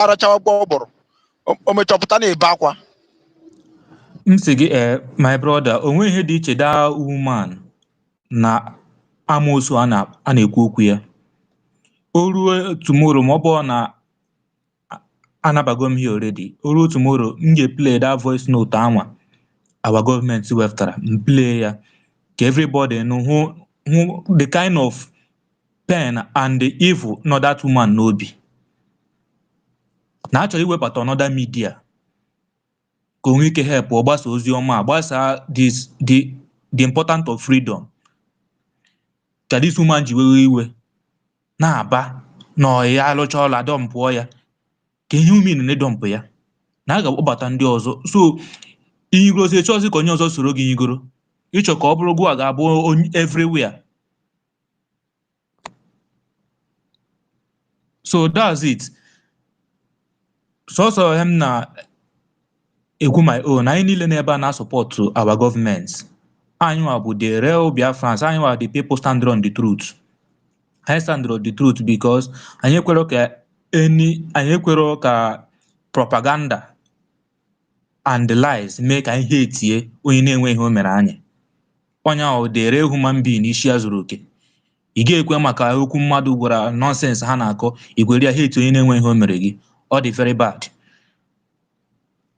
arachawa gbọgbọrọ o mechọpụta na-ebe akwa. My brother, onwe ihe dị iche that woman na amosu a na-ekwu okwu ya. O ruo tomorrow ma ọ bụ na anabago m here already. O ruo tomorrow m ga-play that voice note anwa our government weftara m play ya ka everybody know who the kind of pain and the evil nọ that woman n'obi. Na achọrọ iwebata another media ka onwe ike help ọ gbasa ozi ọma, gbasa the importance of freedom. Ka this woman ji wewe iwe na-aba na ya alụcha ọla dọmpụọ ya. Ka ihe umean na dọmpụ ya na a ga-akpọbata ndị ọzọ. So inyigoro chọọsị ka onye ọzọ soro gị inyigoro. Ịchọ ka ọ bụrụ gwa ga-abụ everywhere. So that's it. So hem na ekwu my own. Anyị niile n'ebe a na-support our government. Anyị nwa bụ the real Biafrans. Anyị nwa the people stand on the truth. I stand on the truth because anyị ekwero ka propaganda and the lies mee ka anyị hate onye na-enwe ihe o mere anyị. Onye ahụ the human being isi ya zuru oke. Ị ga-ekwe maka okwu mmadụ gwara nonsense ha na-akọ igwere ya hate onye na-enwe ihe o mere gị. All the very bad.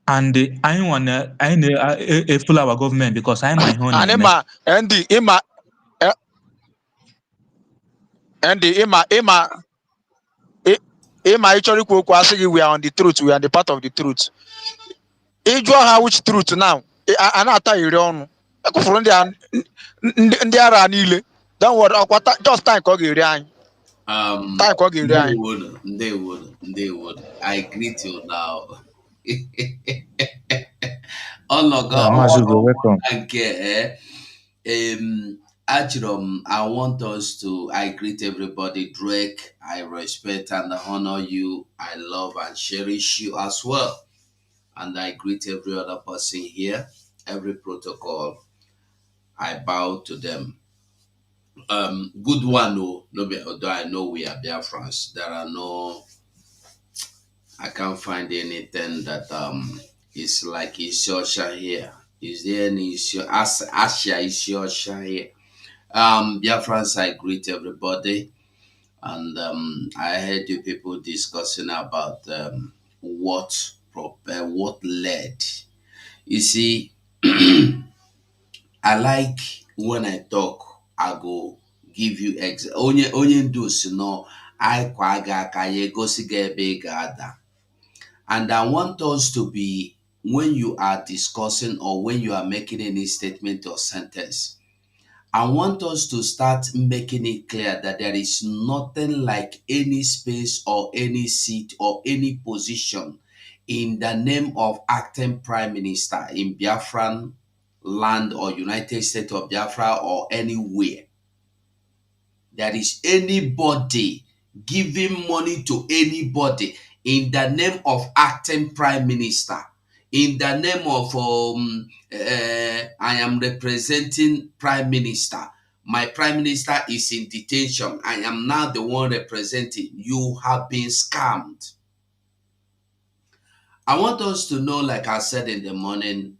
And anyị na-eful our government because anyị ma ihe ọ na-eme. Ịma ịchọrọ ikwu okwu asị gị we are on the truth, we are the part of the truth. Ịjụọ ha which truth now? A na-ata iri ọnụ. Ekwufuru ndị ara niile. Don't worry, just time ka ọ ga-eri anyị. Time ka ọ ga-eri anyị. Ndewo. I greet you now. Welcome. I want us to, I greet everybody. Drake, I respect and honor you. I love and cherish you as well. And I greet every other person here, every protocol. I bow to them. Good one, although I know we are Biafrans, there are I can't find anything that is like Isiosha here. Is there any Asia Isiosha here? Biafrans, I greet everybody. And I heard you people discussing about what led. You see, I like when I talk, I go give you onye ndos no I kwaga ka ye gosi ebe gada. And I want us to be, when you are discussing or when you are making any statement or sentence, I want us to start making it clear that there is nothing like any space or any seat or any position in the name of acting prime minister in Biafran land or United States of Biafra or anywhere. There is anybody giving money to anybody in the name of acting prime minister, in the name of I am representing prime minister. My prime minister is in detention. I am now the one representing. You have been scammed. I want us to know, like I said in the morning,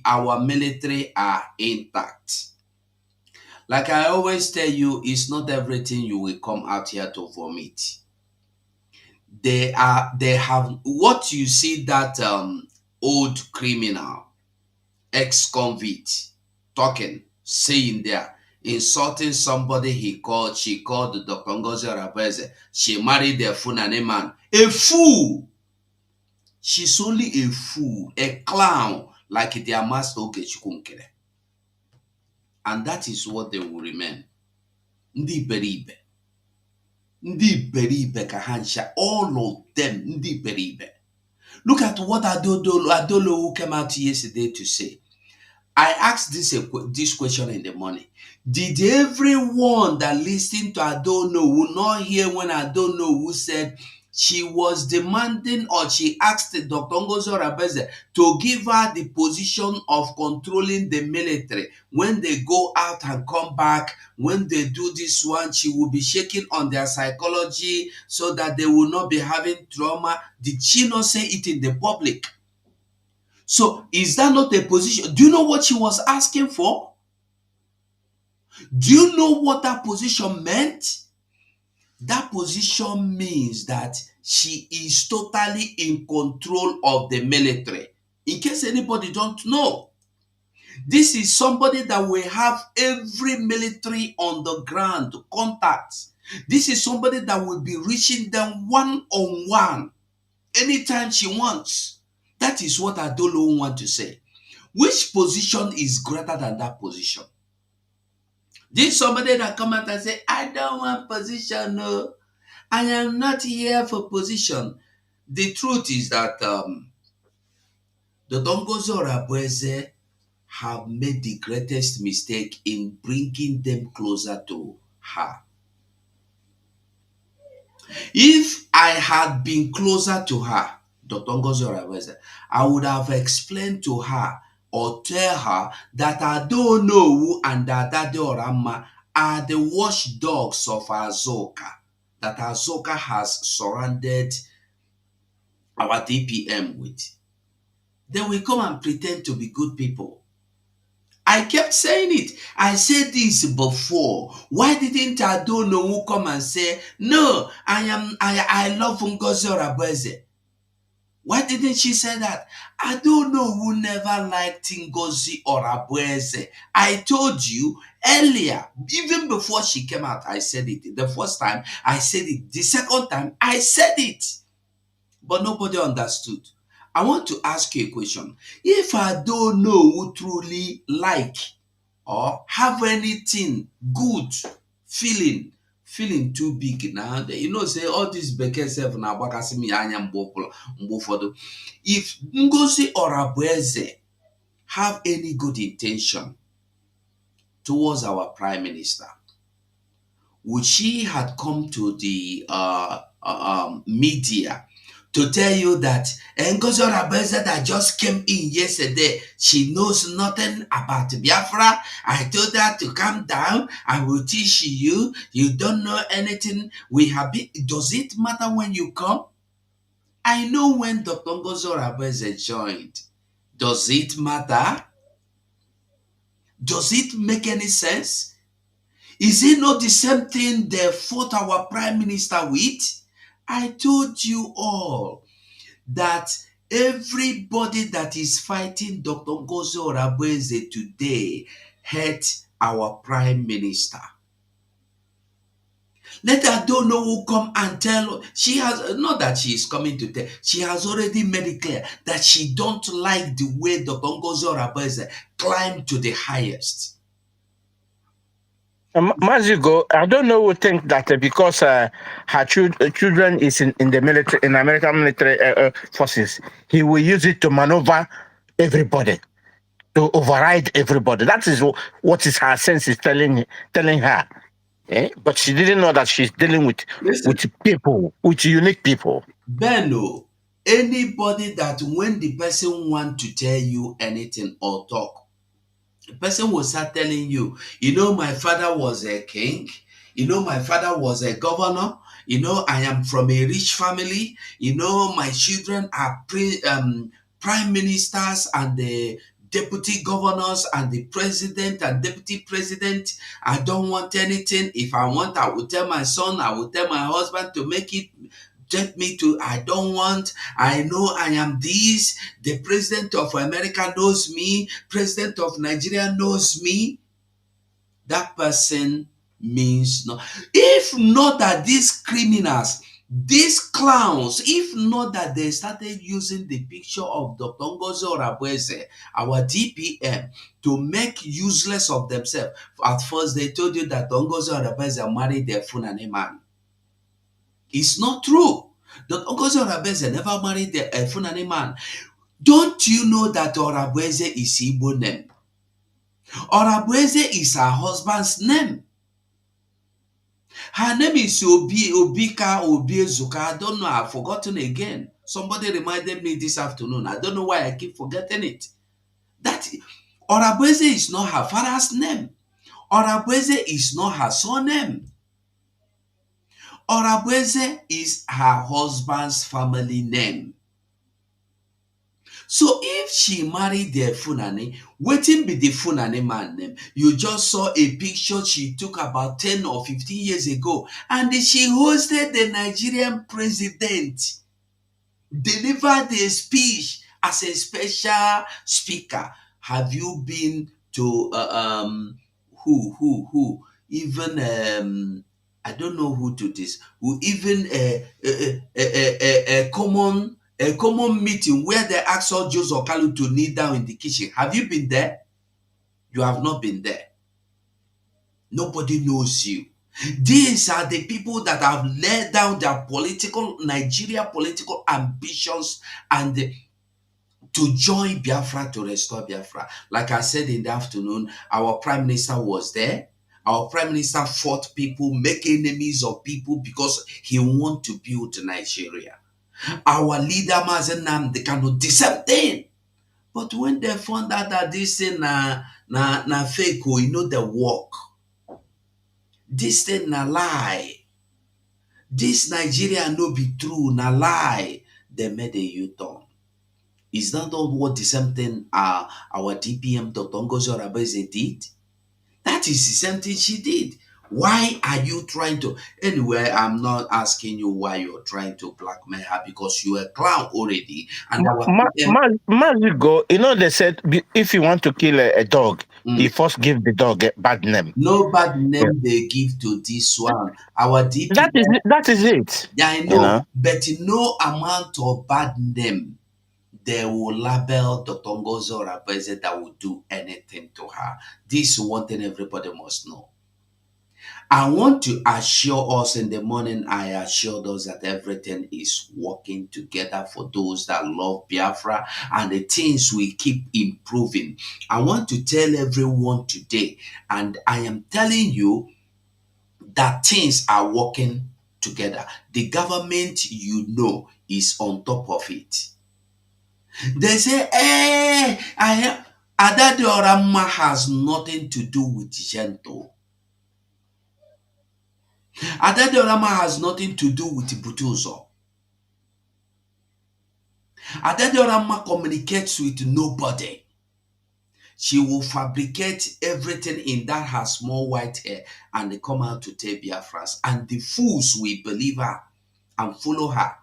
our military are intact. Like I always tell you, it's not everything you will come out here to vomit. They have what you see, that old criminal, ex-convict talking, saying there, insulting somebody she called Dr. Ngozi Arabeze. She married their Funani man. A fool. She's only a fool, a clown, like their master Okechikunkere. And that is what they will remain. Ndi beribe. Ndi beribe kahansha. All of them, ndi beribe. Look at what Adolo who came out yesterday to say. I asked this question in the morning. Did everyone that listened to Adolo who not hear when Adolo who said she was demanding, or she asked Dr. Ngozi Orebeze to give her the position of controlling the military. When they go out and come back, when they do this one, she will be shaking on their psychology so that they will not be having trauma. Did she not say it in the public? So is that not a position? Do you know what she was asking for? Do you know what that position meant? That position means that she is totally in control of the military. In case anybody don't know, this is somebody that will have every military on the ground contacts. This is somebody that will be reaching them one-on-one anytime she wants. That is what Adolo want to say. Which position is greater than that position? This somebody that come out and say, I don't want position, no. I am not here for position. The truth is that the Ngozi Orebeze have made the greatest mistake in bringing them closer to her. If I had been closer to her, Dr. Ngozi Orebeze, I would have explained to her or tell her that Adonowu and Adade Orama are the watchdogs of Azoka, that Azoka has surrounded our DPM with. They will come and pretend to be good people. I kept saying it. I said this before. Why didn't Adonowu come and say, no, I love Ngozi Orebeze? Why didn't she say that? Adonowu never liked Ngozi Orebeze. I told you earlier, even before she came out, I said it. The first time, I said it. The second time, I said it. But nobody understood. I want to ask you a question. If I don't know who truly like or have anything good feeling too big now, you know, say all this beke self na agbakasị m ya anya mgbe ụfọdụ. If Ngozi Orebeze have any good intention towards our prime minister, would she had come to the media to tell you that Ngozi Orebeze that just came in yesterday, she knows nothing about Biafra. I told her to calm down. I will teach you. You don't know anything. We have been. Does it matter when you come? I know when Dr. Ngozi Orebeze joined. Does it matter? Does it make any sense? Is it not the same thing they fought our prime minister with? I told you all that everybody that is fighting Dr. Ngozi Orebeze today hate our prime minister. Let her don't know who come and tell. She has, not that she is coming to tell, she has already made it clear that she don't like the way Dr. Ngozi Orebeze climbed to the highest. Mazigo, I don't know who think that because her children is in the military, in American military forces, he will use it to maneuver everybody, to override everybody. That is what is her sense is telling her. But she didn't know that she's dealing with people, with unique people. Beno, anybody that when the person want to tell you anything or talk, the person will start telling you, you know, my father was a king. You know, my father was a governor. You know, I am from a rich family. You know, my children are prime ministers and the deputy governors and the president and deputy president. I don't want anything. If I want, I will tell my son, I will tell my husband to make it. Take me to, I don't want, I know I am this, the president of America knows me, president of Nigeria knows me. That person means no. If not that these criminals, these clowns, if not that they started using the picture of Dr. Ngozi Orebeze, our DPM, to make useless of themselves. At first, they told you that Ngozi Orebeze married their Fulani man. It's not true. Dr. Ngozi Orebeze never married a Fulani man. Don't you know that Orebeze is Igbo name? Orebeze is her husband's name. Her name is Obika Obiezuka. I don't know. I've forgotten again. Somebody reminded me this afternoon. I don't know why I keep forgetting it. That Orabueze is not her father's name. Orabueze is not her surname. Orabueze is her husband's family name. So if she married the Funani, wetin be the Funani man name? You just saw a picture she took about 10 or 15 years ago, and she hosted the Nigerian president, delivered a speech as a special speaker. Have you been to who even I don't know who to this, who even a common meeting where they ask all Joseph Okalu to kneel down in the kitchen. Have you been there? You have not been there. Nobody knows you. These are the people that have laid down their Nigeria political ambitions and to join Biafra, to restore Biafra. Like I said in the afternoon, our prime minister was there. Our prime minister fought people, make enemies of people because he want to build Nigeria. Our leader Mazen Nnamdi Kanu, the same thing. But when they found out that this thing na fake, you know the work. This thing na lie. This Nigeria no be true, na lie. They made a U-turn. Is that not what the same thing our DPM Dr. Ngozi Orabueze did? That is the same thing she did. Why are you trying to? Anyway, I'm not asking you why you're trying to blackmail her, because you're a clown already. And our Mazigo, you know, they said if you want to kill a dog, you first give the dog a bad name. No bad name they give to this one. Our DPM. That is it. Yeah, I know, you know? But no amount of bad name they will label Dr. Ngozi Orabueze that will do anything to her. This is one thing everybody must know. I want to assure us in the morning, I assured us that everything is working together for those that love Biafra, and the things will keep improving. I want to tell everyone today, and I am telling you that things are working together. The government, you know, is on top of it. They say, Adade Orama has nothing to do with Gento. Adade Orama has nothing to do with Butuzo. Adade Orama communicates with nobody. She will fabricate everything in that her small white hair and they come out to tell Biafras. And the fools will believe her and follow her.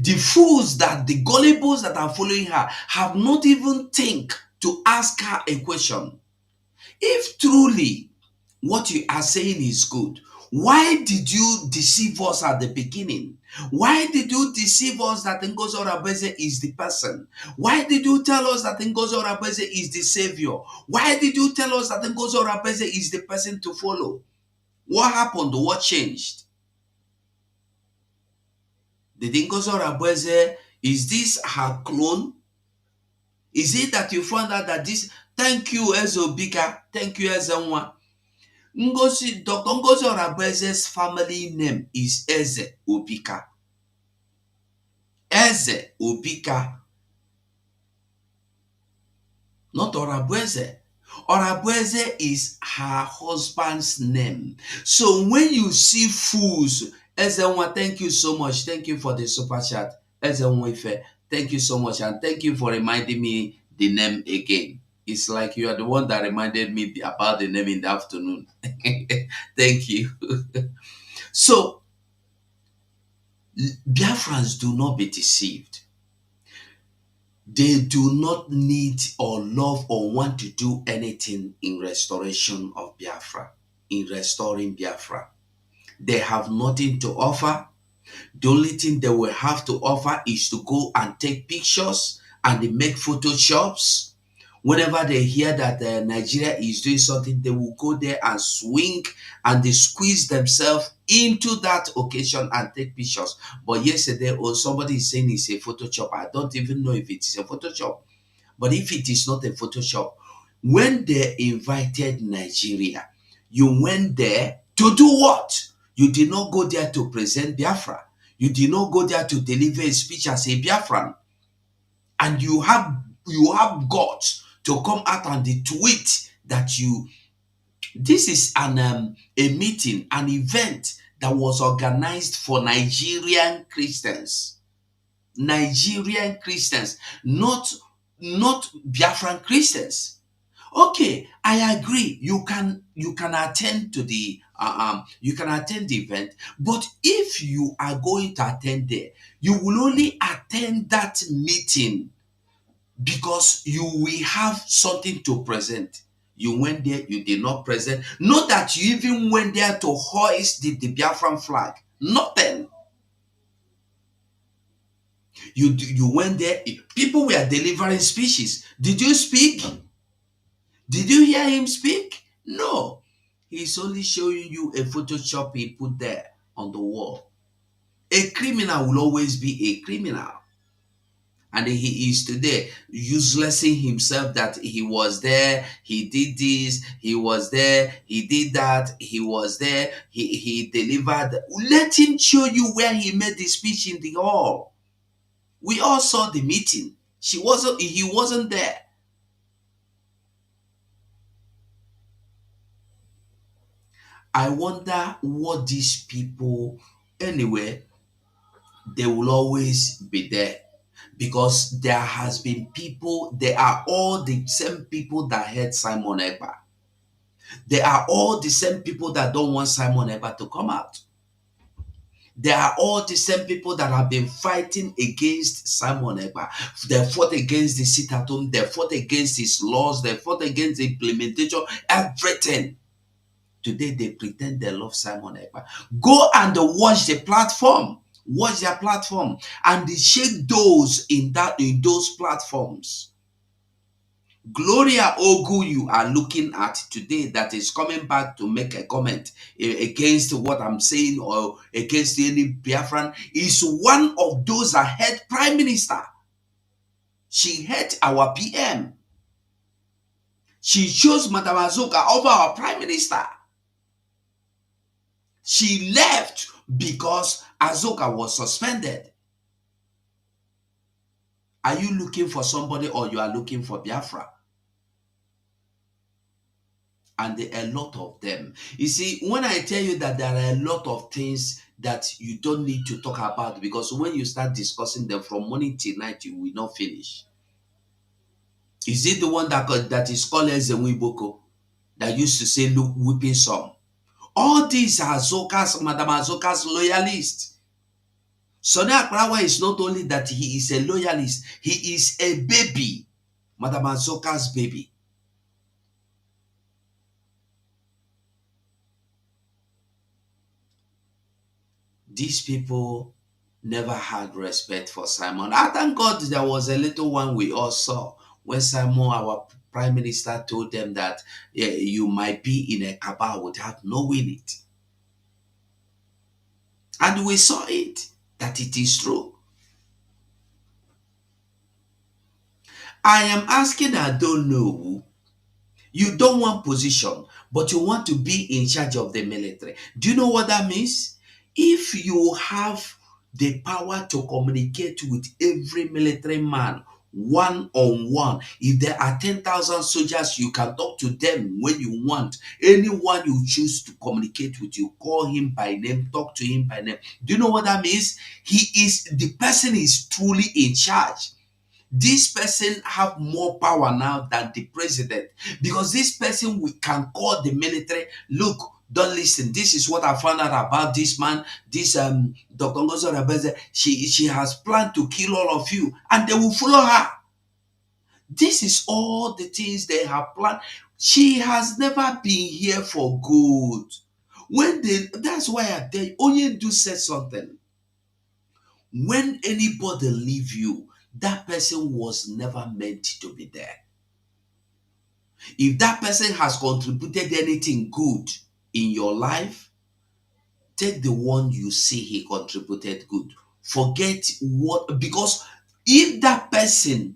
The fools, that the gullibles that are following her, have not even think to ask her a question. If truly what you are saying is good, why did you deceive us at the beginning? Why did you deceive us that Ngozi Orabueze is the person? Why did you tell us that Ngozi Orabueze is the savior? Why did you tell us that Ngozi Orabueze is the person to follow? What happened? What changed? Did Ngozi Orabueze, is this her clone? Is it that you found out that this, thank you Ezobika, thank you Ezenwa. Dr. Ngozi Orabueze's family name is Eze Obika. Eze Obika. Not Orabueze. Orabueze is her husband's name. So when you see fools, Ezenwa, thank you so much. Thank you for the super chat. Ezenwa Ife, thank you so much. And thank you for reminding me the name again. It's like you are the one that reminded me about the name in the afternoon. Thank you. So, Biafrans, do not be deceived. They do not need or love or want to do anything in restoration of Biafra, in restoring Biafra. They have nothing to offer. The only thing they will have to offer is to go and take pictures and they make photoshops. Whenever they hear that Nigeria is doing something, they will go there and swing and they squeeze themselves into that occasion and take pictures. But yesterday, somebody is saying it's a Photoshop. I don't even know if it is a Photoshop. But if it is not a Photoshop, when they invited Nigeria, you went there To do what? You did not go there to present Biafra. You did not go there to deliver a speech as a Biafran. And you have guts to come out and tweet that you, this is an a meeting, an event that was organized for Nigerian Christians. Nigerian Christians, not Biafran Christians. Okay, I agree. You can attend to the you can attend the event, but if you are going to attend there, you will only attend that meeting because you will have something to present. You went there, you did not present. Not that you even went there to hoist the Biafran flag. Nothing. You went there. People were delivering speeches. Did you speak? Did you hear him speak? No. He's only showing you a Photoshop he put there on the wall. A criminal will always be a criminal. And he is today uselessing himself that he was there, he did this, he was there, he did that, he was there, he delivered. Let him show you where he made the speech in the hall. We all saw the meeting. He wasn't there. I wonder what these people, anyway, they will always be there. Because there has been people, they are all the same people that hate Simon Ekpa. They are all the same people that don't want Simon Ekpa to come out. They are all the same people that have been fighting against Simon Ekpa. They fought against the sit-at-home, they fought against his laws, they fought against the implementation, everything. Today they pretend they love Simon Ekpa. Go and watch the platform. Watch their platform and they shake those in those platforms. Gloria Ogu you are looking at today that is coming back to make a comment against what I'm saying or against any Biafran is one of those that head Prime Minister. She had our PM. She chose Madam Azuka over our Prime Minister. She left because Azuka was suspended. Are you looking for somebody or you are looking for Biafra? And there are a lot of them. You see, when I tell you that there are a lot of things that you don't need to talk about, because when you start discussing them from morning till night, you will not finish. Is it the one that is called Ezewiboko that used to say, look, whipping some? All these are Madam Azoka's loyalists. Sonny Akrawa is not only that he is a loyalist, he is a baby. Madam Azoka's baby. These people never had respect for Simon. I thank God there was a little one we all saw when Simon, our Prime Minister, told them that you might be in a cabal without knowing it. And we saw it, that it is true. I am asking, I don't know. You don't want position, but you want to be in charge of the military. Do you know what that means? If you have the power to communicate with every military man one-on-one, if there are 10,000 soldiers, you can talk to them when you want. Anyone you choose to communicate with, you call him by name, talk to him by name. Do you know what that means? The person is truly in charge. This person have more power now than the president, because this person we can call the military. Look, don't listen. This is what I found out about this man. This Dr. Ngozo Rabeze. She has planned to kill all of you, and they will follow her. This is all the things they have planned. She has never been here for good. That's why I tell you, Onyedu said something. When anybody leave you, that person was never meant to be there. If that person has contributed anything good in your life, take the one you see he contributed good. Forget what, because if that person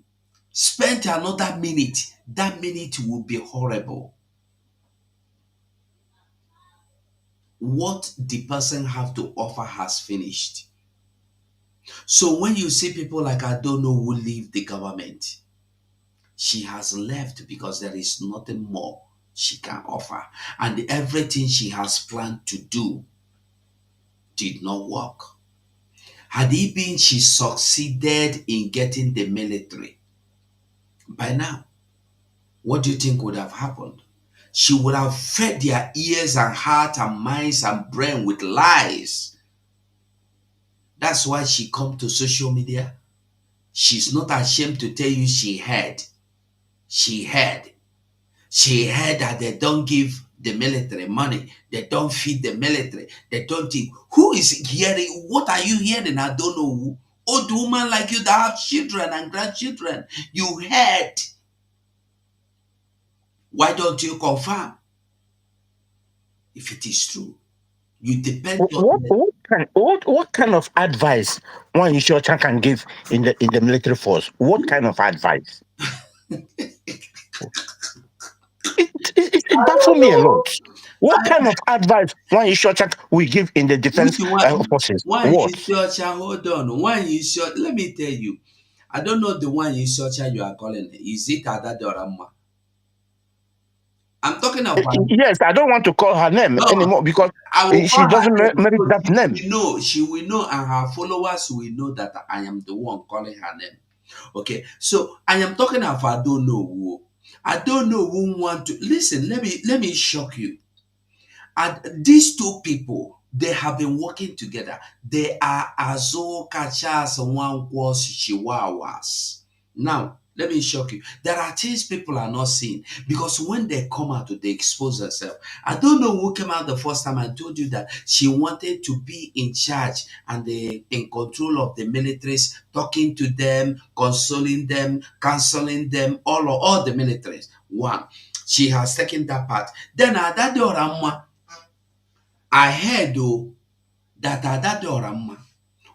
spent another minute, that minute will be horrible. what the person have to offer has finished. So when you see people like I don't know who leave the government, she has left because there is nothing more she can offer. And everything she has planned to do did not work. Had it been she succeeded in getting the military, by now, what do you think would have happened? She would have fed their ears and heart and minds and brain with lies. That's why she come to social media. She's not ashamed to tell you she heard. She heard. She heard that they don't give the military money. They don't feed the military. They don't think. Who is hearing? What are you hearing? I don't know who. Old woman like you that have children and grandchildren. You heard. Why don't you confirm if it is true? You depend on What kind of advice one Ishocha can give in the military force? What kind of advice? It baffles me a lot. What kind of advice one Ishocha will give in the which defense one. forces? One What? is your child. Hold on. One is your. Let me tell you. I don't know the one in Socha you are calling. Is it Ada Dorama? I'm talking about. Yes, I don't want to call her name No, anymore because I will she call her doesn't name merit so that name. she will know, and her followers will know that I am the one calling her name. Okay, so I am talking about I don't know who. I don't know who want to listen. Let me shock you. And these two people, they have been working together. They are Azo Kachas Wankwas Chihuahuas. Now, let me shock you. There are things people are not seeing because when they come out, they expose themselves. I don't know who came out the first time and told you that she wanted to be in charge and in control of the militaries, talking to them, consoling them, counseling them, all the militaries. One, she has taken that part. Then Adade Oramma, I heard though that Adade Oramma,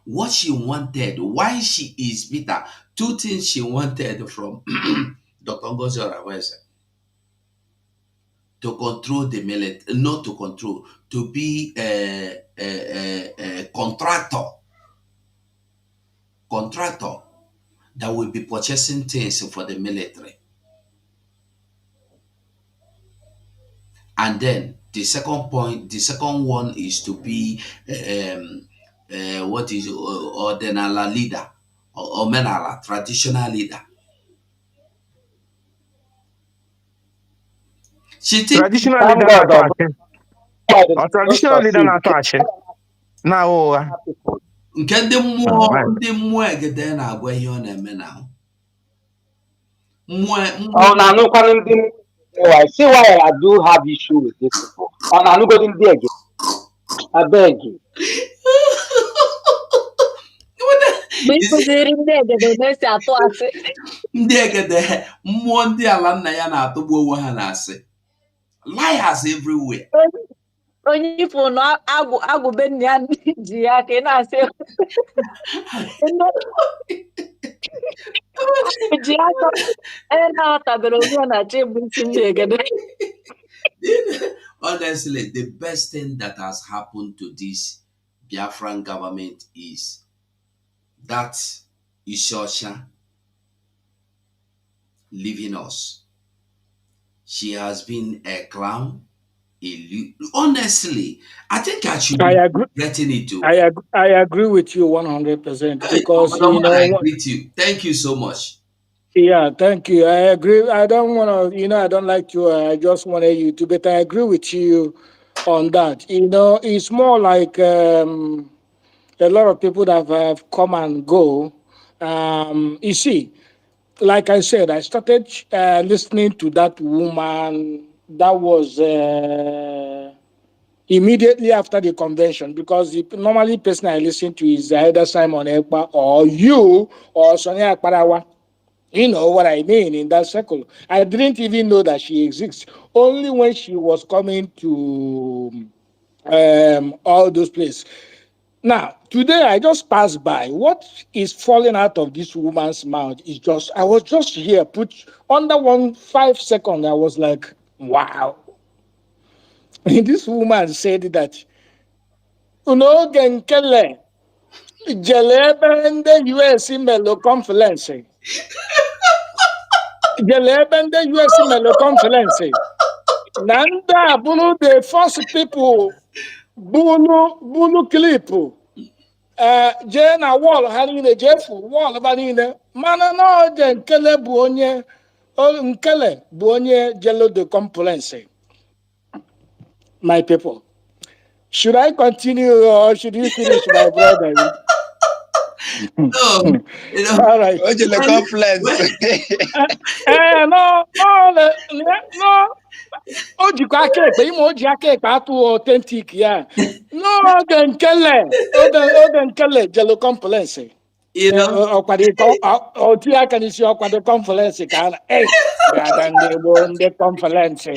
what she wanted, why she is bitter, two things she wanted from Dr. Ngozi Oraweze: to control the military, not to control, to be a contractor that will be purchasing things for the military. And then the second one is to be what is ordinala leader or menala traditional leader. She thinks Traditional Thank leader God, na-atụ achị. God Or did not traditional leader succeed. na-atụ achị. Na ụgha. People. nke ndị mmụọ egede na-agwa ihe ọ na-eme na mmụọ On Anukandim, I see why I do have issue with these people. On Anukandim again. I beg you. Ịkụziri ndị egede na-esi atụ asị. ndị egede mmụọ ndị ala nna ya na-atụgbu onwe ha na-asị. Liars everywhere. Onye ifo na agụbe nna ya ji ya ka ị na-asị ji aka onye na-aghọtabere onwe ya na-achọ ịbụ isi ndị egede. Honestly, the best thing that has happened to this Biafran government is that Ishosha leaving us. She has been a clown. Honestly, I think I should be I agree. regretting it too. I agree with you 100% Hey, because I greet you. Thank you so much. yeah, thank you. I agree. I don't want to, I don't like to. I just wanted you to, but I agree with you on that. It's more like a lot of people that have come and go. You see, like I said, I started listening to that woman. That was. Immediately after the convention, because the normally person I listen to is either Simon Ekpa or you or Sonia Akparawa. You know what I mean in that circle. I didn't even know that she exists. Only when she was coming to all those places. Now, today I just passed by. What is falling out of this woman's mouth is just, I was just here, put under 5 seconds, I was like, wow. And this woman said that Unoge nkele jelebe ndị US melo conference. Jelebe ndị US melo conference. Na ndị a bụrụ the first people bulu clip jee na wọl ha niile jefu wọl ba niile mana na oge nkele bụ onye jelo the conference. My people, should I continue or should you finish, my brother? No, All right. the conference. No. O jikwa aka ekpe ime o ji aka ekpe atụ authentic ya. N'oge nkele jelo conference. Oti aka n'isi ọkwado conference ka ana. Brother ndị Igbo ndị conference.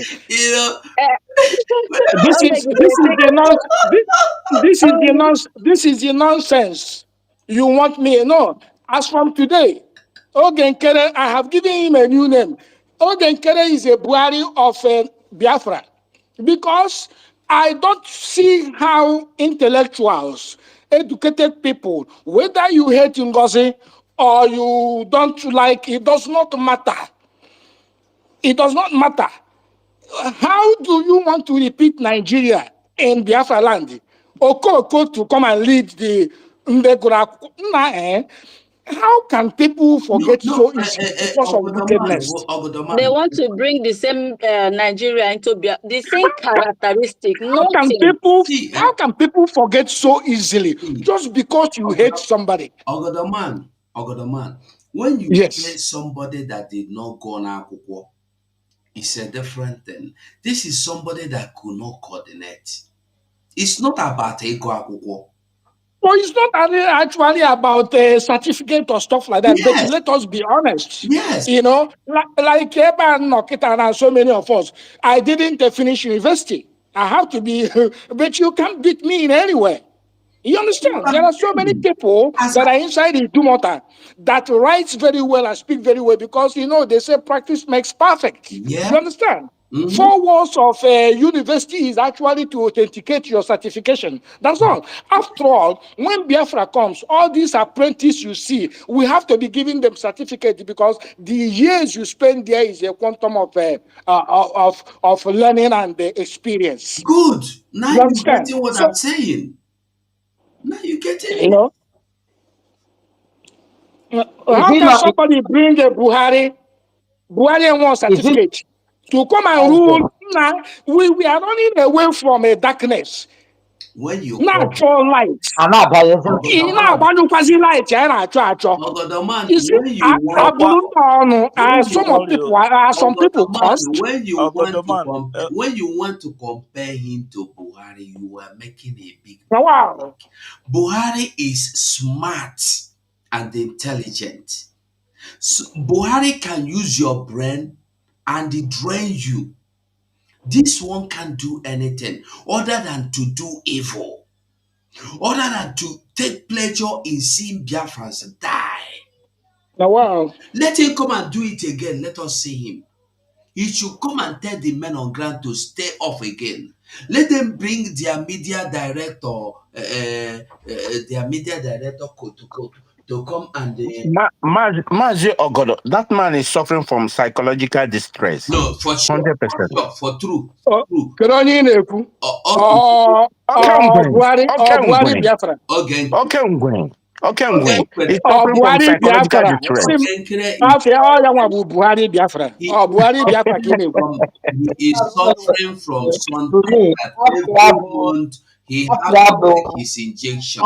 This is the nonsense you want me. No, as from today, Ogenkere, I have given him a new name. Ogenkere is a Buhari of Biafra, because I don't see how intellectuals, educated people, whether you hate Ngozi or you don't like, it does not matter. It does not matter. How do you want to repeat Nigeria in Biafra land? Okoko to come and lead the Ndegura. How can people forget so easily because of wickedness? They want to bring the same Nigeria into the same characteristic. How can people forget so easily just because you hate somebody? Ogodoman, when you hate somebody that did not go na akwụkwọ, it's a different thing. This is somebody that could not coordinate. It's not about ego akwụkwọ. Well, it's not actually about a certificate or stuff like that. Yes. But let us be honest. Yes. You know, like Eba Nokita and so many of us, I didn't finish university. I have to be, but you can't beat me in any way. You understand? There are so many people that are inside the Dumota that writes very well and speak very well because, you know, they say practice makes perfect. Yeah. You understand? Mm-hmm. 4 walls of university is actually to authenticate your certification. That's all. After all, when Biafra comes, all these apprentices you see, we have to be giving them certificate because the years you spend there is a quantum of learning and experience. Good. Now you understand? Getting what I'm saying. Now you get it. You know? How can somebody bring a Buhari and one certificate to come and rule? Now, we are running away from a darkness. When you natural light. You see, some people cost. When you want to compare him to Buhari, you are making a big wow. Buhari is smart and intelligent. So Buhari can use your brain and it drain you. This one can't do anything other than to do evil, other than to take pleasure in seeing Biafrans die. Wow. Let him come and do it again. Let us see him. He should come and tell the men on ground to stay off again. Let them bring their media director, to come and. Mazi Ogodo, that man is suffering from psychological distress. No, for sure. 100%. For true. Buhari Biafra. Okay. He's suffering from psychological distress. Buhari Biafra. Buhari Biafra. He is suffering from something that every month he has to take his injection.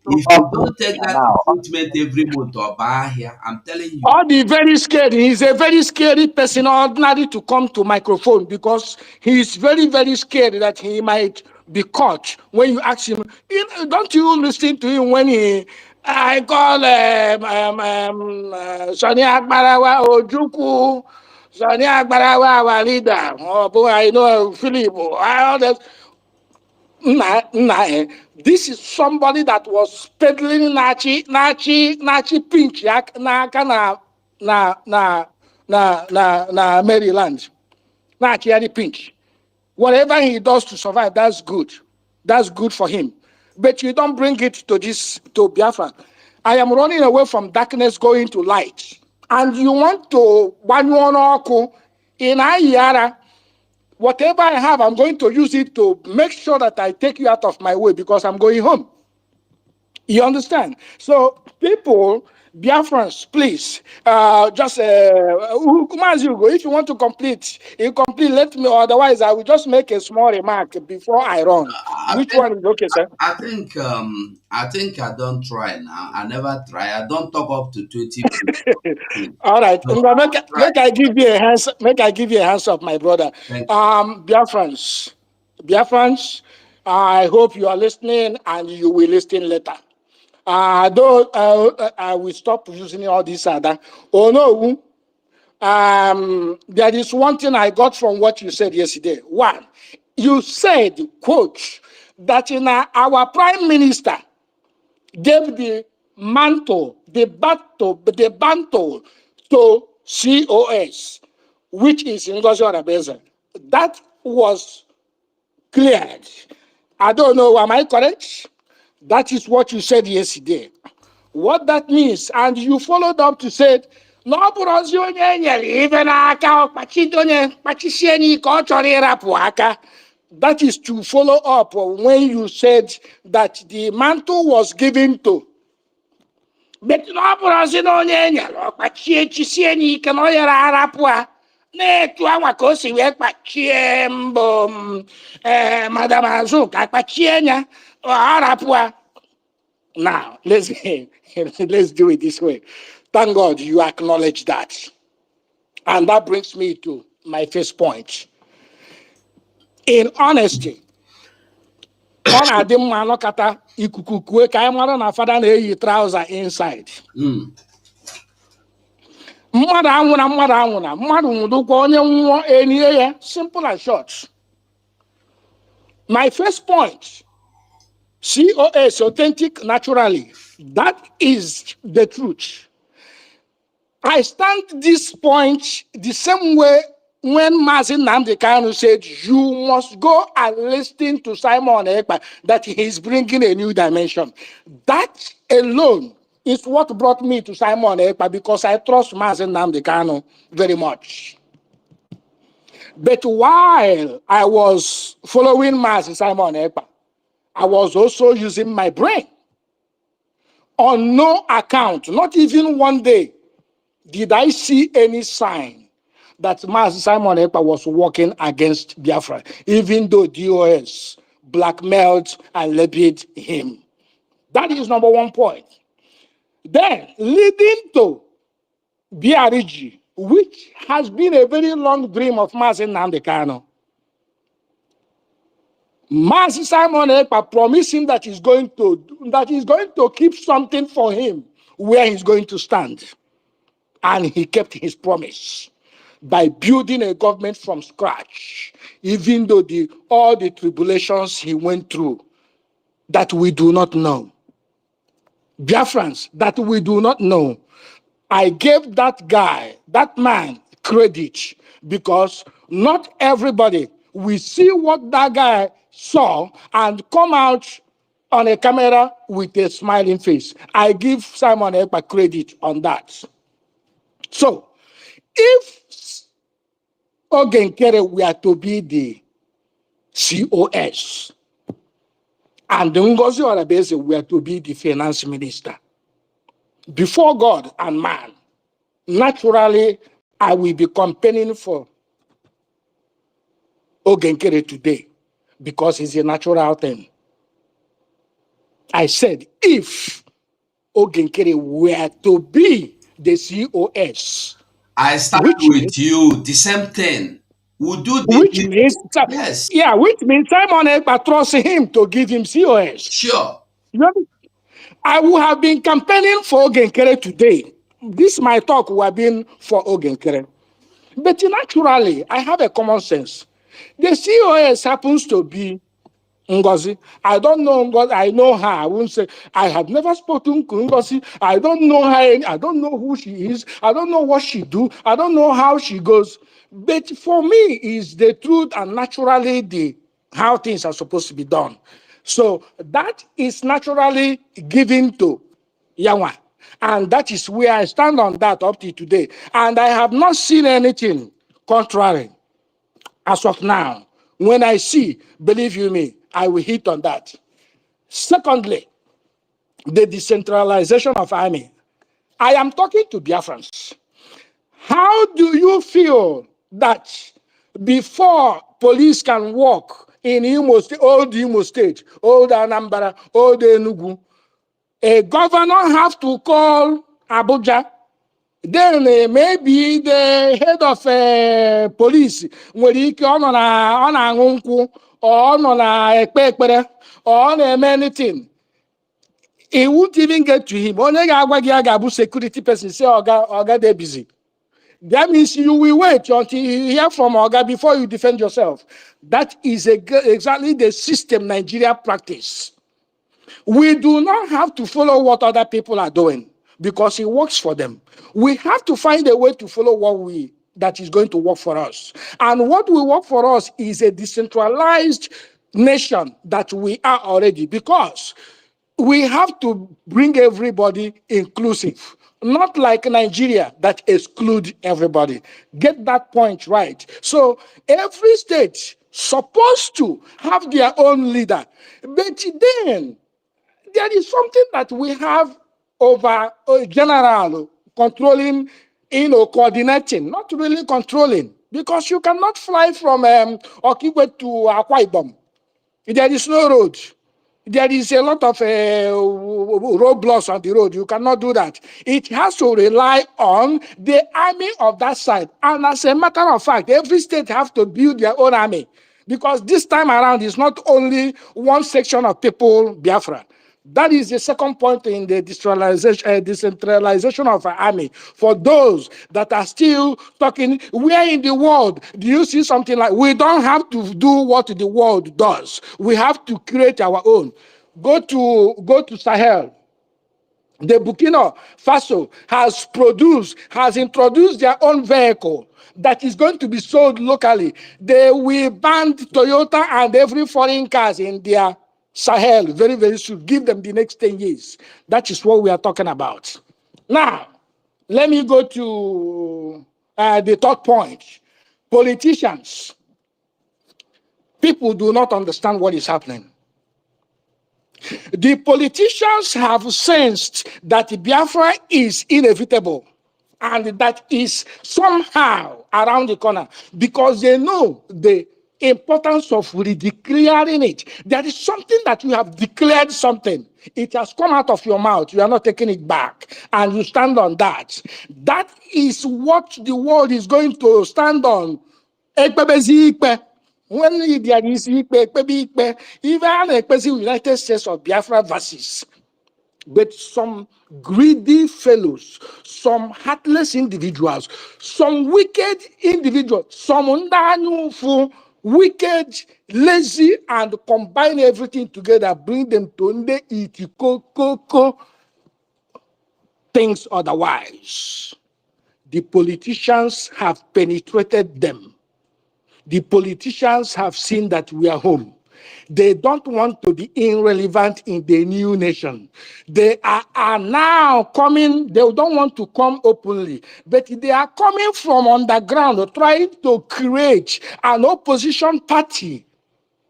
If you don't take that treatment every month or buy here, I'm telling you. All the very scared. He's a very scary person, ordinary to come to microphone because he's very, very scared that he might be caught. When you ask him, don't you listen to him when I call Sonia Agbarawa Ojuku, Sonia Agbarawa, our leader. Oh boy, I know Philip. All that. This is somebody that was peddling Nachi pinch na Maryland. Nachi pinch. Whatever he does to survive, that's good. That's good for him. but you don't bring it to Biafra. I am running away from darkness going to light. And you want to Banyuonoku in Ayara. Whatever I have, I'm going to use it to make sure that I take you out of my way because I'm going home. You understand? So, people, Biafrans, please, if you want to complete, you complete, let me, otherwise I will just make a small remark before I run. I Which think one is okay, sir? I think I don't try now. I never try. I don't talk up to 20 minutes. All right. So I won't try. Make I give you a hands. Make I give you a hands up, my brother. Thank Biafrans. I hope you are listening, and you will listen later. Though I will stop using all this other. Oh no. There is one thing I got from what you said yesterday. One, you said, quote, that in our prime minister gave the mantle, the mantle to COS, which is Ngozi Orebeze. That was cleared. I don't know, am I correct? That is what you said yesterday. What that means, and you followed up to say, no, that is to follow up when you said that the mantle was given to. But no, Madam Azuka, now, let's do it this way. Thank God you acknowledge that. And that brings me to my first point. In honesty, on Adim Manokata, Ikukukwe, Kaimara na father na trouser inside. you. Simple and short. My first point, COS, authentic naturally. That is the truth. I stand this point the same way when Mazin Nnamdi Kanu said, you must go and listen to Simon Ekpa, that he is bringing a new dimension. That alone is what brought me to Simon Ekpa, because I trust Mazin Nnamdi Kanu very much. But while I was following Mazin Simon Ekpa, I was also using my brain. On no account, not even one day, did I see any sign that Master Simon Ekpa was working against Biafra, even though DOS blackmailed and levied him. That is number one point. Then, leading to BRG, which has been a very long dream of Master Nnamdi Kanu. Master Simon Ekpa promised him that he's going to keep something for him where he's going to stand. And he kept his promise by building a government from scratch, even though all the tribulations he went through that we do not know. Biafrans, that we do not know. I gave that man, credit, because not everybody will see what that guy saw and come out on a camera with a smiling face. I give Simon Ekpa credit on that. So, if Ogenkere were to be the COS and Ngozi Orebeze were to be the finance minister, before God and man, naturally, I will be campaigning for Ogenkere today because it's a natural thing. I said, if Ogenkere were to be the COS, I started with you. The same thing. We'll do which means, yes. Yeah, which means Simon Ekpa trusts him to give him COS. Sure. I would have been campaigning for Ogenkere today. This my talk would have been for Ogenkere. But naturally, I have a common sense. The COS happens to be Ngozi. I don't know Ngozi. I know her. I won't say I have never spoken to Ngozi. I don't know her. I don't know who she is. I don't know what she do. I don't know how she goes. But for me, is the truth and naturally how things are supposed to be done. So that is naturally given to Yawa. And that is where I stand on that up to today. And I have not seen anything contrary as of now. When I see, believe you me, I will hit on that. Secondly, the decentralization of army. I am talking to Biafrans. How do you feel that before police can work in old Imo State, old Anambra, old Enugu, a governor have to call Abuja? Then maybe the head of police nwere ike ọ na-aṅụ nkwụ or ọ nọ na-ekpe ekpere or ọ na-eme anything. It won't even get to him. Onye ga-agwa gị ga-abụ security person say Oga dey busy. That means you will wait until you hear from Oga before you defend yourself. That is exactly the system Nigeria practice. We do not have to follow what other people are doing because it works for them. We have to find a way to follow that is going to work for us. And what will work for us is a decentralized nation that we are already, because we have to bring everybody inclusive, not like Nigeria that exclude everybody. Get that point right. So every state supposed to have their own leader. But then there is something that we have over general controlling, coordinating, not really controlling, because you cannot fly from Okigwe to Akwa Ibom. There is no road. There is a lot of roadblocks on the road. You cannot do that. It has to rely on the army of that side. And as a matter of fact, every state have to build their own army, because this time around it's not only one section of people, Biafra. That is the second point in the decentralization of our army. For those that are still talking, where in the world do you see something like, we don't have to do what the world does. We have to create our own. Go to Sahel. The Burkina Faso has introduced their own vehicle that is going to be sold locally. They will ban Toyota and every foreign cars in their Sahel very, very soon. Give them the next 10 years. That is what we are talking about. Now, let me go to the third point. Politicians. People do not understand what is happening. The politicians have sensed that Biafra is inevitable and that is somehow around the corner, because they know the importance of redeclaring it. There is something that you have declared something. It has come out of your mouth. You are not taking it back. And you stand on that. That is what the world is going to stand on. When there is even the United States of Biafra versus, but some greedy fellows, some heartless individuals, some wicked individuals, some wicked, lazy, and combine everything together, bring them to the things otherwise. The politicians have penetrated them. The politicians have seen that we are home. They don't want to be irrelevant in the new nation. They are now coming, they don't want to come openly, but they are coming from underground, trying to create an opposition party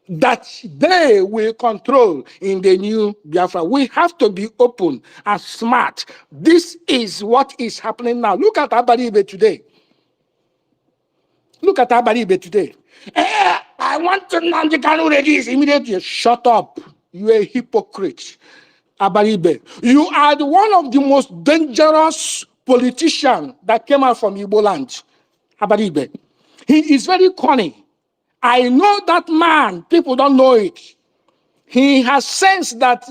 that they will control in the new Biafra. We have to be open and smart. This is what is happening now. Look at Abaribe today. Look at Abaribe today. I want to Nandikanu release immediately. Shut up. You're a hypocrite. Abaribe. You are one of the most dangerous politicians that came out from Igbo land. Abaribe. He is very cunning. I know that man. People don't know it. He has sensed that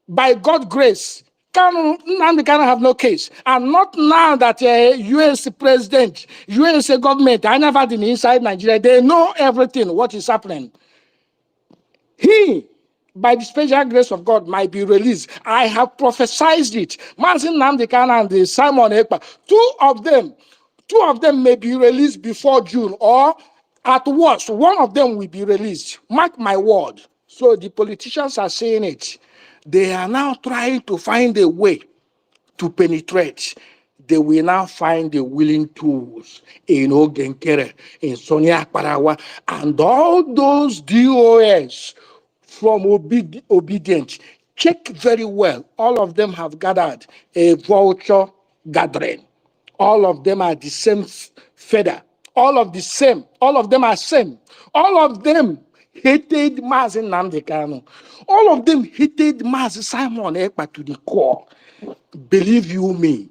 by God's grace, Nnamdi Kanu have no case. And not now that US president, US government, I never been inside Nigeria, they know everything, what is happening. He, by the special grace of God, might be released. I have prophesied it. Mazin Nnamdi Kanu and the Simon Ekpa, two of them may be released before June, or at worst, one of them will be released. Mark my word. So the politicians are saying it. They are now trying to find a way to penetrate. They will now find the willing tools in Ogenkere, in Sonia Parawa, and all those DOS from obedient. Check very well. All of them have gathered a vulture gathering. All of them are the same feather. All of the same. All of them are same. All of them hated Mazi Nnamdi Kanu. All of them hated Mazi Simon Ekpa to the core. Believe you me,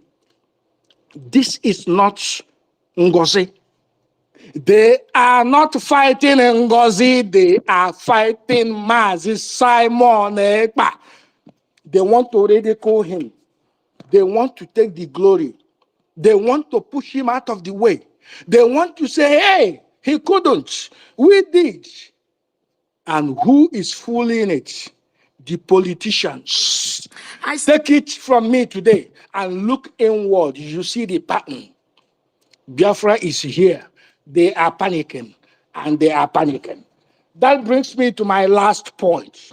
this is not Ngozi. They are not fighting Ngozi. They are fighting Mazi Simon Ekpa. They want to ridicule him. They want to take the glory. They want to push him out of the way. They want to say, hey, he couldn't. We did. And who is fooling it? The politicians. I take it from me today and look inward. You see the pattern. Biafra is here. They are panicking, and they are panicking. That brings me to my last point.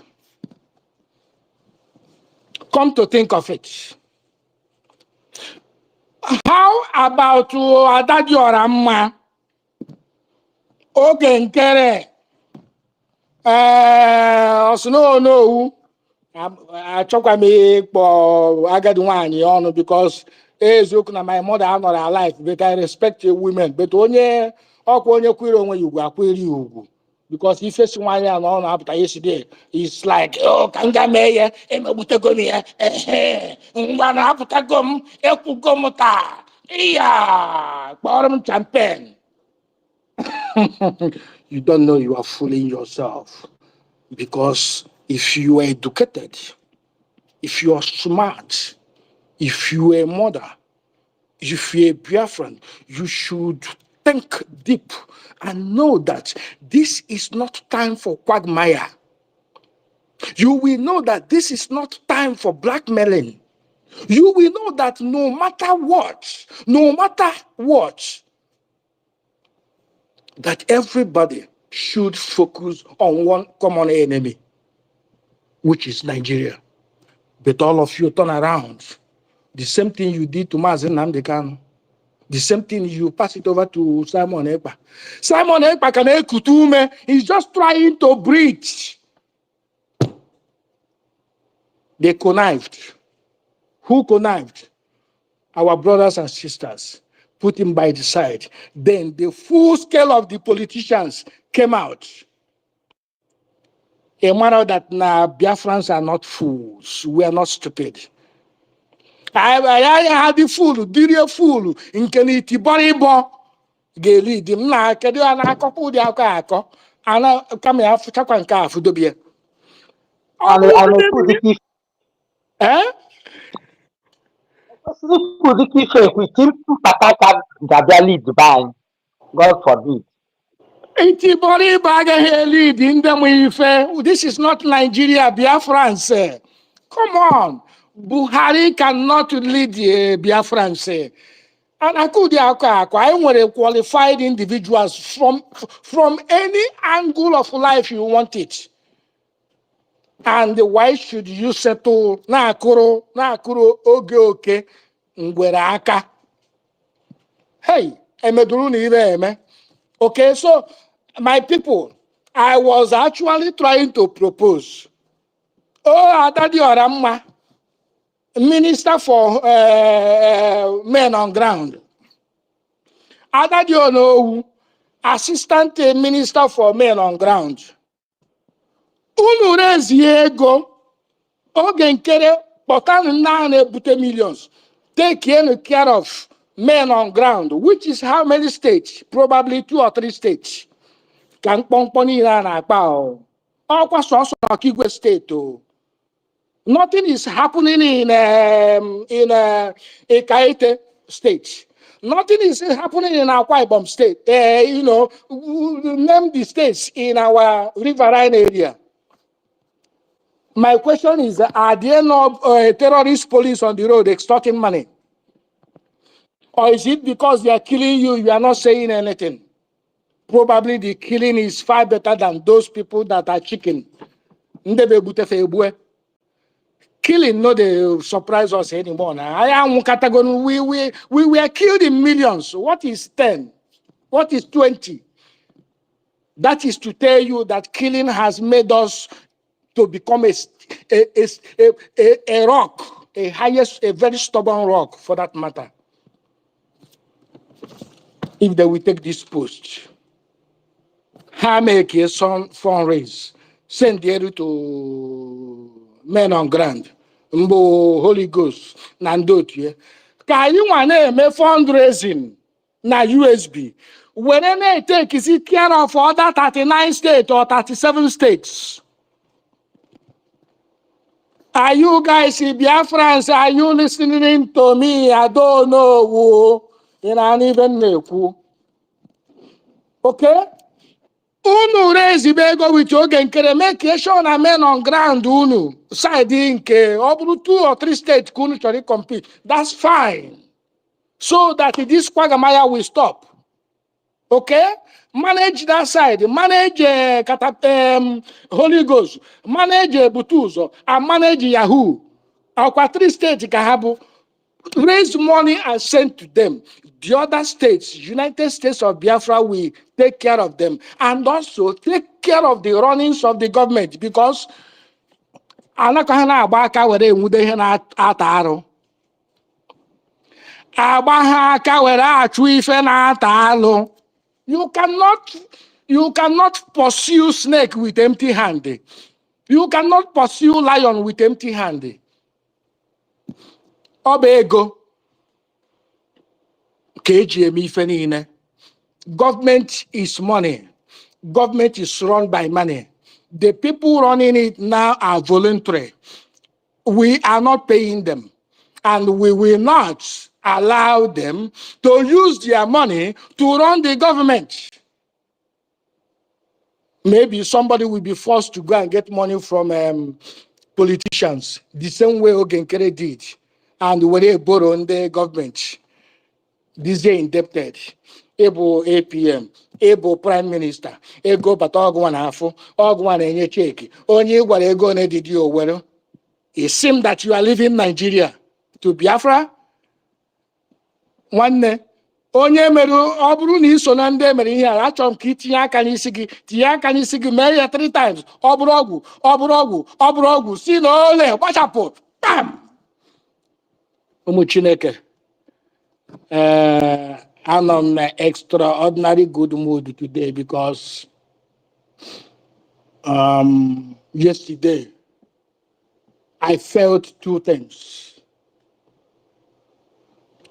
Come to think of it. How about Adadiora Mma, Ogenkere, Osnowu? Achọkwa m ịkpọ agadi nwaanyị ọnụ because eziokwu na my mother anọrọ alive, but I respect women. But onye ọkwa onye kwere onwe ya ugwu akwere ya ugwu because ifesi nwaanyị a na ọ na-apụta yesterday is like, oh, ka m ga mee ya emegbutego m ya ngwa na-apụtago m ekwugo m taa iya kpọrọ m champagne. You don't know you are fooling yourself. Because if you are educated, if you are smart, if you are a mother, if you are a Biafran, you should think deep and know that this is not time for quagmire. You will know that this is not time for blackmailing. You will know that no matter what, that everybody should focus on one common enemy, which is Nigeria. But all of you turn around. The same thing you did to Mazi Nnamdi Kanu. The same thing you pass it over to Simon Ekpa. Simon Ekpa can ekutume. He's just trying to breathe. They connived. Who connived? Our brothers and sisters. Put him by the side. Then the full scale of the politicians came out. A matter that now Biafrans are not fools. We are not stupid. I had the fool, the fool, in Keniti Boribo, Geli, the Mna, Kedu, and Akaku, the Akako, and I come here for Chakanka for Dobia. Eh? God forbid. This is not Nigeria, Biafrans. Come on. Buhari cannot lead Biafrans. And I want qualified individuals from any angle of life you want it. And why should you settle na akuru oge oke ngwere aka? Hey, emeduru na ire eme. Okay, so my people, I was actually trying to propose. Oh, Adadiora Mma, Minister for Men on Ground. Adadiora, Assistant Minister for Men on Ground. Unu raise ego, Ogenkere, Potan na ebute millions. Take care of men on ground, which is how many states? Probably 2 or 3 states. Can Pomponi na Pao. Okwa soso na Kigwe state. Nothing is happening in Ekaete state. Nothing is happening in Akwa Ibom state. Name the states in our riverine area. My question is, are there no terrorist police on the road extorting money? Or is it because they are killing you, you are not saying anything? Probably the killing is far better than those people that are chicken. Killing no they surprise us anymore now. We were killed in millions. What is 10? What is 20? That is to tell you that killing has made us to become a rock, a very stubborn rock for that matter. If they will take this post, how make a fundraise, send it to men on ground, Mbo Holy Ghost, Nandotie. Can you want to fundraising na USB? When they take is it care of other 39 states or 37 states? Are you guys Biafrans? Are you listening to me? I don't know who. You don't even know. Okay? Unu raise ego with your get make sure na men on ground unu side nke oburu 2 or 3 states kunu chori compete. That's fine. So that this quagmire will stop. Okay? Manage that side, manage Holy Ghost, manage Butuzo, and manage Yahoo. Our 3 states can raise money and send to them. The other states, United States of Biafra, will take care of them and also take care of the runnings of the government because you cannot pursue snake with empty hand. You cannot pursue lion with empty hand. Obego. Government is money. Government is run by money. The people running it now are voluntary. We are not paying them. And we will not allow them to use their money to run the government. Maybe somebody will be forced to go and get money from politicians, the same way Ogenkere did. And when they borrow in the government, this day indebted, able APM, able Prime Minister, ego but ogwan half, ogwan enye check, only what ego did you well. It seems that you are leaving Nigeria to Biafra. One day, onye meru ọ bụrụ na iso na ndị mere ihe a achọrọ m ka itinye aka n'isi gị mee ya 3 times ọ bụrụ ọgwụ si na ole gbachapụ bam ụmụ Chineke anọ m na extraordinary good mood today because yesterday I felt 2 things.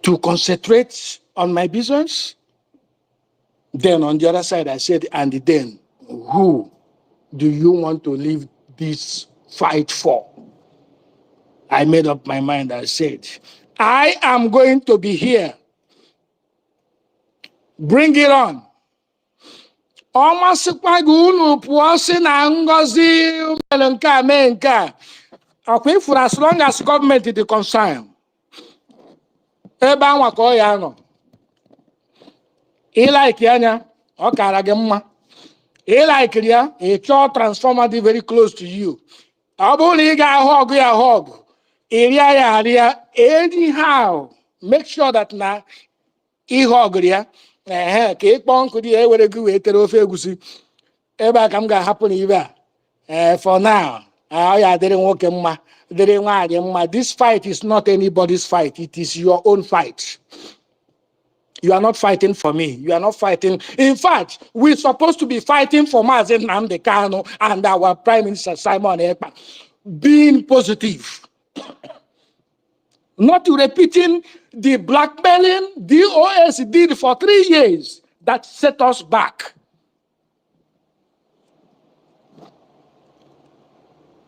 To concentrate on my business. Then on the other side, I said, and then who do you want to leave this fight for? I made up my mind. I said, I am going to be here. Bring it on. Almost for as long as government is concerned. Ebe anwa ka ọ ya nọ ịlaiki anya ọ kara gị mma ịlaikiri ya ịchọọ transformer dị very close to you ọ bụrụ na ị ga-ahụ ọgụ ya ahụ ọgụ ịrịa ya arịa anyhow make sure that na ihe ọgụrụ ya ka ịkpọ nkụ dị ya ewere gị wee tere ofe egusi ebe a ka m ga-ahapụ na ibe a for now ọ ya dịrị nwoke mma. This fight is not anybody's fight. It is your own fight. You are not fighting for me. You are not fighting. In fact, we're supposed to be fighting for Mazen Nnamdi Kanu and our Prime Minister Simon Ekpa. Being positive. Not repeating the blackmailing DOS did for 3 years that set us back.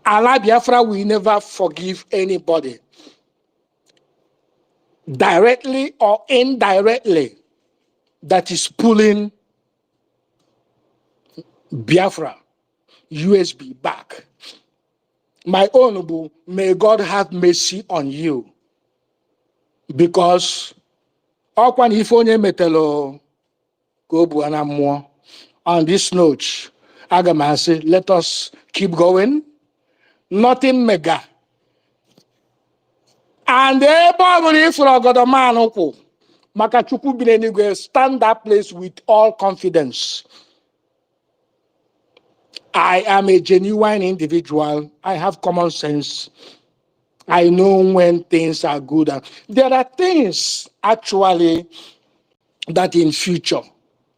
Allah Biafra will never forgive anybody, directly or indirectly, that is pulling Biafra, USB back. My honorable, may God have mercy on you. Because on this note, Agamasi, let us keep going. nothing mega. And everybody for Godoman Makachuku Bilenigwe stand that place with all confidence. I am a genuine individual. I have common sense. I know when things are good. There are things actually that in future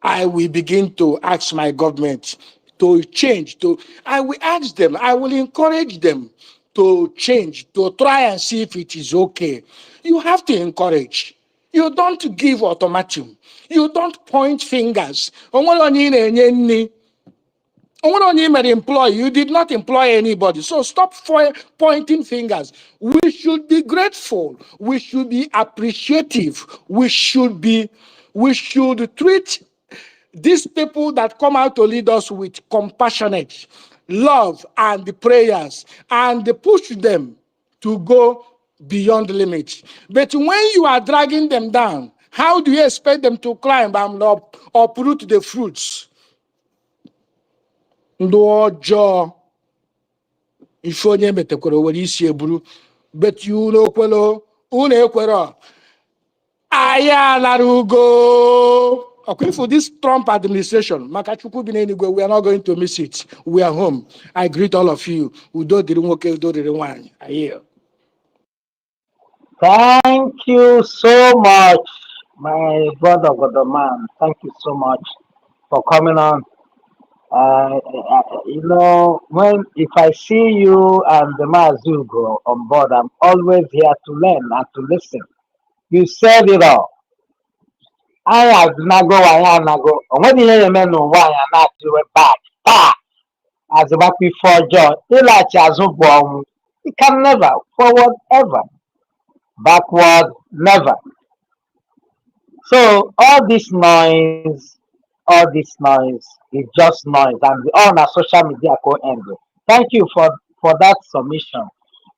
I will begin to ask my government to change. I will ask them, I will encourage them to change, to try and see if it is okay. You have to encourage. You don't give ultimatum. You don't point fingers. Employ, you did not employ anybody. So stop pointing fingers. We should be grateful. We should be appreciative. We should treat these people that come out to lead us with compassionate love and prayers and push them to go beyond the limits. But when you are dragging them down, how do you expect them to climb and uproot the fruits? Ndị ọjọọ ife onye metekwara were isi eburu, but you know kwelo unu ekwero anyị alara ugo. Okay, for this Trump administration, Makachukwu bi n'eluigwe, we are not going to miss it. We are home. I greet all of you. Udo dịrị nwoke, udo dịrị nwanyị. I hear. Thank you so much, my brother Godoman. Thank you so much for coming on. You know, if I see you and the Mazugo on board, I'm always here to learn and to listen. You said it all. I have nago, I nago. When you hear me no why I'm not doing back. As a back before John, it can never, forward ever, backward never. So all this noise is just noise, and all our social media co-end. Thank you for that submission.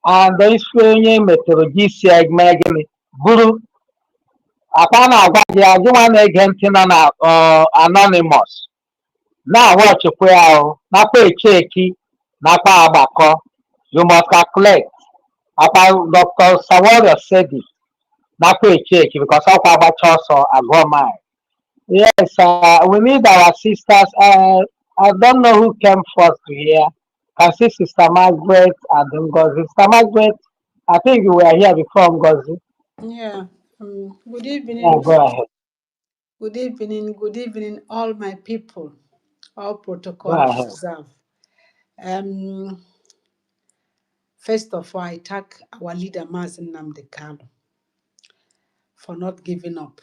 And the onye methodology segment guru akwa na-agwa gị agị nwa na-ege ntị nọ na anonymous na-awọchịkwa ya ahụ nakwa echeki nakwa agbakọ. You must calculate. Akwa Dr. Sawario said it nakwa echeki because ọkwa agbacha ọsọ agụọ mile. Yes, we need our sisters. I don't know who came first to here. I see Sister Margaret and Ngozi. Sister Margaret, I think you were here before Ngozi. Yeah. Good Yeah, evening. go ahead. Good evening. Good evening, all my people. All Go protocol ahead. observed. First of all, I thank our leader, Mazen Namdekano, for not giving up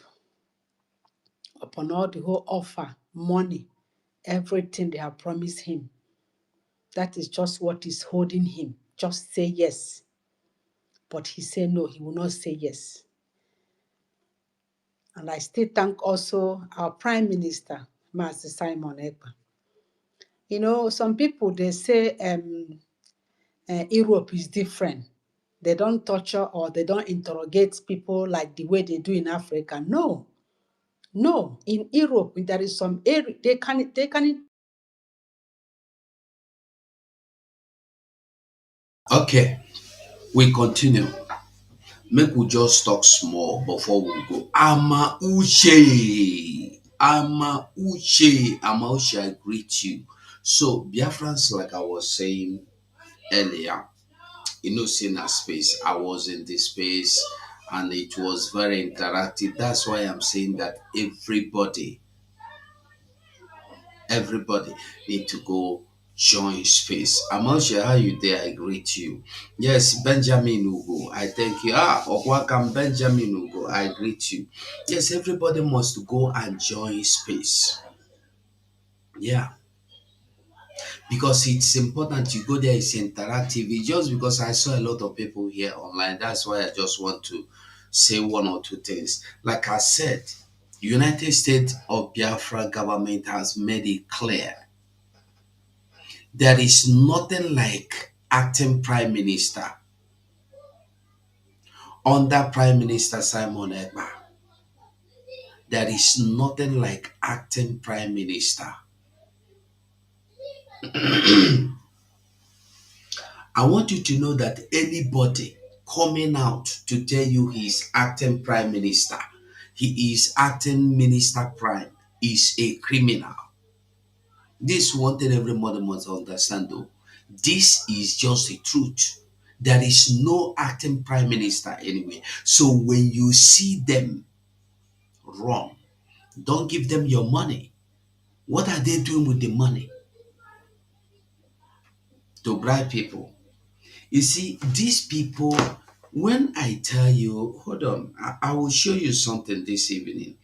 upon all the whole offer, money, everything they have promised him. That is just what is holding him. Just say yes. But he said no, he will not say yes. And I still thank also our Prime Minister, Master Simon Ekpa. You know, some people, they say Europe is different. They don't torture or they don't interrogate people like the way they do in Africa. No. In Europe, there is some area, they can. Okay, we continue. Make we just talk small before we go. Ama Uche, I greet you. So Biafrans, like I was saying earlier, in a space, I was in this space and it was very interactive. That's why I'm saying that everybody need to go join space. I'm not sure how you there. I greet you. Yes, Benjamin Ugo, I thank you. Welcome, Benjamin Ugo, I greet you. Yes, everybody must go and join space. Yeah, because it's important you go there. It's interactive. It's just because I saw a lot of people here online. That's why I just want to say one or two things. Like I said, United States of Biafra government has made it clear there is nothing like acting prime minister under Prime Minister Simon Ekpa. There is nothing like acting prime minister. I want you to know that anybody coming out to tell you he's acting prime minister, he is acting minister prime, is a criminal. This is one thing every mother must understand though. This is just the truth. There is no acting prime minister anyway. So when you see them wrong, don't give them your money. What are they doing with the money? To bribe people. You see, these people, when I tell you, hold on, I will show you something this evening.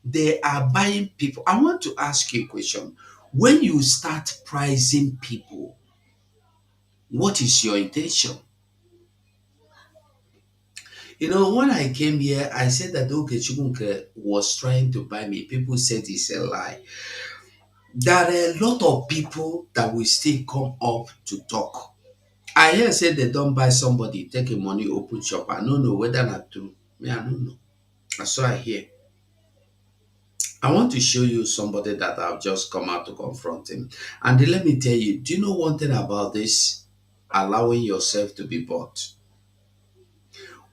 They are buying people. I want to ask you a question. When you start pricing people, what is your intention? You know, when I came here, I said that Okechukwu was trying to buy me. People said it's a lie. There are a lot of people that will still come up to talk. I hear say they don't buy somebody, take a money, open shop. I don't know whether not true. Me, I don't know. That's what I hear. I want to show you somebody that I've just come out to confront him. And then let me tell you, do you know one thing about this? Allowing yourself to be bought.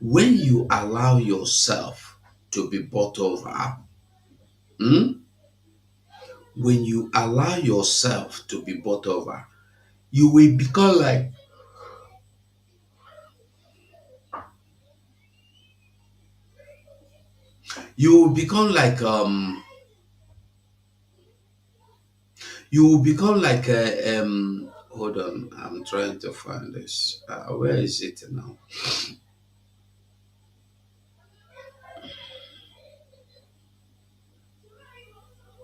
When you allow yourself to be bought over, hmm, when you allow yourself to be bought over, you will become like you will become like you will become like a hold on, I'm trying to find this. Where is it now?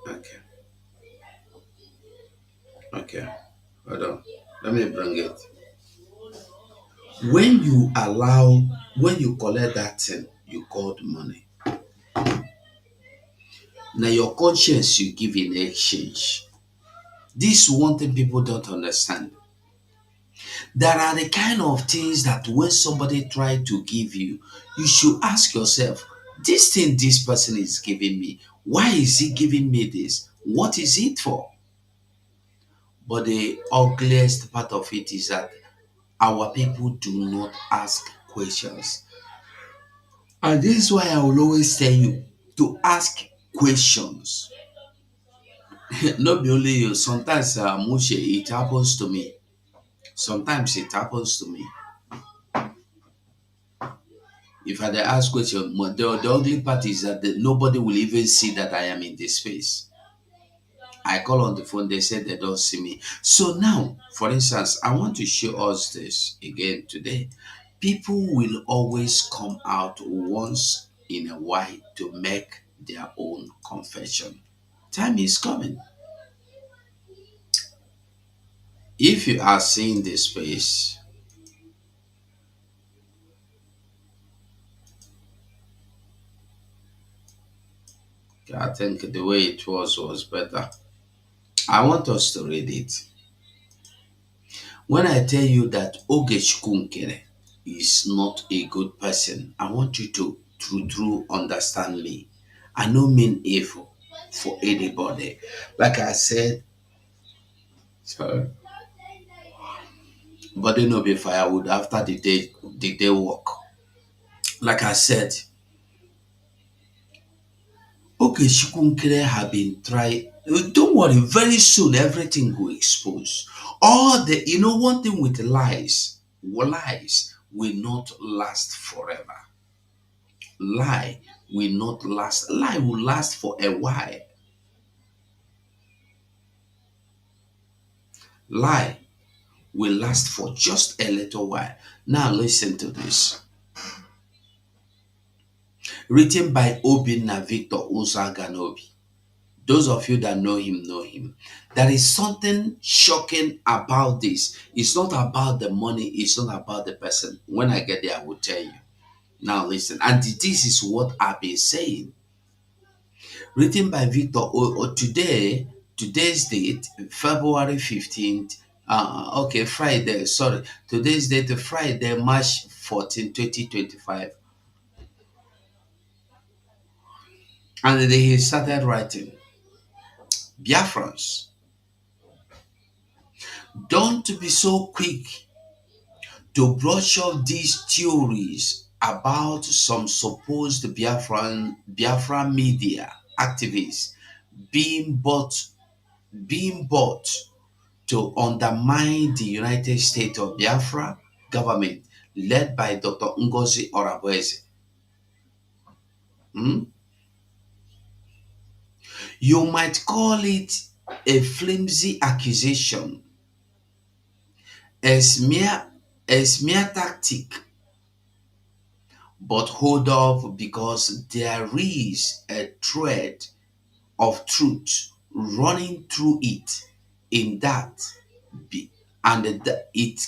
Okay, okay, hold on. Let me bring it. When you allow, when you collect that thing you called money, now your conscience you give in exchange. This one thing people don't understand. There are the kind of things that when somebody try to give you, you should ask yourself, this thing this person is giving me, why is he giving me this? What is it for? But the ugliest part of it is that our people do not ask questions. And this is why I will always tell you to ask questions. Not be only you. Sometimes, Moshe, it happens to me. Sometimes it happens to me. If I dey ask question, the ugly part is that nobody will even see that I am in this space. I call on the phone, they say they don't see me. So now, for instance, I want to show us this again today. People will always come out once in a while to make their own confession. Time is coming. If you are seeing this space, I think the way it was better. I want us to read it. When I tell you that Ogechkunkere is not a good person, I want you to true understand me. I don't mean evil for anybody. Like I said, sorry, body no be firewood after the day work. Like I said, Ogechkunkere have been trying. Don't worry, very soon everything will expose. All the one thing with lies will not last forever. Lie will not last. Lie will last for a while. Lie will last for just a little while. Now listen to this. Written by Obinna Victor Uzaganobi. Those of you that know him know him. There is something shocking about this. It's not about the money. It's not about the person. When I get there, I will tell you. Now listen. And this is what I've been saying. Written by Victor today's date, February 15th, okay, Friday, sorry, today's date, Friday, March 14, 2025. And then he started writing, Biafrans, don't be so quick to brush off these theories about some supposed Biafra media activists being bought to undermine the United States of Biafra government led by Dr. Ngozi Orabueze. Hmm? You might call it a flimsy accusation, a smear tactic, but hold off because there is a thread of truth running through it in that be- and it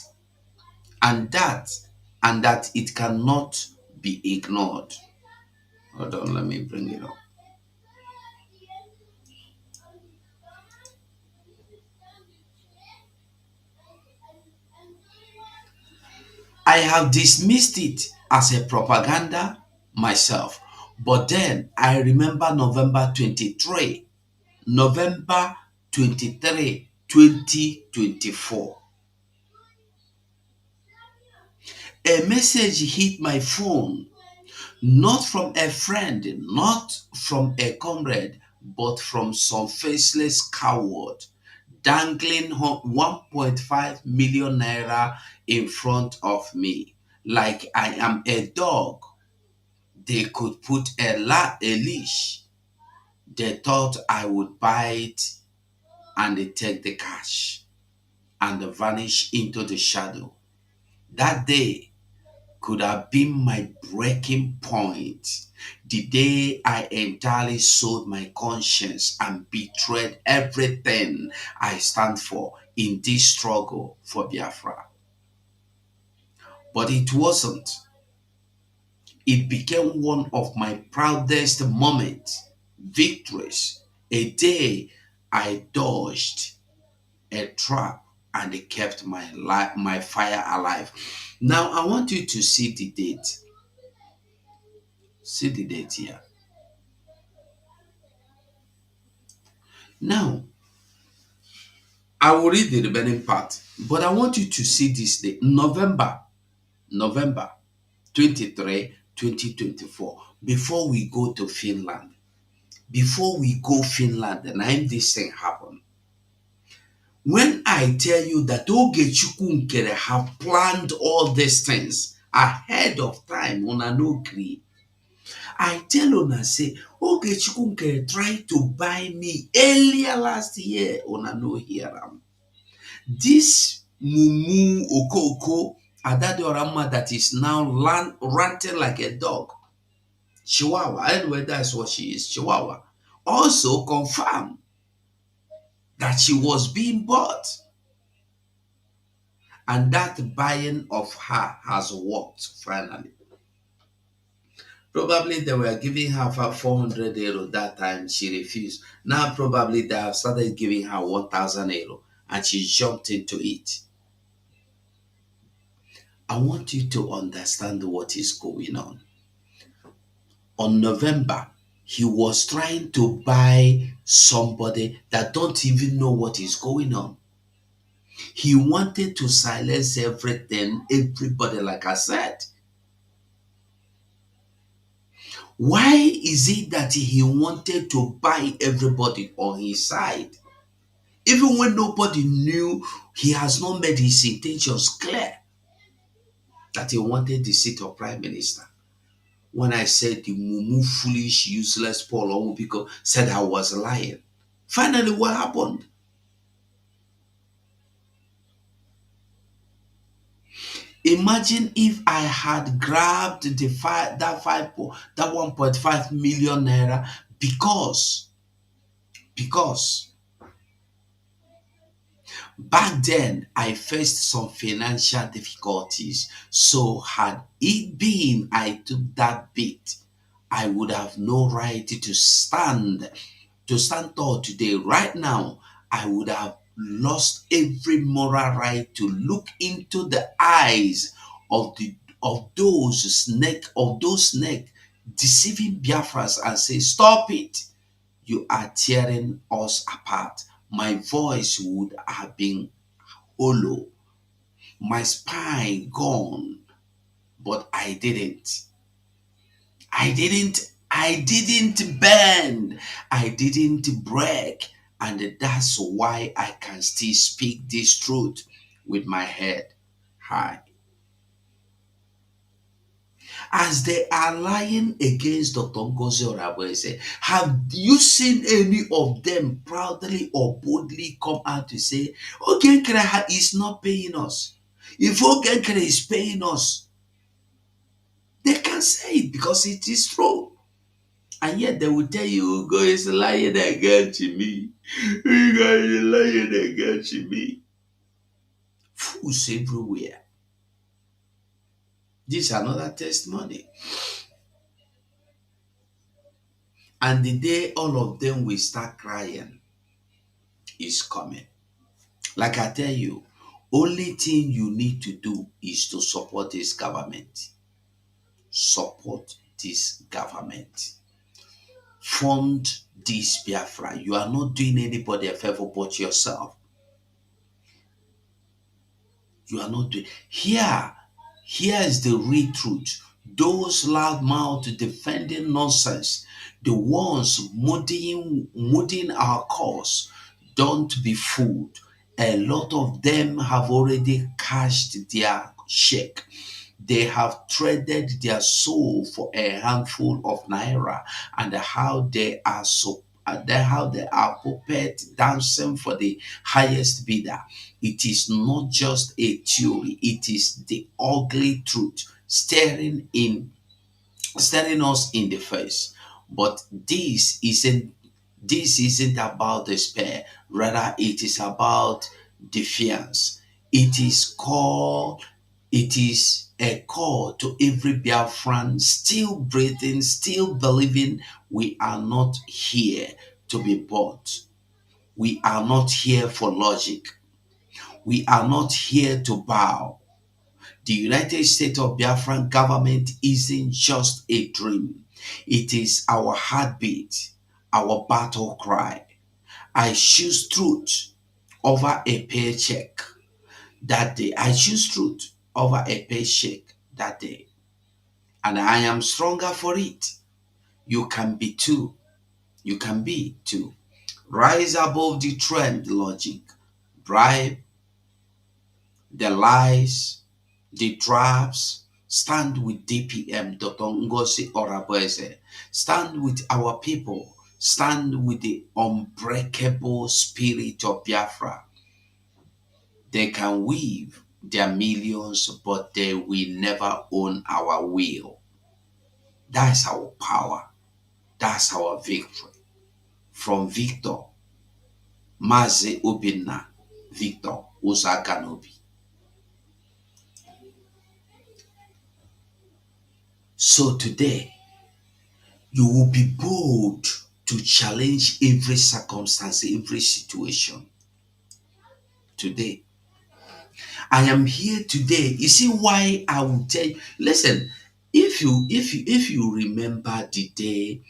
and that it cannot be ignored. Hold on, let me bring it up. I have dismissed it as a propaganda myself, but then I remember November 23, 2024. A message hit my phone, not from a friend, not from a comrade, but from some faceless coward dangling 1.5 million naira in front of me like I am a dog. They could put a leash. They thought I would bite and they take the cash and vanish into the shadow. That day could have been my breaking point. The day I entirely sold my conscience and betrayed everything I stand for in this struggle for Biafra. But it wasn't. It became one of my proudest moments, victories, a day I dodged a trap and it kept my fire alive. Now I want you to see the date. See the date here. Now I will read the remaining part, but I want you to see this date. November 23, 2024. Before we go to Finland. Before we go Finland, and this thing happened. When I tell you that Ogechukwu Nkere have planned all these things ahead of time, una no gree. I tell una say Ogechukwu Nkere tried to buy me earlier last year, una no hear am. This Mumu Okoko Adadorama that is now ranting like a dog, Chihuahua, I don't know whether that's what she is, Chihuahua, also confirmed that she was being bought. And that buying of her has worked finally. Probably they were giving her 400 euro that time, she refused. Now probably they have started giving her 1,000 euro and she jumped into it. I want you to understand what is going on. On November, he was trying to buy somebody that don't even know what is going on. He wanted to silence everybody, like I said. Why is it that he wanted to buy everybody on his side? Even when nobody knew, he has not made his intentions clear that he wanted the seat of prime minister. When I said the mumu, foolish, useless Paul Omubiko said I was lying. Finally, what happened? Imagine if I had grabbed that 1.5 million naira because back then I faced some financial difficulties. So had it been I took that bit, I would have no right to stand tall today. Right now, I would have lost every moral right to look into the eyes of those snake deceiving Biafras and say, stop it. You are tearing us apart. My voice would have been hollow. my spine gone, but I didn't. I didn't bend. I didn't break. And that's why I can still speak this truth with my head high. As they are lying against Dr. Ngozi Oraboese, have you seen any of them proudly or boldly come out to say, Ogenkere is not paying us? If Ogenkere is paying us, they can say it because it is true. And yet they will tell you, Ugo is lying against me. Ugo is lying against me. Fools everywhere. This is another testimony. And the day all of them will start crying is coming. Like I tell you, only thing you need to do is to support this government. Support this government. Fund this Biafra. You are not doing anybody a favor but yourself. You are not doing. Here is the real truth. Those loudmouth defending nonsense, the ones muddying our cause, don't be fooled. A lot of them have already cashed their check. They have traded their soul for a handful of naira, and how they are puppet dancing for the highest bidder. It is not just a theory; it is the ugly truth staring us in the face. But this isn't about despair. Rather, it is about defiance. It is a call to every Biafran still breathing, still believing we are not here to be bought. We are not here for logic. We are not here to bow. The United States of Biafran government isn't just a dream. It is our heartbeat, our battle cry. I choose truth over a paycheck that day. I choose truth over a paycheck that day. And I am stronger for it. You can be too. You can be too. Rise above the trend logic, bribe, the lies, the traps. Stand with DPM, Dr. Ngozi Oraboese. Stand with our people. Stand with the unbreakable spirit of Biafra. They can weave their millions, but they will never own our will. That's our power. That's our victory. From Victor, Maze Obinna, Victor Uzakanobi. So today, you will be bold to challenge every circumstance, every situation. Today, I am here today. You see why I will tell you. Listen, if you remember the day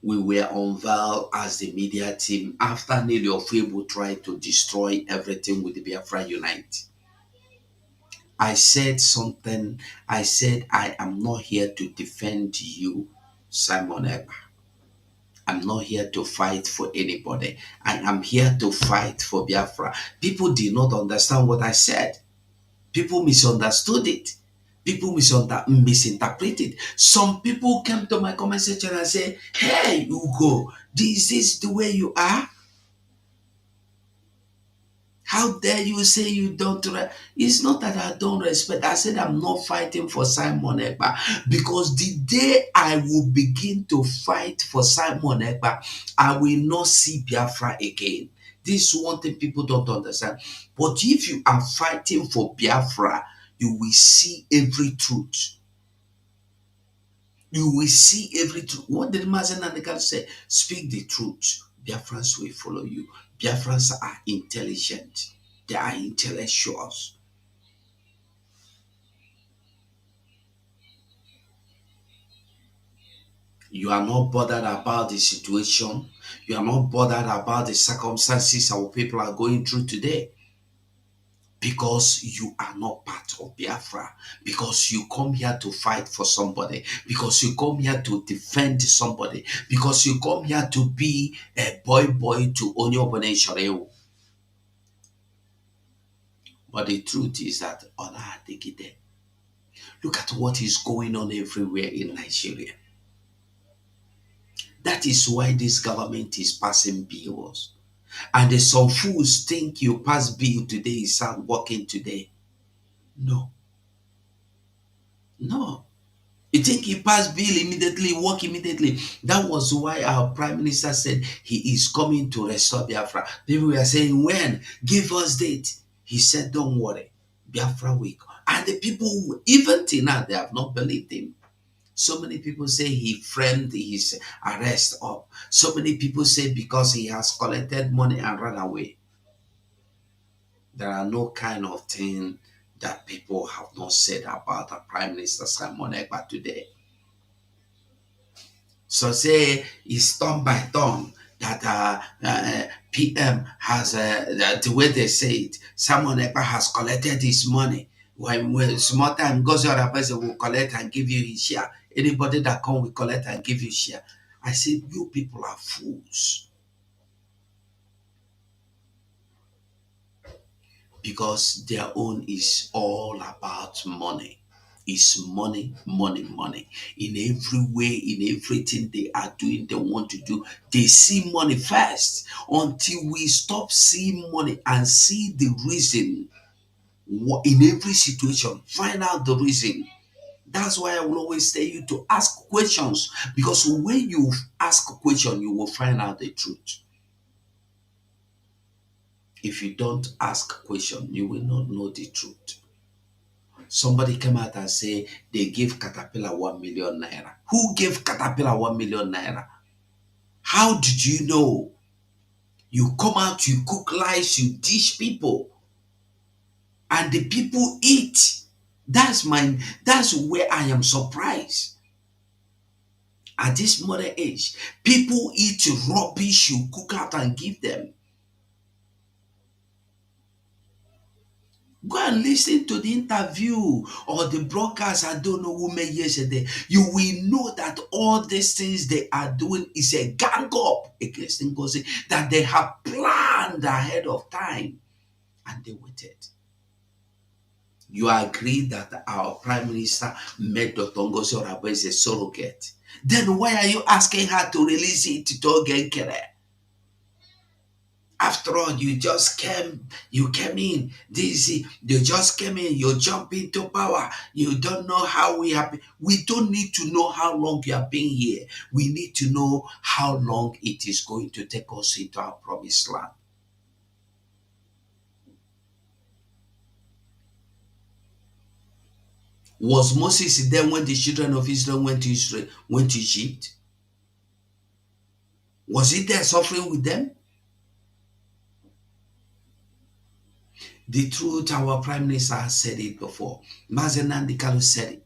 we were unveiled as the media team after Nelly Ofebo tried to destroy everything with the Biafra Unite. I said something. I said, I am not here to defend you, Simon Ekpa. I'm not here to fight for anybody. I am here to fight for Biafra. People did not understand what I said. People misunderstood it. People misinterpreted. Some people came to my comment section and said, hey, Ugo, this is the way you are? How dare you say you don't? It's not that I don't respect. I said I'm not fighting for Simon Ekpa, because the day I will begin to fight for Simon Ekpa, I will not see Biafra again. This is one thing people don't understand. But if you are fighting for Biafra, you will see every truth. You will see every truth. What did Mazen Nadekan say? Speak the truth. Biafrans will follow you. Biafrans are intelligent. They are intellectuals. You are not bothered about the situation. You are not bothered about the circumstances our people are going through today. because you are not part of Biafra, because you come here to fight for somebody, because you come here to defend somebody, because you come here to be a boy to Onyo Boneshoreu. But the truth is that look at what is going on everywhere in Nigeria. That is why this government is passing bills. And some fools think you pass bill today is working today. No. No. You think he passed bill immediately, work immediately. That was why our prime minister said he is coming to restore Biafra. People were saying, when? Give us date. He said, don't worry. Biafra week. And the people, even till now, they have not believed him. So many people say he framed his arrest up. So many people say because he has collected money and run away. There are no kind of thing that people have not said about the Prime Minister Simon Ekpa today. So say it's turn by turn that PM has, the way they say it, Simon Ekpa has collected his money. When small time goes, the other person will collect and give you his share. Anybody that come will collect and give you share. I said, you people are fools. Because their own is all about money. It's money, money, money. In every way, in everything they are doing, they want to do, they see money first. Until we stop seeing money and see the reason in every situation, find out the reason. That's why I will always tell you to ask questions, because when you ask a question, you will find out the truth. If you don't ask a question, you will not know the truth. Somebody came out and say they gave Caterpillar 1 million naira. Who gave Caterpillar 1 million naira? How did you know? You come out, you cook lies, you dish people, and the people eat. That's where I am surprised. At this modern age, people eat rubbish you cook out and give them. Go and listen to the interview or the broadcast, I don't know who made yesterday. You will know that all these things they are doing is a gang up against Ngozi that they have planned ahead of time and they waited. You agree that our Prime Minister made Dr. Ngozi Oravue as a surrogate. Then why are you asking her to release it to Genkere? After all, you came in. You just came in, you jump into power. You don't know how we have been. We don't need to know how long you have been here. We need to know how long it is going to take us into our promised land. Was Moses there when the children of Israel went to Egypt? Was he there suffering with them? The truth, our Prime Minister has said it before. Mazen Nnamdi Kanu said it.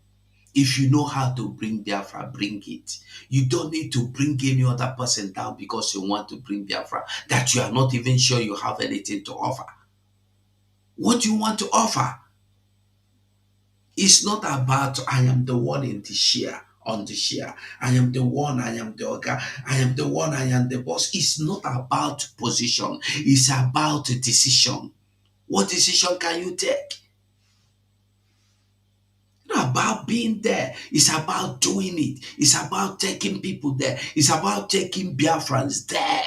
If you know how to bring Biafra, bring it. You don't need to bring any other person down because you want to bring Biafra, that you are not even sure you have anything to offer. What you want to offer is not about, I am the one in the share, on the share. I am the one, I am the Oga. I am the one, I am the boss. It's not about position. It's about a decision. What decision can you take? It's not about being there. It's about doing it. It's about taking people there. It's about taking Biafrans there.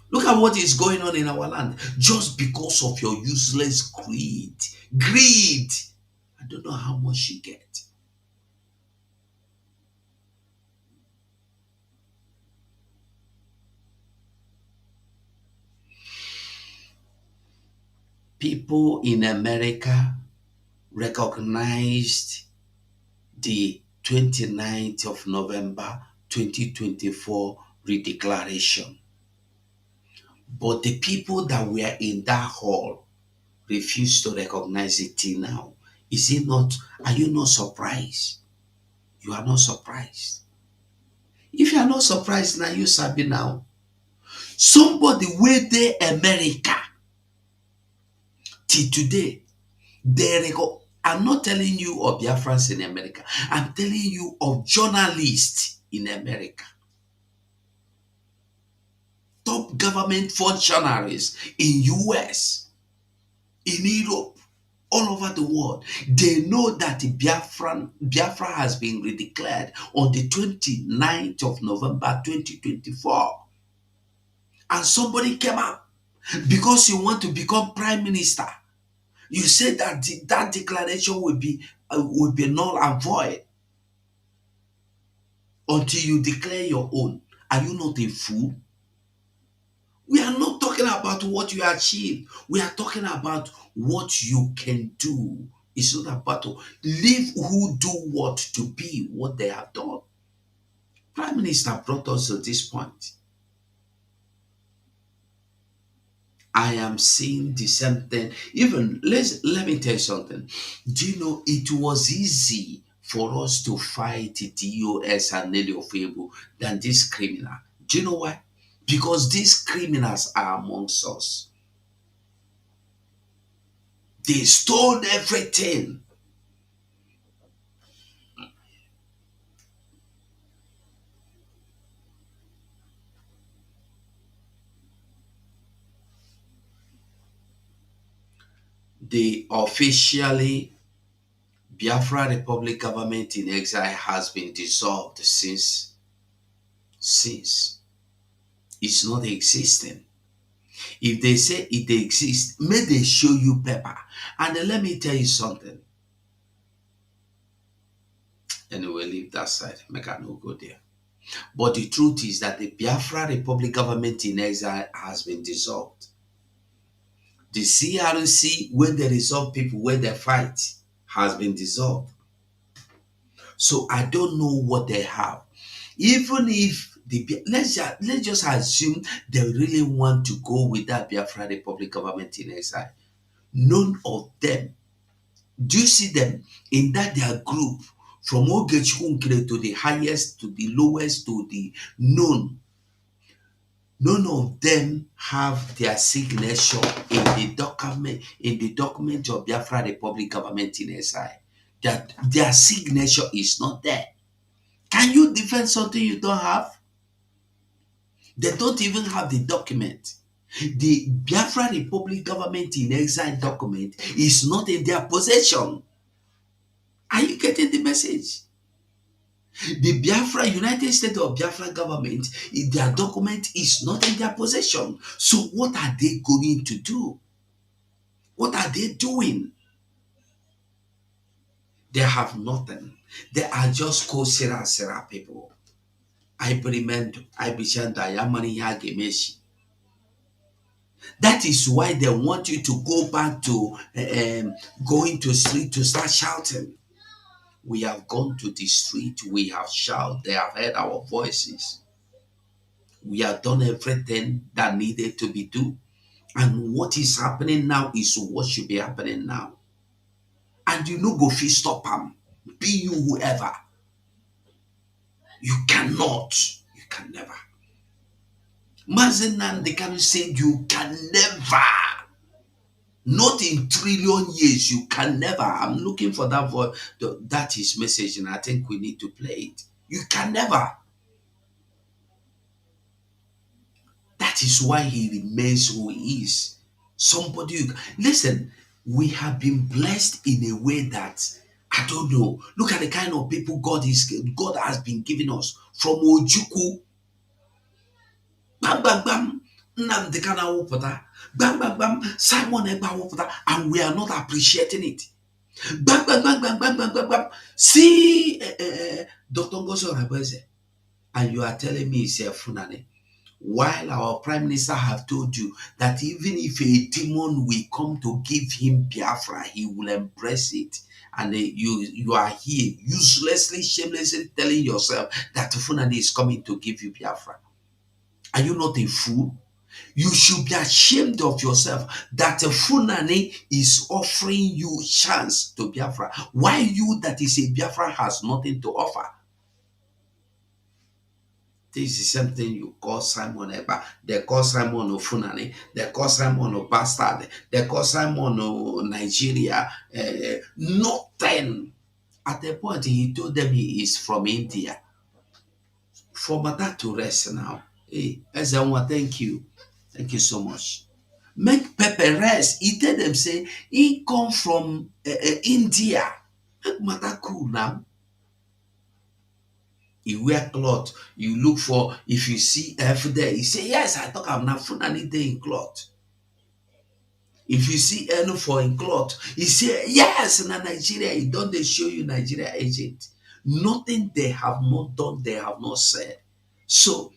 Look at what is going on in our land just because of your useless greed. Greed. I don't know how much you get. People in America recognized the 29th of November 2024 redeclaration. But the people that were in that hall refuse to recognize it till now. Is it not? Are you not surprised? You are not surprised. If you are not surprised now, you sabi now. Somebody wey dey America till today, I'm not telling you of Biafrans in America. I'm telling you of journalists in America. Top government functionaries in US, in Europe, all over the world. They know that Biafra has been redeclared on the 29th of November 2024. And somebody came up because you want to become prime minister. You said that that declaration will be null and void until you declare your own. Are you not a fool? We are not talking about what you achieve. We are talking about what you can do. It's not about to leave who do what to be what they have done. Prime Minister brought us to this point. I am seeing the same thing. Even let me tell you something. Do you know it was easy for us to fight DOS and Nelly Ofebo than this criminal? Do you know why? Because these criminals are amongst us. They stole everything. The officially Biafra Republic government in exile has been dissolved since it's not existing. If they say it exists, may they show you paper. And then let me tell you something. Anyway, leave that side. Make I no go there. But the truth is that the Biafra Republic government in exile has been dissolved. The CRC, when they resolve people, when they fight, has been dissolved. So I don't know what they have. Even if let's just assume they really want to go with that Biafra Republic government in exile. None of them. Do you see them in that their group from Ogechukwu to the highest to the lowest to the known? None of them have their signature in the document of Biafra Republic government in exile. That their signature is not there. Can you defend something you don't have? They don't even have the document. The Biafra Republic government in exile document is not in their possession. Are you getting the message? The Biafra, United States of Biafra government, their document is not in their possession. So what are they going to do? What are they doing? They have nothing. They are just Sera people. I remember Yamani Yagemeshi. That is why they want you to go back to going to street to start shouting. We have gone to the street, we have shouted, they have heard our voices. We have done everything that needed to be done. And what is happening now is what should be happening now. And you know, go fit stop them. Be you whoever. You cannot. You can never. Mazenan, they can say you can never. Not in trillion years, you can never. I'm looking for that voice. That is message, and I think we need to play it. You can never. That is why he remains who he is. Somebody, listen, we have been blessed in a way that I don't know. Look at the kind of people God has been giving us. From Ojuku, bam bam bam, Nnamdi Kanu Wopota, bam bam bam, Simon Ekpa Wopota, and we are not appreciating it. Bam bam bam bam bam bam bam bam. See, Dr. Ngozi Orebeze, and you are telling me it's a funane. While our prime minister have told you that even if a demon will come to give him Biafra, he will embrace it. And you are here uselessly, shamelessly telling yourself that Funani is coming to give you Biafra. Are you not a fool? You should be ashamed of yourself that a Funani is offering you chance to Biafra. Why you that is a Biafra has nothing to offer? This is something you call Simon Eba. They call Simon Ofunani. They call Simon Bastard. They call Simon Nigeria. Nothing. At the point, he told them he is from India. From that to rest now. Hey, Ezewa, thank you. Thank you so much. Make Pepe rest. He tell them, say, he come from India. Make matter cool now. You wear cloth, you look for, if you see F there, you say, yes, I talk I'm not funny day in cloth. If you see N for in cloth, you say, yes, in Nigeria, you don't they show you Nigeria agent. Nothing they have not done, they have not said. So,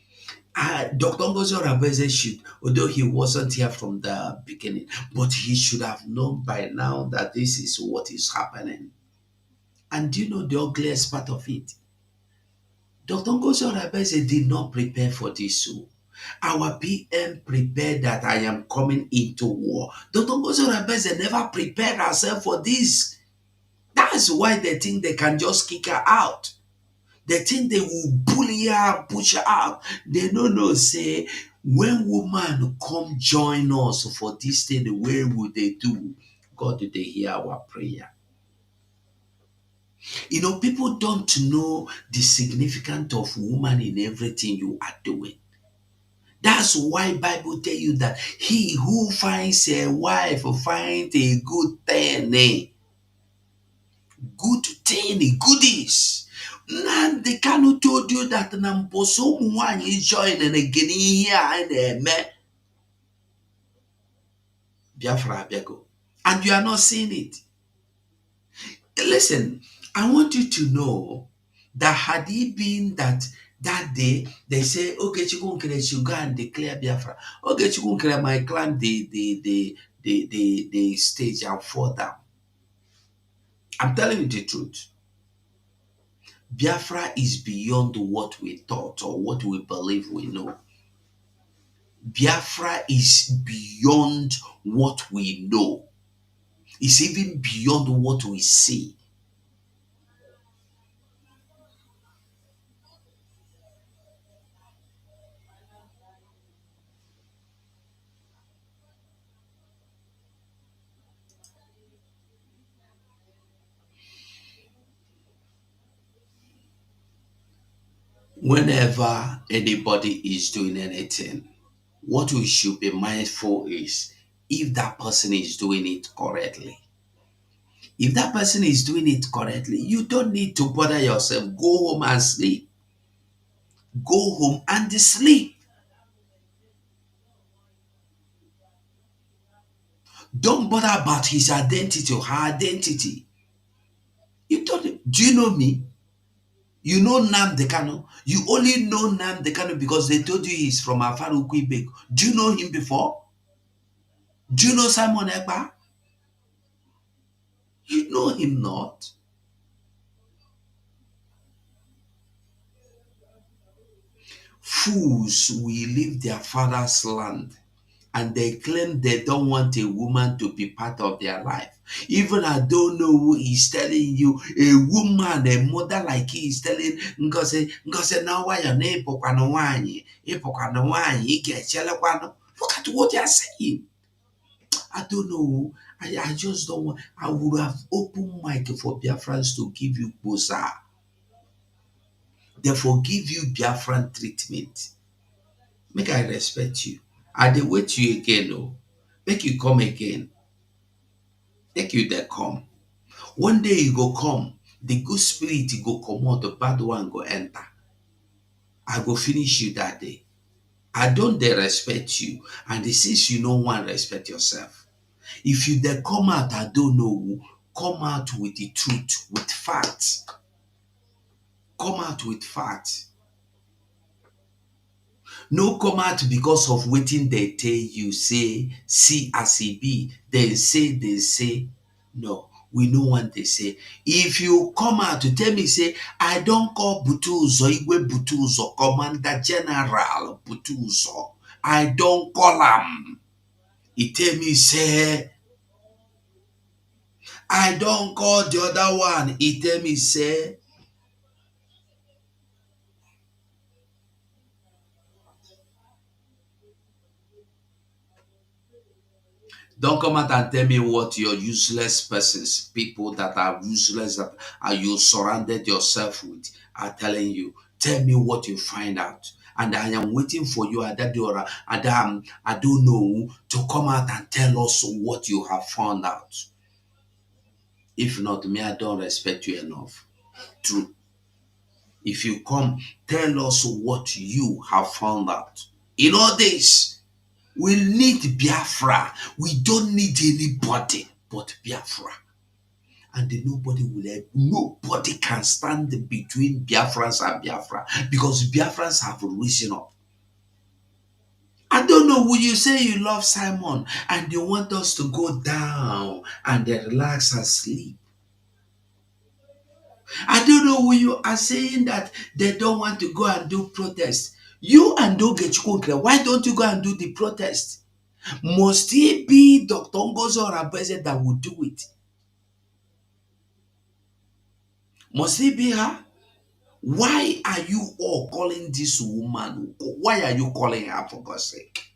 Dr. Ngozi Orabeze should, although he wasn't here from the beginning, but he should have known by now that this is what is happening. And do you know the ugliest part of it? Dr. Ngozi Orabeze did not prepare for this. So our PM prepared that I am coming into war. Dr. Ngozi Orabeze never prepared herself for this. That's why they think they can just kick her out. They think they will bully her, push her out. They don't know, say, when woman come join us for this thing, where would they do? God, did they hear our prayer? You know, people don't know the significance of woman in everything you are doing. That's why Bible tell you that he who finds a wife finds a good thing, good thing, goodies. Nnamdi Kanu told you that Namposo Mwanyi join and again here and Biafra Biago. And you are not seeing it. Listen, I want you to know that had it been that day they say, okay, Chikunkere should go and declare Biafra. Okay, Chikunkere might climb the stage and fall down. I'm telling you the truth. Biafra is beyond what we thought or what we believe we know. Biafra is beyond what we know. It's even beyond what we see. Whenever anybody is doing anything, what we should be mindful is if that person is doing it correctly. If that person is doing it correctly, you don't need to bother yourself. Go home and sleep. Go home and sleep. Don't bother about his identity or her identity. You don't. Do you know me? You know Nnamdi Kanu. You only know Nnamdi Kanu because they told you he's from Afaru Quebec. Do you know him before? Do you know Simon Ekpa? You know him not. Fools will leave their father's land and they claim they don't want a woman to be part of their life. Even I don't know who is telling you, a woman, a mother like he is telling Ngozi, now why your name Pokanowanyi, look at what they are saying. I don't know. I just don't want. I would have opened mic for Biafrans to give you bosa. Therefore, give you Biafran treatment. Make I respect you. I dey wait you again, oh. Make you come again. Make you there come. One day you go come. The good spirit go come out, the bad one go enter. I go finish you that day. I don't dare respect you. And since you no one respect yourself. If you there come out, I don't know, come out with the truth, with facts. Come out with facts. No come out because of waiting they tell you, say, see as it be. They say. No, we know what they say. If you come out to tell me, say, I don't call Butuzo, Igwe Butuzo, Commander General Butuzo. I don't call him. He tell me, say, I don't call the other one. He tell me, say, Don't come out and tell me what your useless persons, people that are useless, that are you surrounded yourself with, are telling you. Tell me what you find out. And I am waiting for you, Adadiora, Adam, I don't know, to come out and tell us what you have found out. If not, me, I don't respect you enough. True. If you come, tell us what you have found out. In all this, we need Biafra. We don't need anybody but Biafra. And nobody can stand between Biafrans and Biafra, because Biafrans have risen up. I don't know, will you say you love Simon and you want us to go down and then relax and sleep? I don't know, will you are saying that they don't want to go and do protest? You and Ogechukwu, why don't you go and do the protest? Must it be Dr. Ngozi Orabeze that will do it? Must it be her? Why are you all calling this woman? Why are you calling her, for God's sake?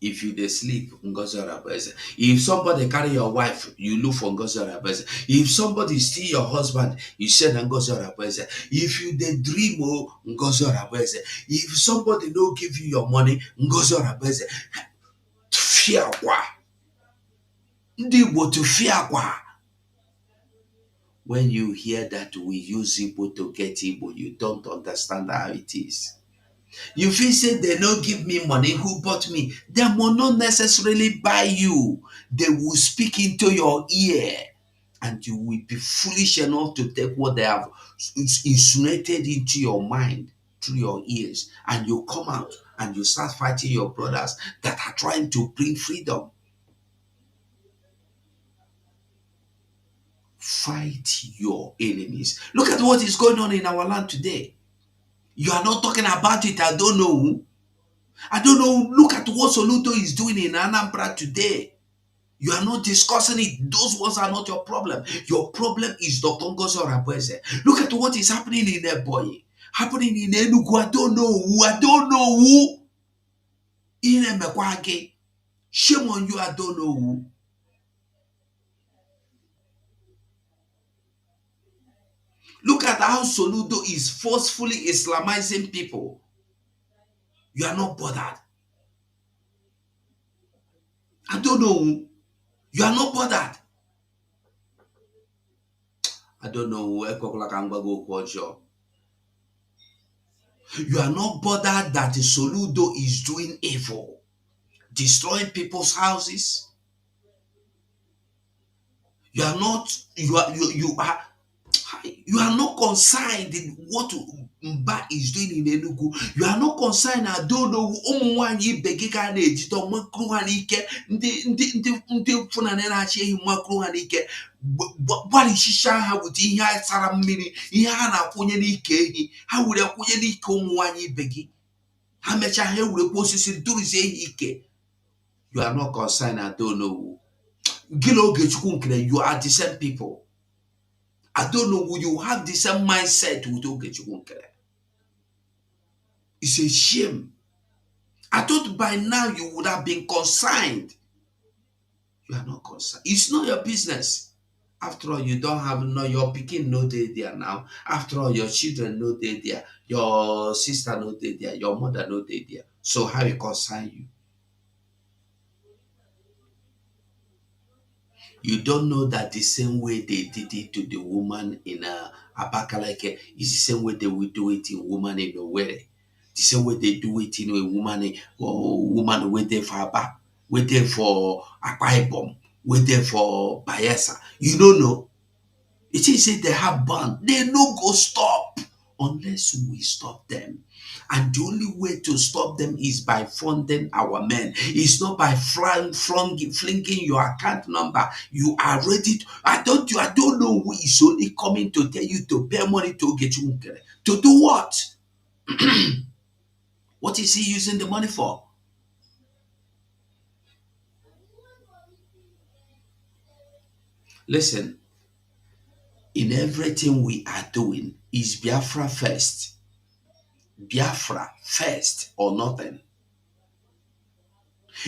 If you dey sleep, Ngozi Orabeze. If somebody carry your wife, you look for Ngozi Orabeze. If somebody steal your husband, you send Ngozi Orabeze. If you dey dream, Ngozi Orabeze. If somebody no give you your money, Ngozi Orabeze. Fear kwa. Ndị Igbo to fear kwa. When you hear that we use Igbo to get Igbo, you don't understand how it is. You feel say they no give me money, who bought me? They will not necessarily buy you. They will speak into your ear, and you will be foolish enough to take what they have insinuated into your mind through your ears, and you come out and you start fighting your brothers that are trying to bring freedom. Fight your enemies. Look at what is going on in our land today. You are not talking about it. I don't know. Look at what Soludo is doing in Anambra today. You are not discussing it. Those ones are not your problem. Your problem is Dr. Ngozi Orabeze. Look at what is happening in Ebonyi, happening in Enugu. I don't know who. In Emekwage. Shame on you, I don't know who. Look at how Soludo is forcefully Islamizing people. You are not bothered. I don't know who. You are not bothered. I don't know who. You are not bothered that Soludo is doing evil, destroying people's houses. You are not concerned in what Mba is doing in Enugu. You are not concerned. I don't know ụmụnwaanyị ibe gị ka na-ejide ọmakụrụ ha n'ike, ndị mfunane na-achị ehi mmakụrụ ha n'ike, gbalịchicha ha wute ihe sara mmiri, ihe ha na-akwụnye n'ike ehi, ha were akwụnye n'ike ụmụnwaanyị ibe gị, ha mechaa ha ewerekwa osisi durizie ehi ike. You are not concerned. I don't know. You are the same people. I don't know, will you have the same mindset with Ogechukwu? It's a shame. I thought by now you would have been concerned. You are not concerned. It's not your business. After all, you don't have your picking no day there now. After all, your children no day there. Your sister no day there. Your mother no day there. So how it concern you? You don't know that the same way they did it to the woman in Abakaleke is the same way they will do it in woman in Owerri. The same way they do it in a woman waiting for Aba, waiting for Akwa Ibom, waiting for Bayelsa. You don't know. It is say they have banned. They no go stop unless we stop them. And the only way to stop them is by funding our men. It's not by flinging your account number. You are ready to, I don't know who is only coming to tell you to pay money to get you. To do what? What is he using the money for? Listen, in everything we are doing, is Biafra first. Biafra first or nothing.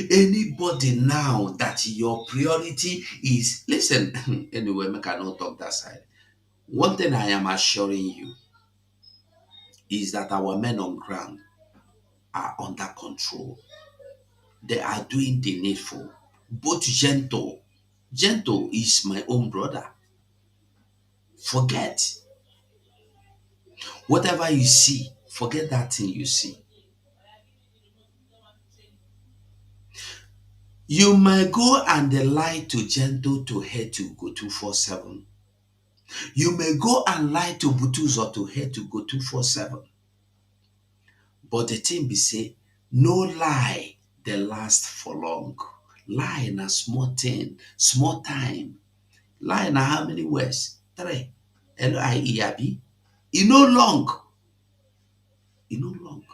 Anybody now that your priority is, listen, anyway, I cannot talk that side. One thing I am assuring you is that our men on ground are under control. They are doing the needful. Both gentle. Gentle is my own brother. Forget whatever you see, forget that thing you see. You might go and lie to gentle to hate to go 247. You may go and lie to Butuzo to hate to go 247. But the thing be say, no lie they last for long. Lie na small thing, small time. Lie na how many words? 3. L-I-E-A-B. E no long. E no long.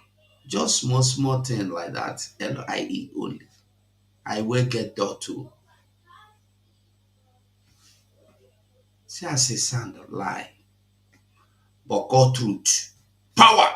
Just small thing like that. L-I-E only. I will get dot to. See as a sound of lie. But God truth. Power.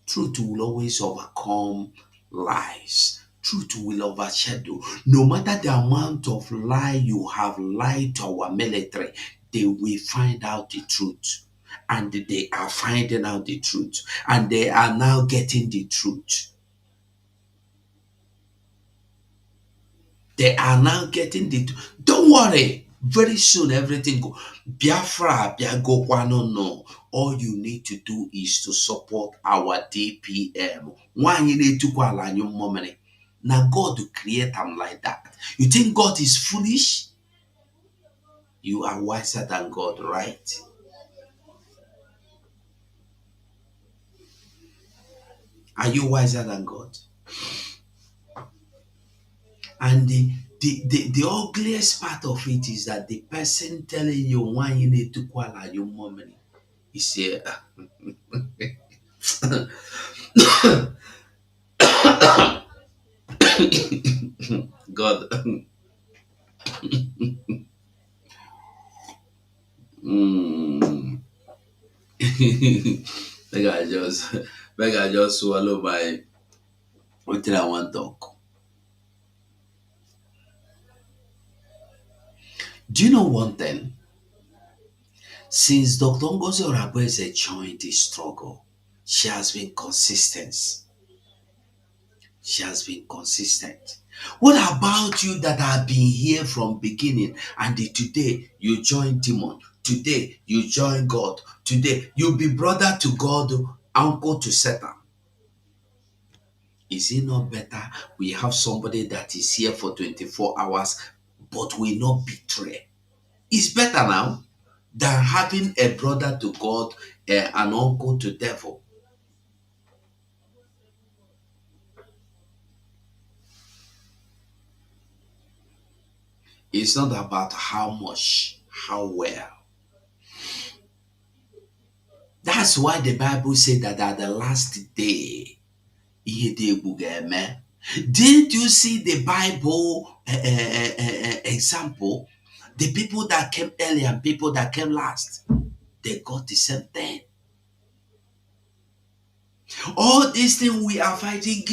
Truth will always overcome lies. Truth will overshadow. No matter the amount of lie you have lied to our military, they will find out the truth. And they are finding out the truth. And they are now getting the truth. They are now getting the truth. Don't worry. Very soon everything go. Biafra, go no. All you need to do is to support our DPM. Why you need to go allow your money? Now God to create them like that. You think God is foolish? You are wiser than God, right? Are you wiser than God? And the ugliest part of it is that the person telling you why you need to go allow your money is here. God. mm. Make I just swallow my what I want to talk. Do you know one thing? Since Dr. Ngozi Orabueze joined the struggle, she has been consistent. She has been consistent. What about you that have been here from beginning and today you join demon, today you join God, today you be brother to God, uncle to Satan? Is it not better we have somebody that is here for 24 hours but will not betray? It's better now than having a brother to God, an uncle to devil. It's not about how much, how well. That's why the Bible said that at the last day, didn't you see the Bible example? The people that came early and people that came last, they got the same thing. All these things we are fighting,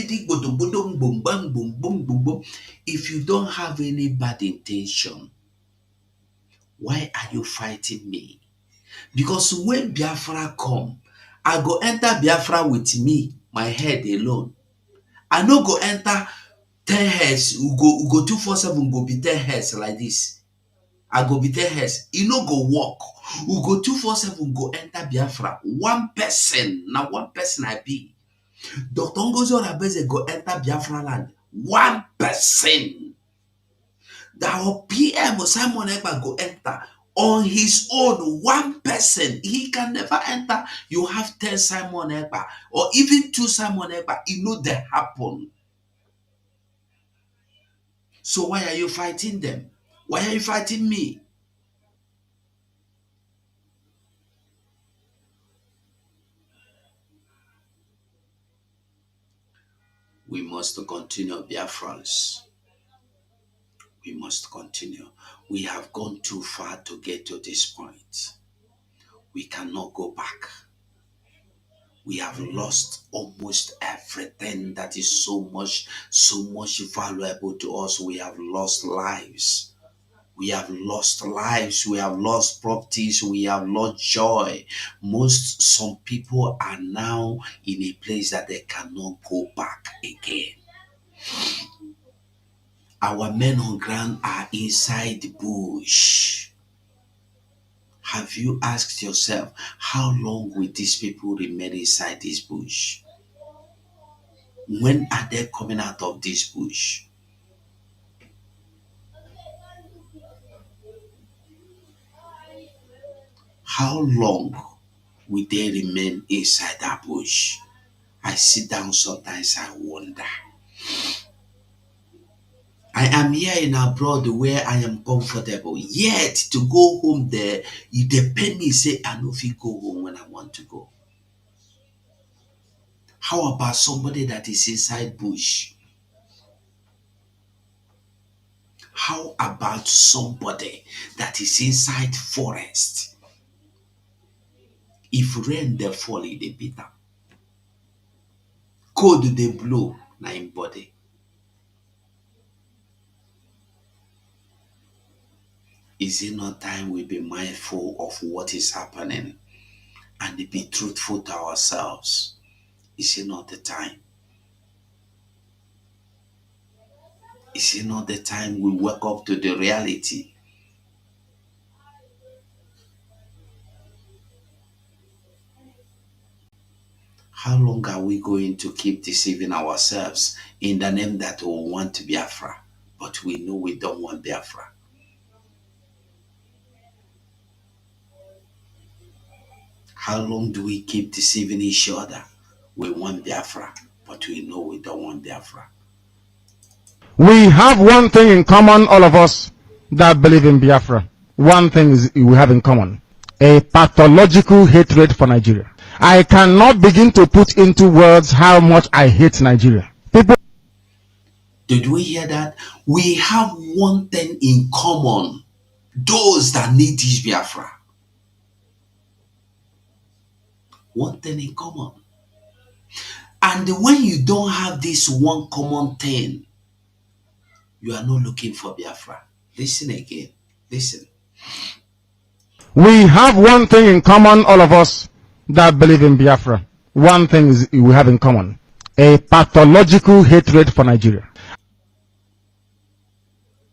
if you don't have any bad intention, why are you fighting me? Because when Biafra come, I go enter Biafra with me, my head alone. I no go enter 10 heads, we go 247, go be 10 heads like this. I go be 10 heads. E no go work. We go 247, go enter Biafra. One person, now one person I be. Dr. Ngozi Orabueze go enter Biafra land. One person. The PM Simon Ekpa go enter on his own. One person. He can never enter. You have 10 Simon Ekpa or even 2 Simon Ekpa. You know that happen. So why are you fighting them? Why are you fighting me? We must continue, Biafrans. We must continue. We have gone too far to get to this point. We cannot go back. We have lost almost everything that is so much valuable to us. We have lost lives. We have lost lives. We have lost properties. We have lost joy. Some people are now in a place that they cannot go back again. Our men on ground are inside the bush. Have you asked yourself, how long will these people remain inside this bush? When are they coming out of this bush? How long will they remain inside that bush? I sit down sometimes, I wonder. I am here in abroad where I am comfortable. Yet to go home there, it depend me say I no fit go home when I want to go. How about somebody that is inside bush? How about somebody that is inside forest? If rain dey fall, e dey beat am. Cold dey blow, na im body. Is it not time we be mindful of what is happening and be truthful to ourselves? Is it not the time? Is it not the time we wake up to the reality? How long are we going to keep deceiving ourselves in the name that we want Biafra, but we know we don't want Biafra? How long do we keep deceiving each other? We want Biafra, but we know we don't want Biafra. We have one thing in common, all of us that believe in Biafra. One thing is we have in common: a pathological hatred for Nigeria. I cannot begin to put into words how much I hate Nigeria. People. Did we hear that? We have one thing in common. Those that need this Biafra. One thing in common. And when you don't have this one common thing, you are not looking for Biafra. Listen again. Listen. We have one thing in common, all of us that believe in Biafra. One thing is we have in common: a pathological hatred for Nigeria.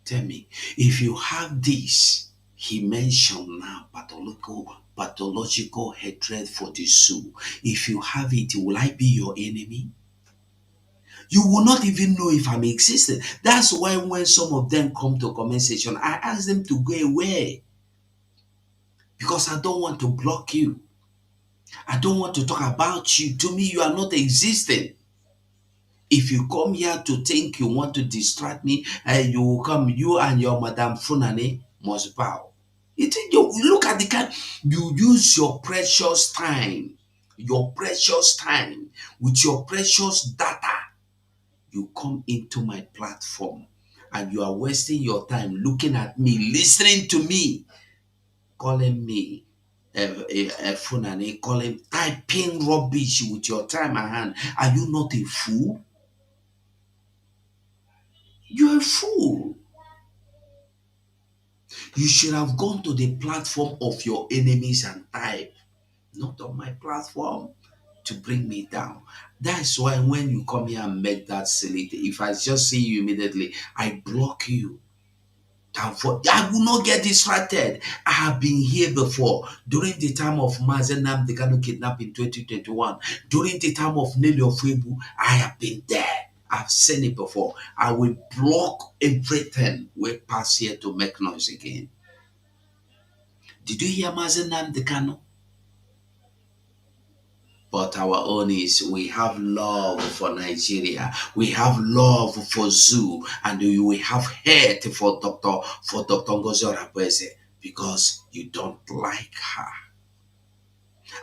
Tell me, if you have this, he mentioned now pathological hatred for the soul. If you have it, will I be your enemy? You will not even know if I'm existing. That's why when some of them come to comment section, I ask them to go away. Because I don't want to block you. I don't want to talk about you. To me, you are not existing. If you come here to think you want to distract me, you will come, you and your Madam Funani must bow. You think you look at the kind, you use your precious time with your precious data. You come into my platform and you are wasting your time looking at me, listening to me, calling me a Funani, calling, typing rubbish with your time at hand. Are you not a fool? You're a fool. You should have gone to the platform of your enemies and type, not on my platform to bring me down. That's why when you come here and make that silly thing, if I just see you immediately, I block you. I will not get distracted. I have been here before. During the time of Mazen Nnamdi Kanu kidnapped in 2021, during the time of Nelly Ofebu, I have been there. I've seen it before. I will block everything we pass here to make noise again. Did you hear Mazen Nnamdi Kanu? But our own is we have love for Nigeria, we have love for Zoo, and we have hate for Dr. Ngozi Orakpeze because you don't like her.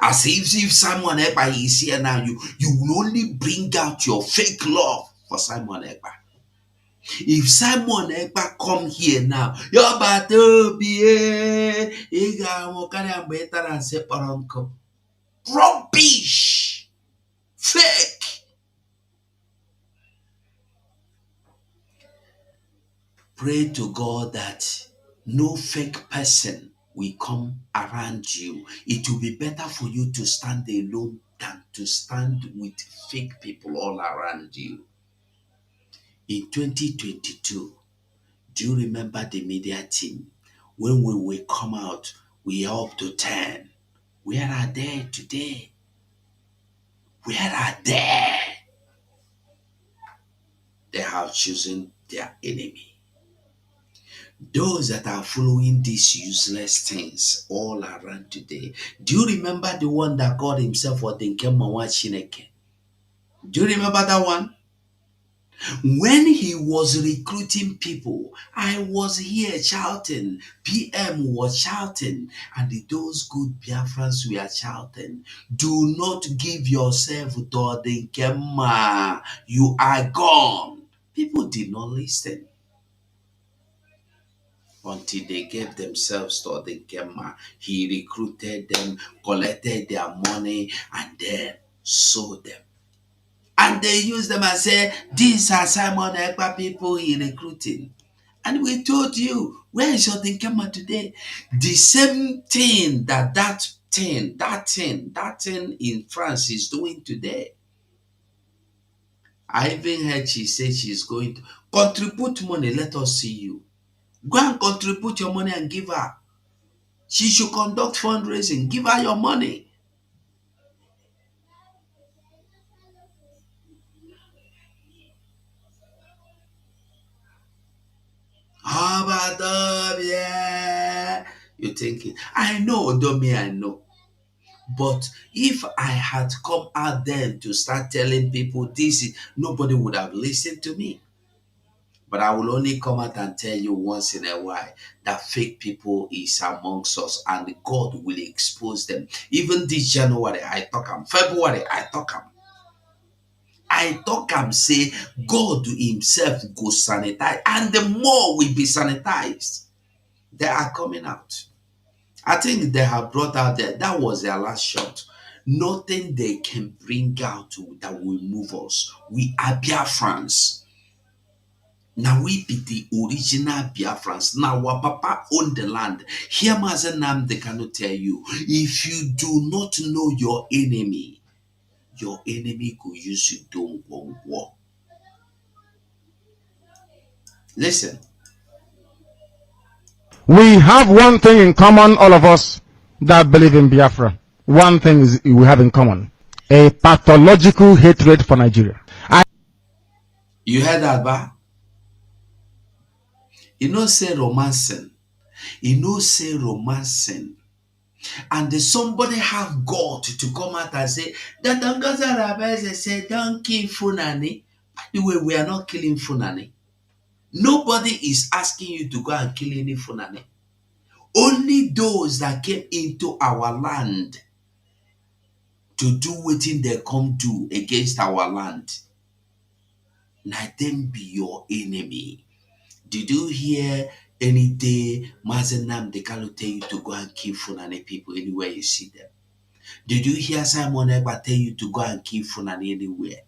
As if Simon Ekpa is here now, you will only bring out your fake love for Simon Ekpa. If Simon Ekpa come here now, your battle be rubbish. fake. Pray to God that no fake person will come around you. It will be better for you to stand alone than to stand with fake people all around you. In 2022, do you remember the media team? When we will come out, we are up to 10. Where are they today? Where are they? They have chosen their enemy. Those that are following these useless things all around today. Do you remember the one that called himself Odenkemawa Chineke? Do you remember that one? When he was recruiting people, I was here shouting, PM was shouting, and those good Biafrans were shouting, do not give yourself to Odenkema, you are gone. People did not listen until they gave themselves to Odenkema. He recruited them, collected their money, and then sold them. And they use them and say, these are Simon Ekpa people he recruiting. And we told you, where is your Odenkema today? The same thing that thing in France is doing today. I even heard she said she's going to contribute money. Let us see you. Go and contribute your money and give her. She should conduct fundraising. Give her your money. How about them? Yeah. You're thinking, I know, Domi, I know. But if I had come out then to start telling people this, nobody would have listened to me. But I will only come out and tell you once in a while that fake people is amongst us and God will expose them. Even this January, I talk am. February, I talk am. Say God himself go sanitize, and the more we be sanitized, they are coming out. I think they have brought out that was their last shot. Nothing they can bring out that will move us. We are Biafrans. Now we be the original Biafrans. Now our papa own the land. Here Mazenam, they cannot tell you. If you do not know your enemy could use you to war. Listen. We have one thing in common, all of us that believe in Biafra. One thing is we have in common: a pathological hatred for Nigeria. You heard that, ba? You know, say romancing. And somebody have God to come out and say, that Angaza Rabbi said, don't kill Funani. By the way, we are not killing Funani. Nobody is asking you to go and kill any Funani. Only those that came into our land to do what they come do against our land. Now them be your enemy. Did you hear any day Mazenam Dekalo tell you to go and kill Funani people anywhere you see them? Did you hear Simon Ekpa tell you to go and kill Funani anywhere?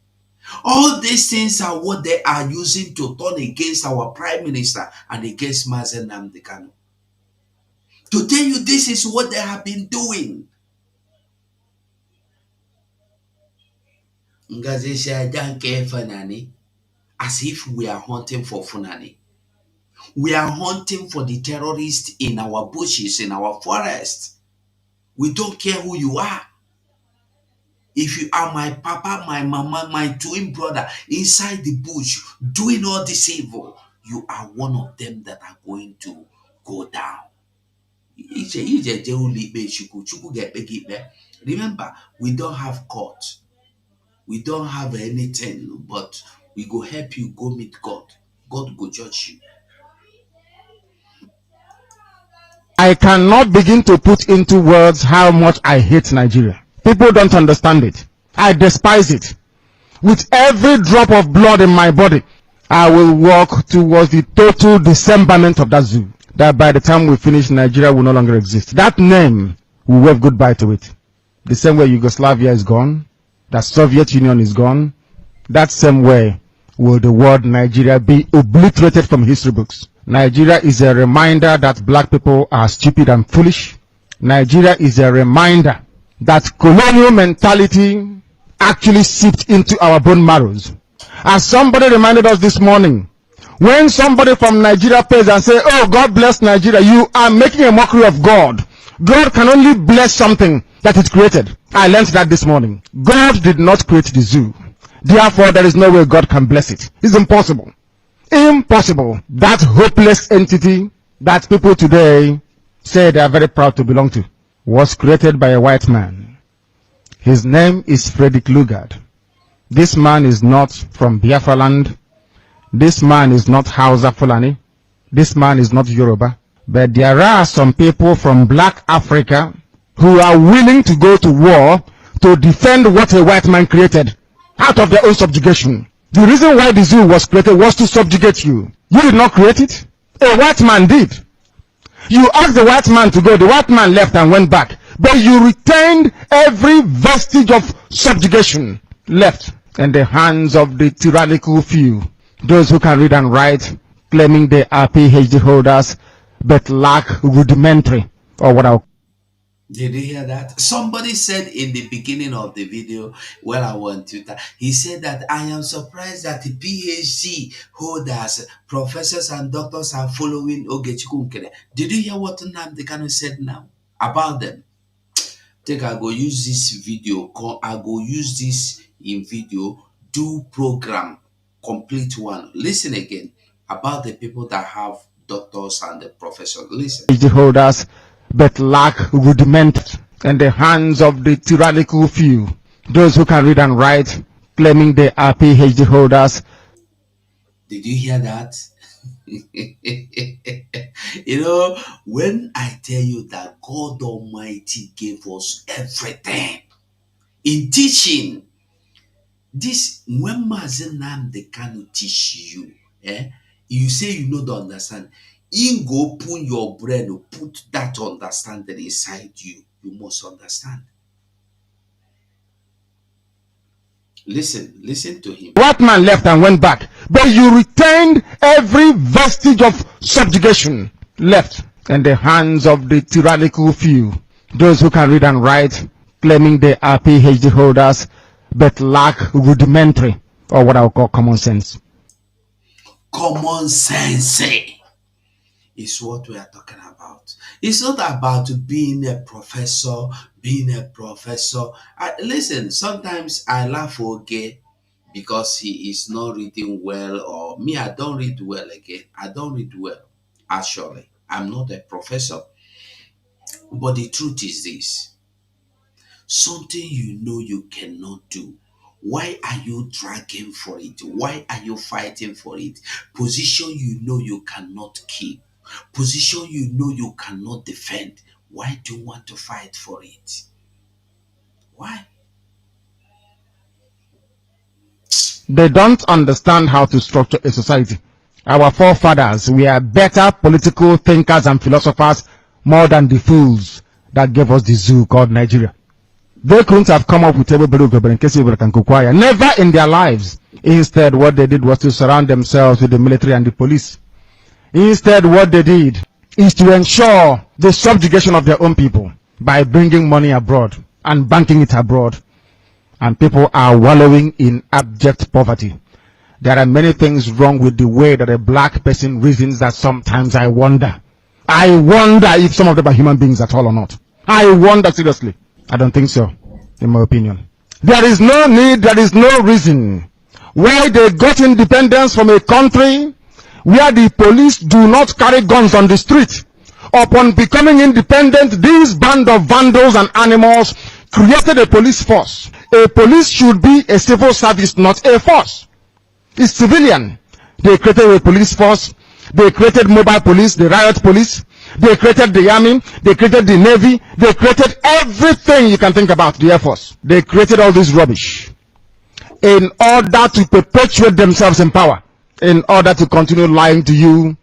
All these things are what they are using to turn against our Prime Minister and against Mazenam Dekalo. To tell you this is what they have been doing. Ngazi said, I don't care Funani. As if we are hunting for Funani. We are hunting for the terrorists in our bushes, in our forest. We don't care who you are. If you are my papa, my mama, my twin brother inside the bush doing all this evil, you are one of them that are going to go down. Remember, we don't have court. We don't have anything, but we go help you go meet God. God go judge you. I cannot begin to put into words how much I hate Nigeria. People don't understand it. I despise it. With every drop of blood in my body, I will walk towards the total dismemberment of that zoo. That by the time we finish, Nigeria will no longer exist. That name, we wave goodbye to it. The same way Yugoslavia is gone, that Soviet Union is gone, that same way will the word Nigeria be obliterated from history books. Nigeria is a reminder that black people are stupid and foolish. Nigeria is a reminder that colonial mentality actually seeped into our bone marrows. As somebody reminded us this morning, when somebody from Nigeria pays and say, oh, God bless Nigeria, you are making a mockery of God. God can only bless something that it created. I learned that this morning. God did not create the zoo. Therefore, there is no way God can bless it. It's impossible. Impossible. That hopeless entity that people today say they are very proud to belong to was created by a white man. His name is Frederick Lugard. This man is not from Biafra land. This man is not Hausa Fulani. This man is not Yoruba. But there are some people from black Africa who are willing to go to war to defend what a white man created out of their own subjugation. The reason why the zoo was created was to subjugate you. You did not create it. A white man did. You asked the white man to go. The white man left and went back. But you retained every vestige of subjugation left in the hands of the tyrannical few. Those who can read and write, claiming they are PhD holders, but lack rudimentary, or what I'll. Did you hear that? Somebody said in the beginning of the video, when I went to that, he said that I am surprised that the PhD holders, professors and doctors are following Ogechukwu Nkele. Did you hear what Nnamdi Kanu said now about them? Take I go use this video, I go use this in video, do program, complete one. Listen again about the people that have doctors and the professors. Listen. PhD holders, but lack rudimentary in the hands of the tyrannical few. Those who can read and write, claiming they are PhD holders. Did you hear that? You know, when I tell you that God Almighty gave us everything in teaching, this when Mazen Nnamdi Kanu teach you, you say you don't understand. In go open your brain, put that understanding inside you. You must understand. Listen to him. White man left and went back, but you retained every vestige of subjugation left in the hands of the tyrannical few. Those who can read and write, claiming they are PhD holders, but lack rudimentary, or what I would call common sense. Common sense is what we are talking about. It's not about being a professor, listen, sometimes I laugh okay because he is not reading well, or me, I don't read well again. I don't read well, actually. I'm not a professor. But the truth is this. Something you know you cannot do. Why are you dragging for it? Why are you fighting for it? Position you know you cannot keep. Position you know you cannot defend. Why do you want to fight for it? Why? They don't understand how to structure a society. Our forefathers were better political thinkers and philosophers more than the fools that gave us the zoo called Nigeria. They couldn't have come up with never in their lives. Instead, what they did was to surround themselves with the military and the police. Instead, what they did is to ensure the subjugation of their own people by bringing money abroad and banking it abroad. And people are wallowing in abject poverty. There are many things wrong with the way that a black person reasons that sometimes I wonder. I wonder if some of them are human beings at all or not. I wonder seriously. I don't think so, in my opinion. There is no need, there is no reason why they got independence from a country where the police do not carry guns on the street. Upon becoming independent, these band of vandals and animals created a police force. A police should be a civil service, not a force. It's civilian. They created a police force. They created mobile police, the riot police. They created the army. They created the navy. They created everything you can think about, the Air Force. They created all this rubbish in order to perpetuate themselves in power, in order to continue lying to you,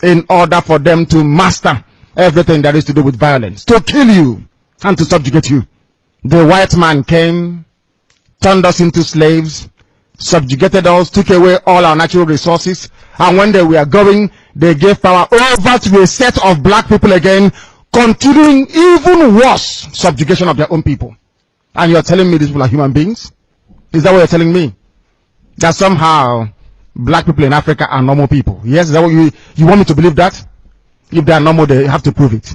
in order for them to master everything that is to do with violence, to kill you and to subjugate you. The white man came, turned us into slaves, subjugated us, took away all our natural resources, and when they were going, they gave power over to a set of black people again, continuing even worse subjugation of their own people. And you're telling me these people are human beings? Is that what you're telling me? That somehow black people in Africa are normal people? Yes, is that what you want me to believe that? If they are normal, they have to prove it.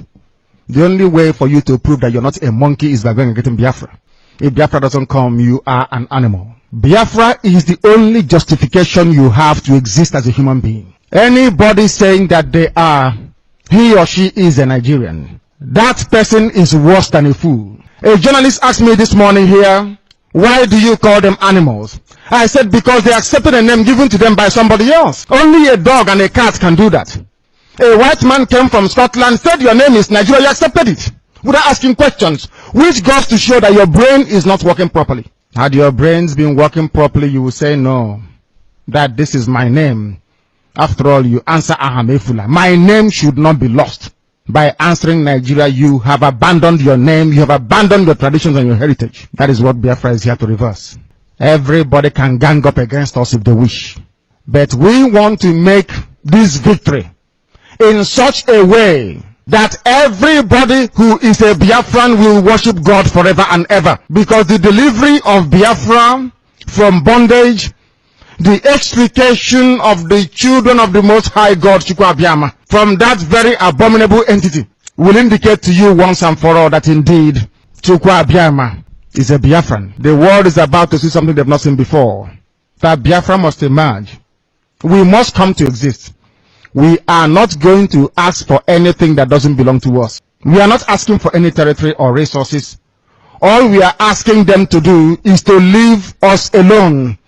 The only way for you to prove that you're not a monkey is by going and getting Biafra. If Biafra doesn't come, you are an animal. Biafra is the only justification you have to exist as a human being. Anybody saying that he or she is a Nigerian, that person is worse than a fool. A journalist asked me this morning here, why do you call them animals? I said, because they accepted a name given to them by somebody else. Only a dog and a cat can do that. A white man came from Scotland, said your name is Nigeria, you accepted it without asking questions, which goes to show that your brain is not working properly. Had your brains been working properly, you would say, no, that this is my name. After all, you answer Ahamefula. My name should not be lost. By answering Nigeria, you have abandoned your name, you have abandoned your traditions and your heritage. That is what Biafra is here to reverse. Everybody can gang up against us if they wish. But we want to make this victory in such a way that everybody who is a Biafran will worship God forever and ever. Because the delivery of Biafra from bondage, the extrication of the children of the Most High God, Chukwu Abiyama, from that very abominable entity, will indicate to you once and for all that indeed Chukwu Abiyama is a Biafran. The world is about to see something they've not seen before. That Biafra must emerge. We must come to exist. We are not going to ask for anything that doesn't belong to us. We are not asking for any territory or resources. All we are asking them to do is to leave us alone.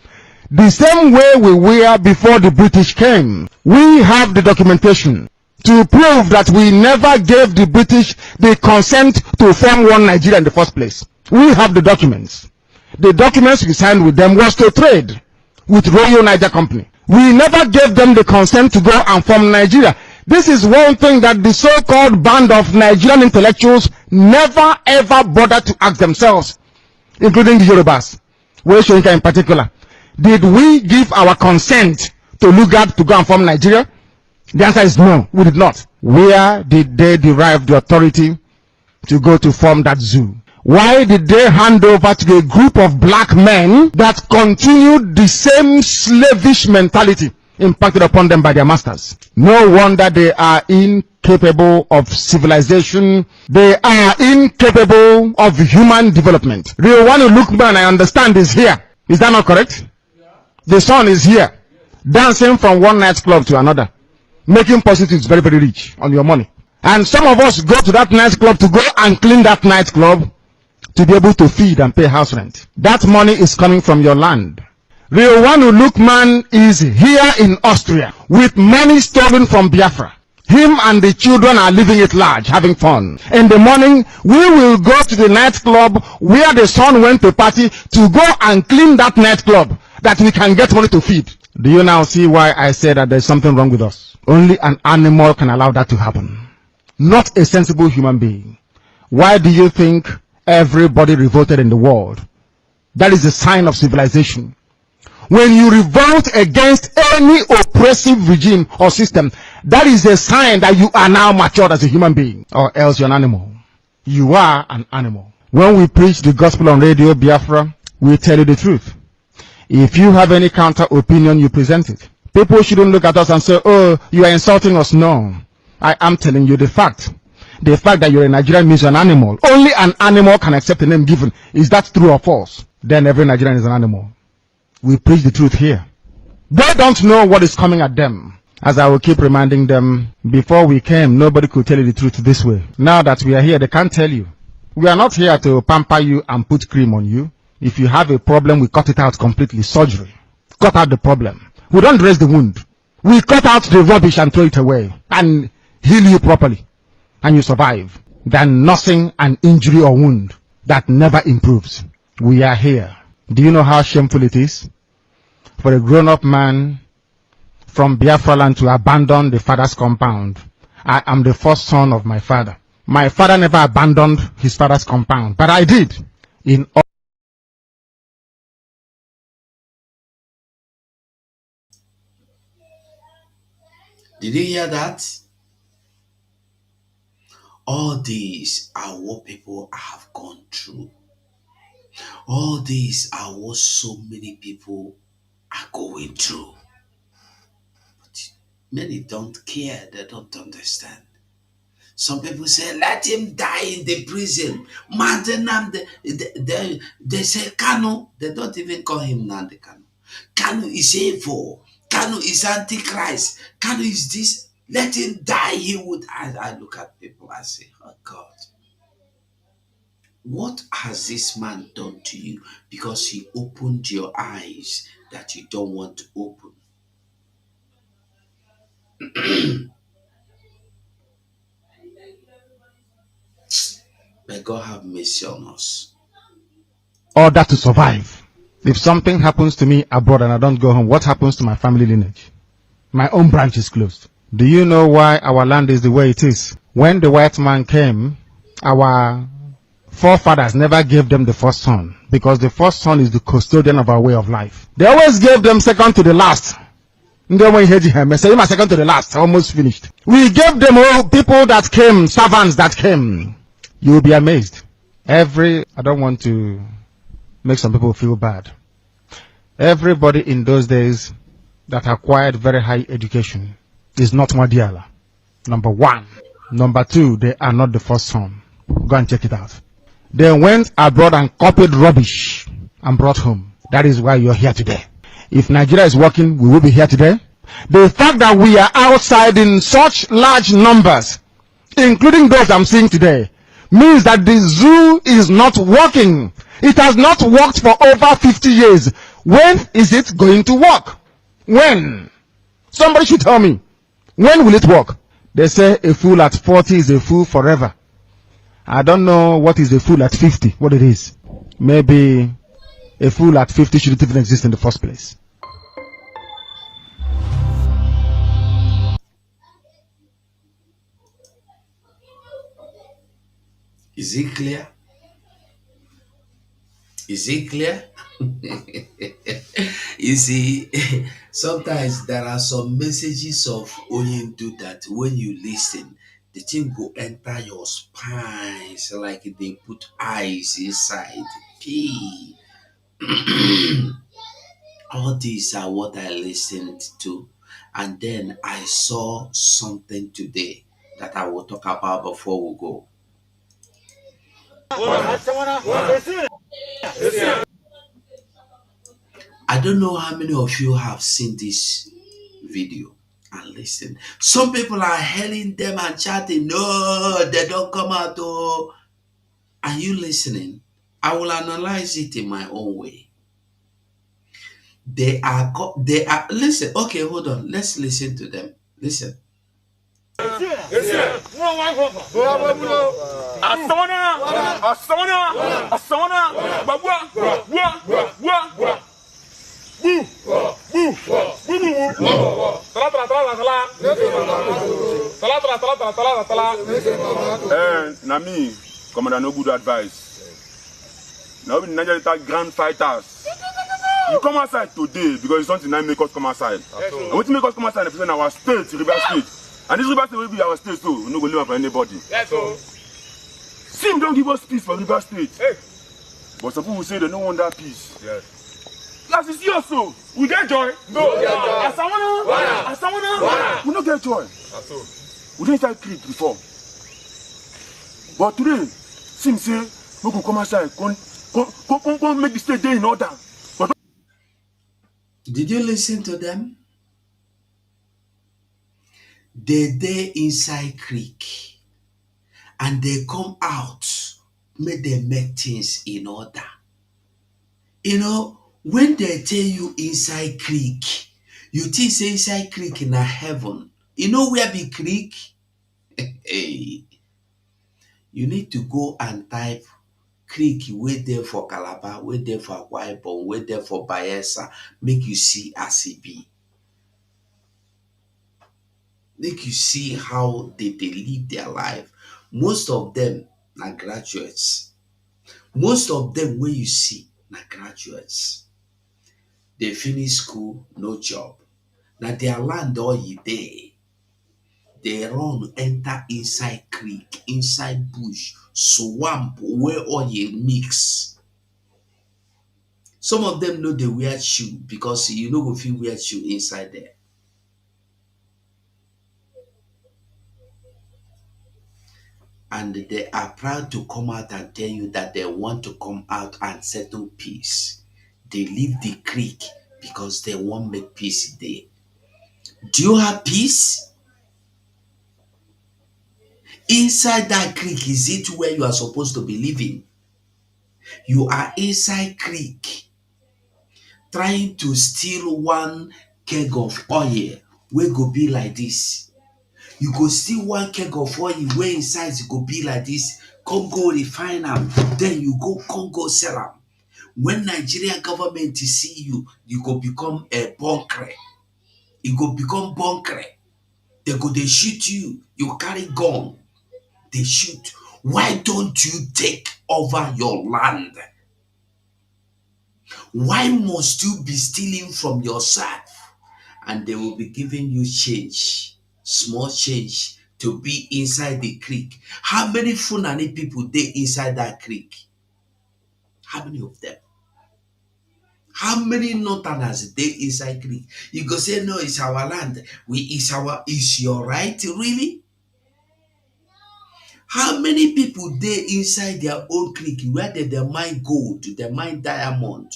The same way we were before the British came. We have the documentation to prove that we never gave the British the consent to form one Nigeria in the first place. We have the documents. The documents we signed with them was to trade with Royal Niger Company. We never gave them the consent to go and form Nigeria. This is one thing that the so-called band of Nigerian intellectuals never ever bothered to ask themselves, including the Yorubas, Weshonika in particular. Did we give our consent to Lugard to go and form Nigeria? The answer is no, we did not. Where did they derive the authority to go to form that zoo? Why did they hand over to a group of black men that continued the same slavish mentality impacted upon them by their masters? No wonder they are incapable of civilization. They are incapable of human development. Riowanu Lukman, I understand, is here. Is that not correct? Yeah. The son is here, dancing from one nightclub to another, making prostitutes very, very rich on your money. And some of us go to that nightclub to go and clean that nightclub to be able to feed and pay house rent. That money is coming from your land. Riowanu Lukman is here in Austria with money stolen from Biafra. Him and the children are living it large, having fun. In the morning, we will go to the nightclub where the son went to party to go and clean that nightclub that we can get money to feed. Do you now see why I say that there's something wrong with us? Only an animal can allow that to happen. Not a sensible human being. Why do you think everybody revolted in the world? That is a sign of civilization. When you revolt against any oppressive regime or system, that is a sign that you are now matured as a human being, or else you're an animal. You are an animal. When we preach the gospel on Radio Biafra, we tell you the truth. If you have any counter opinion, you present it. People shouldn't look at us and say, oh, you are insulting us. No, I am telling you the fact. The fact that you're a Nigerian means you're an animal. Only an animal can accept a name given. Is that true or false? Then every Nigerian is an animal. We preach the truth here. They don't know what is coming at them. As I will keep reminding them, before we came, nobody could tell you the truth this way. Now that we are here, they can't tell you. We are not here to pamper you and put cream on you. If you have a problem, we cut it out completely. Surgery. Cut out the problem. We don't dress the wound. We cut out the rubbish and throw it away and heal you properly. And you survive. Than nursing an injury or wound that never improves. We are here. Do you know how shameful it is for a grown-up man from Biafra land to abandon the father's compound? I am the first son of my father. My father never abandoned his father's compound, but I did. In Did you hear that? All these are what people have gone through. All these are what so many people are going through. But many don't care, they don't understand. Some people say, let him die in the prison. Madam, they say Kanu. They don't even call him Nande Kanu. Kanu is evil. Kanu is antichrist. Kanu is this. Let him die. He would. I look at people, I say, oh God, what has this man done to you? Because he opened your eyes that you don't want to open. May God have mercy on us. Order to survive. If something happens to me abroad and I don't go home, what happens to my family lineage? My own branch is closed. Do you know why our land is the way it is? When the white man came, our forefathers never gave them the first son, because the first son is the custodian of our way of life. They always gave them second to the last. Second to the last, almost finished. We gave them all people that came, servants that came. You will be amazed. I don't want to make some people feel bad. Everybody in those days that acquired very high education is not Madiala. Number one. Number two, they are not the first son. Go and check it out. They went abroad and copied rubbish and brought home. That is why you're here today. If Nigeria is working, we will be here today. The fact that we are outside in such large numbers, including those I'm seeing today, means that the zoo is not working. It has not worked for over 50 years. When is it going to work? When? Somebody should tell me. When will it work? They say a fool at 40 is a fool forever. I don't know what is a fool at 50, what it is. Maybe a fool at 50 shouldn't even exist in the first place. Is it clear? Is it clear? You see, sometimes there are some messages of Oyindu that when you listen, the thing will enter your spines like they put eyes inside. Pee. All these are what I listened to. And then I saw something today that I will talk about before we go. I don't know how many of you have seen this video and listen. Some people are hailing them and chatting, no, they don't come out. Oh. Are you listening? I will analyze it in my own way. They are, listen, okay, hold on. Let's listen to them. Listen. Na me, Commander, no good advice. Now we Nigeria grand fighters. You come outside today because it's something that make us come outside. And what make us come outside is our state, River State. And this River State will be our state, so we no go live for anybody. Sim don't give us peace for River State. Hey. But some people say they don't want that peace. Yes. As it's here, so we get joy. No, as someone, we don't get joy. We didn't start creep before. But today, Sim say we can come outside, come make the state day in order. But did you listen to them? They inside creek and they come out, make them make things in order. You know, when they tell you inside creek, you think say inside creek in a heaven. You know where be creek? Hey, you need to go and type creek wait there for Calabar, wait there for Akwa Ibom, wait there for Bayelsa, make you see as it be. Make you see how they live their life. Most of them are graduates. Most of them when you see are graduates. They finish school, no job. Now their land all ye day. They run enter inside creek, inside bush, swamp where oil mix. Some of them know they wear shoe because you know if you wear shoe inside there. And they are proud to come out and tell you that they want to come out and settle peace. They leave the creek because they want make peace there. Do you have peace? Inside that creek, is it where you are supposed to be living? You are inside creek trying to steal one keg of oil wey go be like this. You go steal one keg of oil wey inside it go be like this, come go refine am, then you go come go sell am. When Nigerian government see you, you go become a bunkre. You go become bunkre. They go dey shoot you. You carry gun. They shoot. Why don't you take over your land? Why must you be stealing from yourself? And they will be giving you change, small change, to be inside the creek. How many Fulani people dey inside that creek? How many of them? How many Northerners dey inside creek? You go say, no, it's our land. It's your right, really? How many people dey inside their own creek where they mine gold, they mine diamond?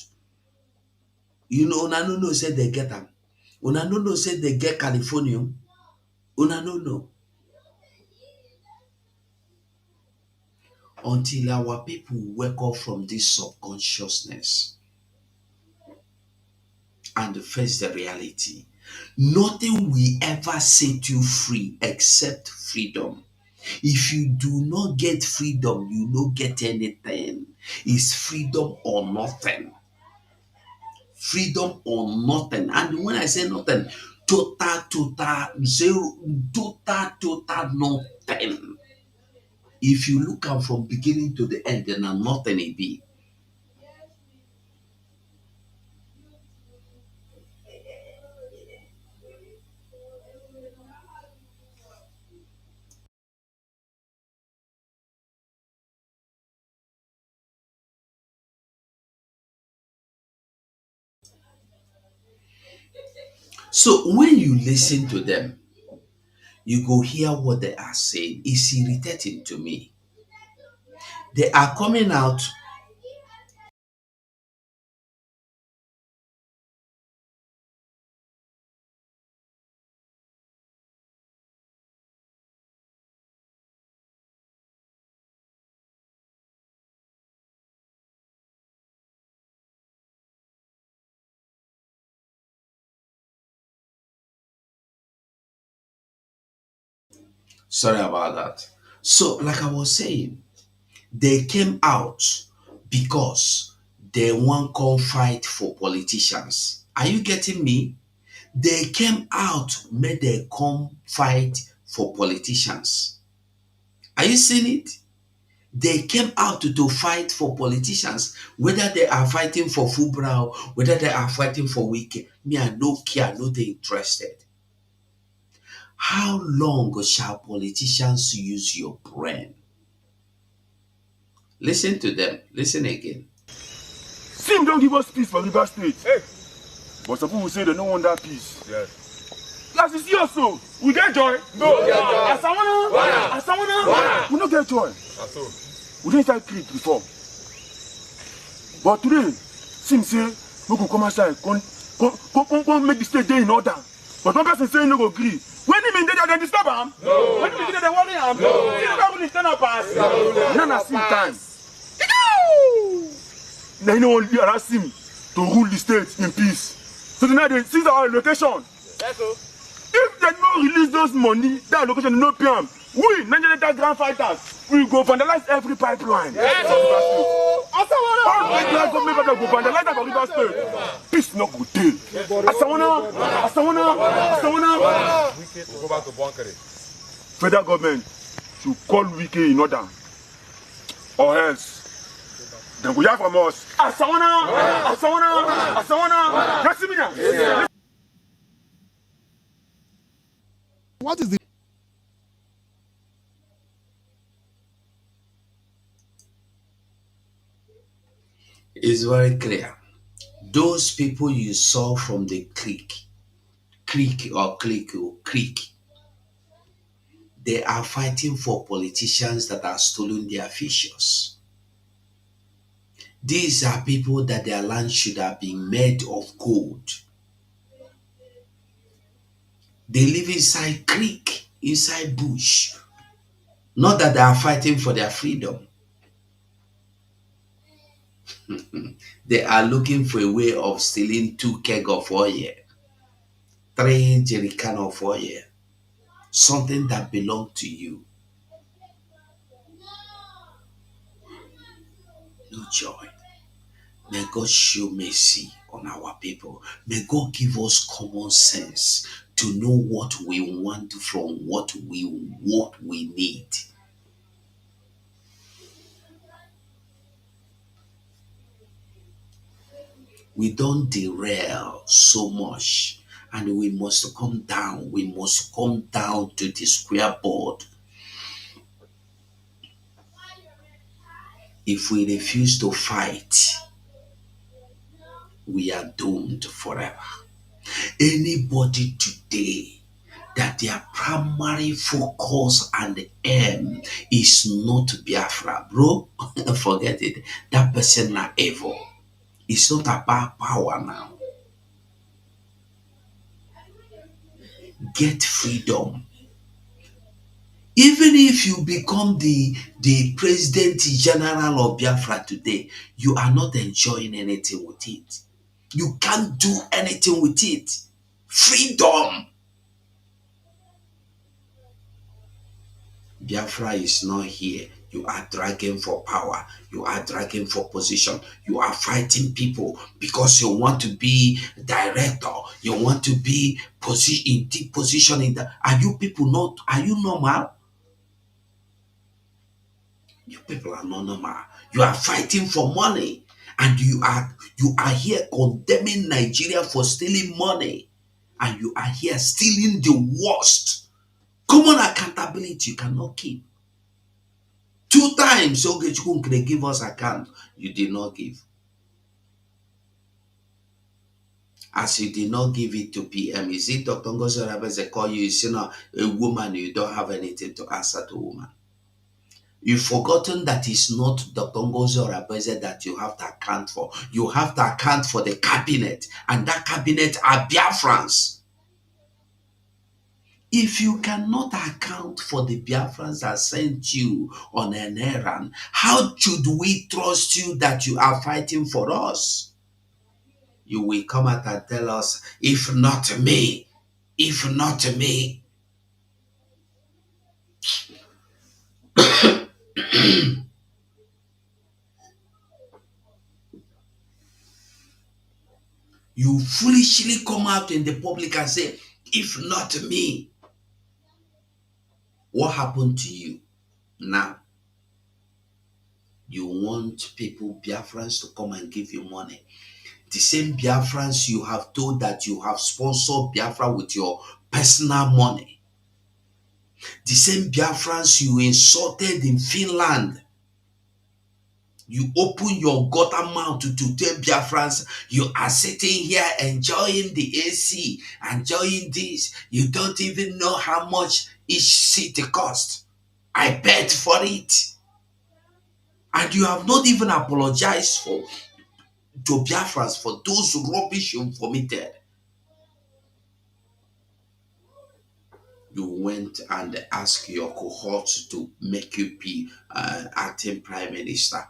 You know, una no know say they get them. Una no know say they get California. Una no know. Until our people wake up from this subconsciousness and face the reality. Nothing will ever set you free except freedom. If you do not get freedom, you don't get anything. It's freedom or nothing. Freedom or nothing. And when I say nothing, total zero, total nothing. If you look at from beginning to the end, then nothing it be. So when you listen to them, you go hear what they are saying. It's irritating to me. They are coming out. Sorry about that. So, like I was saying, they came out because they want to fight for politicians. Are you getting me? They came out, made they come fight for politicians. Are you seeing it? They came out to fight for politicians, whether they are fighting for Fubra, whether they are fighting for Wike. Me, I no care, no they interested. How long shall politicians use your brain? Listen to them. Listen again. Sim don't give us peace for River State. Hey. But some people say they don't want that peace. Yes. As you see us so, we get joy. No. As someone, we don't get joy. We didn't start creek before. But today, Sim say, we go come outside, come make the state day in order. But one person say no go agree. When they mean they disturb him? No. When they mean they worry him? No. They don't even stand up as. None at Sim time. Now you know only allow Sim to rule the state in peace. So tonight they seize our location. Yes, sir. If they don't release those money, that location no PM. We, Nigerian grand fighters, we go vandalize every pipeline. Yes, all the government go vandalize that for River State. Peace no good day. Asawana. We go back to Bunkere. Federal government should call Wike in order, or else then we have from us. Asawana. What is the It's very clear. Those people you saw from the creek, they are fighting for politicians that are stolen their fishes. These are people that their land should have been made of gold. They live inside creek, inside bush. Not that they are fighting for their freedom. They are looking for a way of stealing 2 keg of oil, 3 jerrycan of oil, something that belongs to you. No joy. May God show mercy on our people. May God give us common sense to know what we want from what we need. We don't derail so much, and we must come down. We must come down to the square board. If we refuse to fight, we are doomed forever. Anybody today that their primary focus and aim is not Biafra, bro, forget it. That person are evil. It's not about power now. Get freedom. Even if you become the president general of Biafra today, you are not enjoying anything with it. You can't do anything with it. Freedom. Biafra is not here. You are dragging for power. You are dragging for position. You are fighting people because you want to be director. You want to be in deep position in the. Are you people not? Are you normal? You people are not normal. You are fighting for money, and you are here condemning Nigeria for stealing money, and you are here stealing the worst. Common accountability you cannot keep. 2 times Ogechukwu could give us account. You did not give. As you did not give it to PM, is it Dr. Ngozi Orebeze call you, you know, a woman, you don't have anything to answer to woman. You've forgotten that it's not Dr. Ngozi Orebeze that you have to account for. You have to account for the cabinet, and that cabinet are Biafrans. If you cannot account for the Biafrans that sent you on an errand, how should we trust you that you are fighting for us? You will come out and tell us, if not me, if not me. You foolishly come out in the public and say, if not me. What happened to you? Now, you want people, Biafrans, to come and give you money. The same Biafrans you have told that you have sponsored Biafra with your personal money. The same Biafrans you insulted in Finland. You open your gutter mouth to tell Biafrans you are sitting here enjoying the AC, enjoying this. You don't even know how much each seat cost. I paid for it. And you have not even apologized to Biafrans for those rubbish you vomited. You went and asked your cohorts to make you be acting prime minister.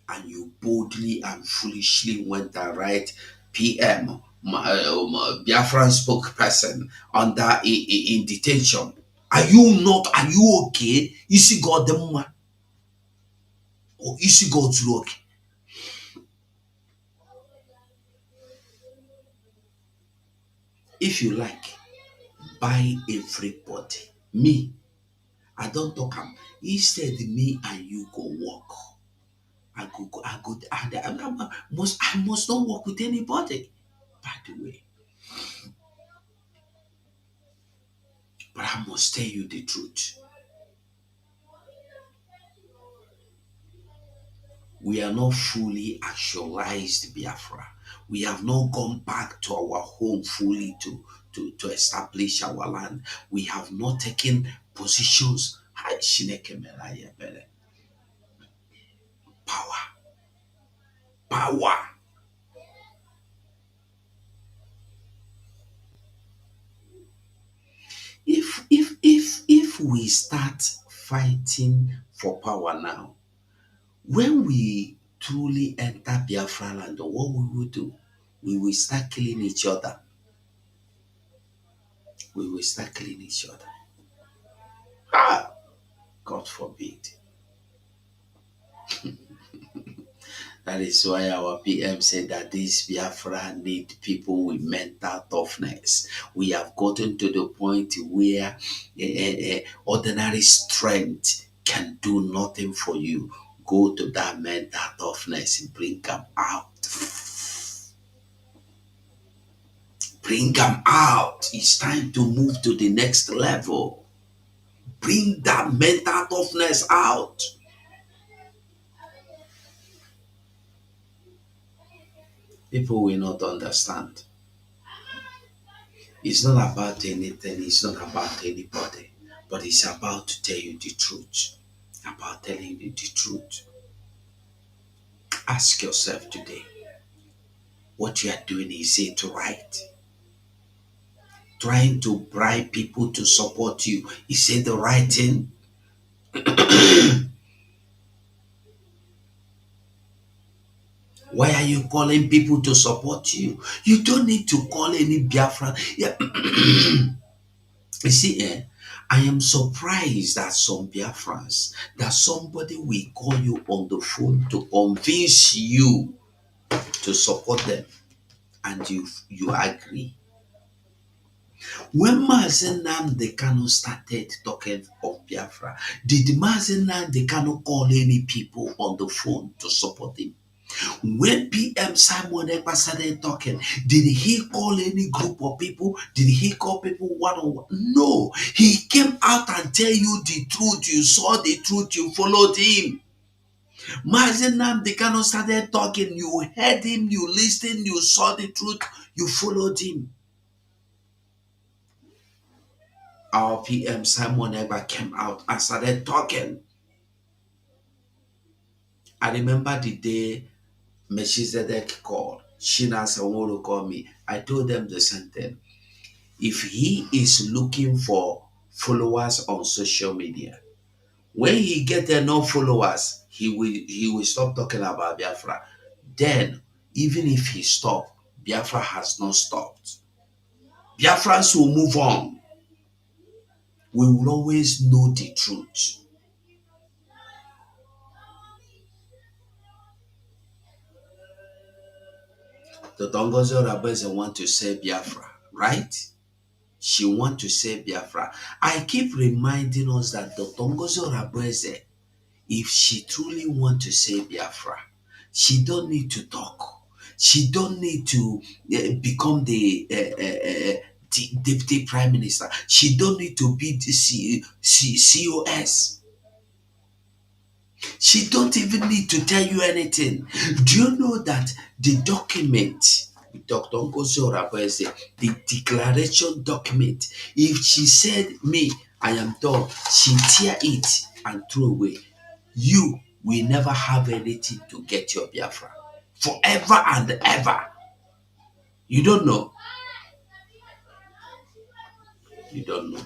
And you boldly and foolishly went and write PM, Biafran spokesperson, under in detention. Are you okay? Is he got them man? Or is he got luck? If you like, buy everybody. Me, I don't talk am. Instead, me and you go work. I must not work with anybody, by the way. But I must tell you the truth. We are not fully actualized Biafra. We have not gone back to our home fully to establish our land. We have not taken positions. Power. Power. If we start fighting for power now, when we truly enter Biafra land, what we will do, we will start killing each other. We will start killing each other. Ah, God forbid. That is why our PM said that this Biafra need people with mental toughness. We have gotten to the point where ordinary strength can do nothing for you. Go to that mental toughness and bring them out. Bring them out. It's time to move to the next level. Bring that mental toughness out. People will not understand. It's not about anything, it's not about anybody, but it's about to tell you the truth. About telling you the truth. Ask yourself today, what you are doing, is it right? Trying to bribe people to support you, is it the right thing? Why are you calling people to support you? You don't need to call any Biafran. Yeah. You see, I am surprised that some Biafrans, that somebody will call you on the phone to convince you to support them, and you agree. When Mazen Nnamdi Kanu started talking of Biafra, did Mazen Nnamdi Kanu call any people on the phone to support him? When PM Simon Ekpa started talking, did he call any group of people? Did he call people one on one? No. He came out and tell you the truth. You saw the truth. You followed him. Mazen Nnamdi Kanu started talking. You heard him. You listened. You saw the truth. You followed him. Our PM Simon Ekpa came out and started talking. I remember the day Melchizedek called. Shina Saworo called me. I told them the same thing. If he is looking for followers on social media, when he get enough followers, he will stop talking about Biafra. Then, even if he stop, Biafra has not stopped. Biafrans will move on. We will always know the truth. The Dongozo Rabeze want to say Biafra, right? She want to say Biafra. I keep reminding us that the Dongozo Rabeze, if she truly want to say Biafra, she don't need to talk. She don't need to become the deputy prime minister. She don't need to be the COS. She don't even need to tell you anything. Do you know that the document, Dr. Ngozi Oraboeze, the declaration document, if she said, me, I am done, she tear it and throw away. You will never have anything to get your Biafra. Forever and ever. You don't know. You don't know.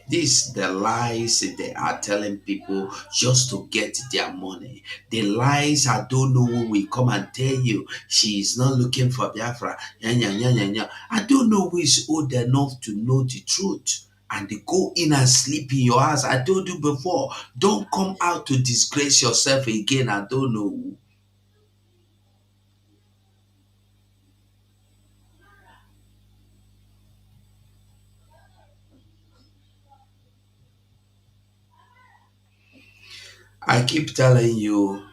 This the lies they are telling people just to get their money. The lies I don't know who will come and tell you she is not looking for Biafra. I don't know who is old enough to know the truth. And they go in and sleep in your house. I told you before, don't come out to disgrace yourself again. I don't know who. I keep telling you,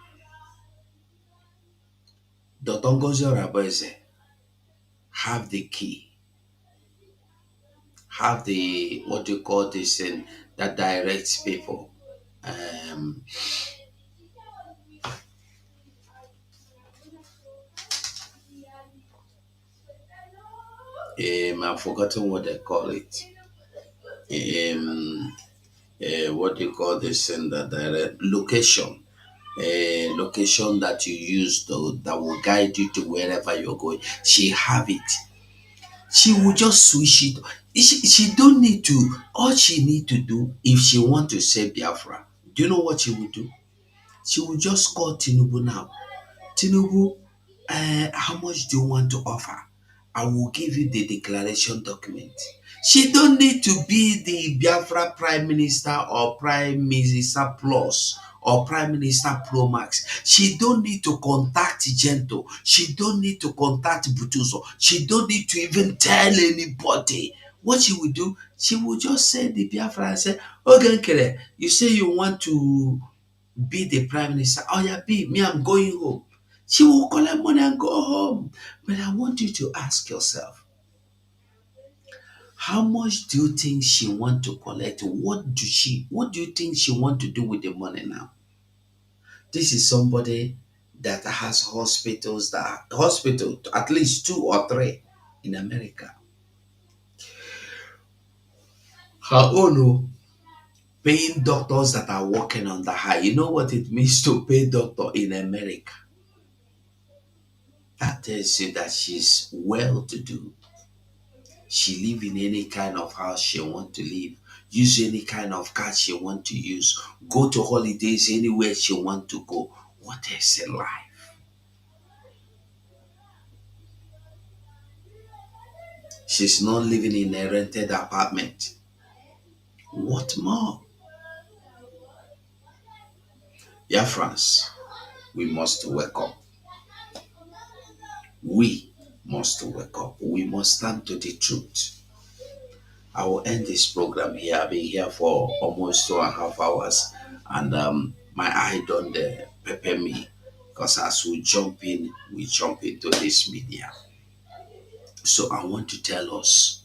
the Ngozi Oraboeze have the key, have the, what do you call this thing that directs people. Um, I've forgotten what they call it. What do you call this in the direct location? A location that you use that will guide you to wherever you're going. She have it. She will just switch it. She don't need to. All she need to do if she want to say Biafra, do you know what she will do? She will just call Tinubu now. Tinubu, how much do you want to offer? I will give you the declaration document. She don't need to be the Biafra Prime Minister or Prime Minister Plus or Prime Minister Pro Max. She don't need to contact Gento. She don't need to contact Butuso. She don't need to even tell anybody. What she will do, she will just send the Biafra and say, okay, Nkele, you say you want to be the prime minister. Oh yeah, be me, I'm going home. She will collect money and go home. But I want you to ask yourself, how much do you think she want to collect? What do you think she want to do with the money now? This is somebody that has hospital, at least 2 or 3 in America. Her own paying doctors that are working on the high. You know what it means to pay doctor in America? That tells you that she's well to do. She live in any kind of house she want to live, use any kind of car she want to use, go to holidays anywhere she want to go. What is a life? She's not living in a rented apartment. What more? Yeah, France, we must wake up. We must wake up. We must stand to the truth. I will end this program here. I've been here for almost 2.5 hours, and my eye don't pepper me because as we jump into this media. So I want to tell us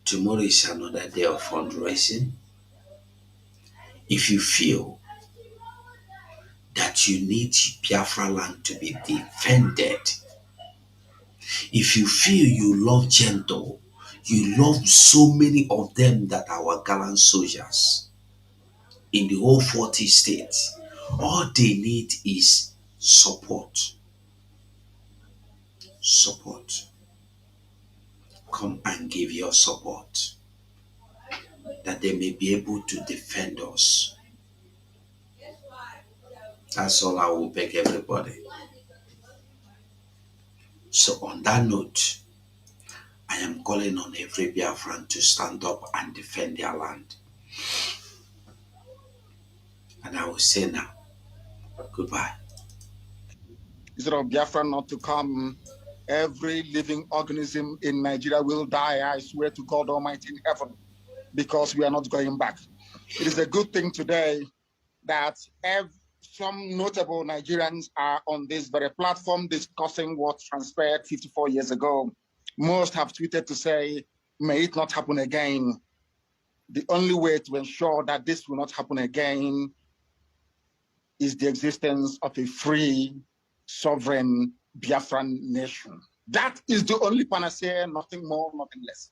tomorrow is another day of fundraising. If you feel that you need Biafra land to be defended, if you feel you love gentle, you love so many of them that are our gallant soldiers in the whole 40 states, all they need is support. Support. Come and give your support that they may be able to defend us. That's all I will beg everybody. So on that note, I am calling on every Biafran to stand up and defend their land. And I will say now, goodbye. Instead of Biafra not to come, every living organism in Nigeria will die, I swear to God Almighty in heaven, because we are not going back. It is a good thing today that some notable Nigerians are on this very platform discussing what transpired 54 years ago. Most have tweeted to say, may it not happen again. The only way to ensure that this will not happen again is the existence of a free, sovereign Biafran nation. That is the only panacea, nothing more, nothing less.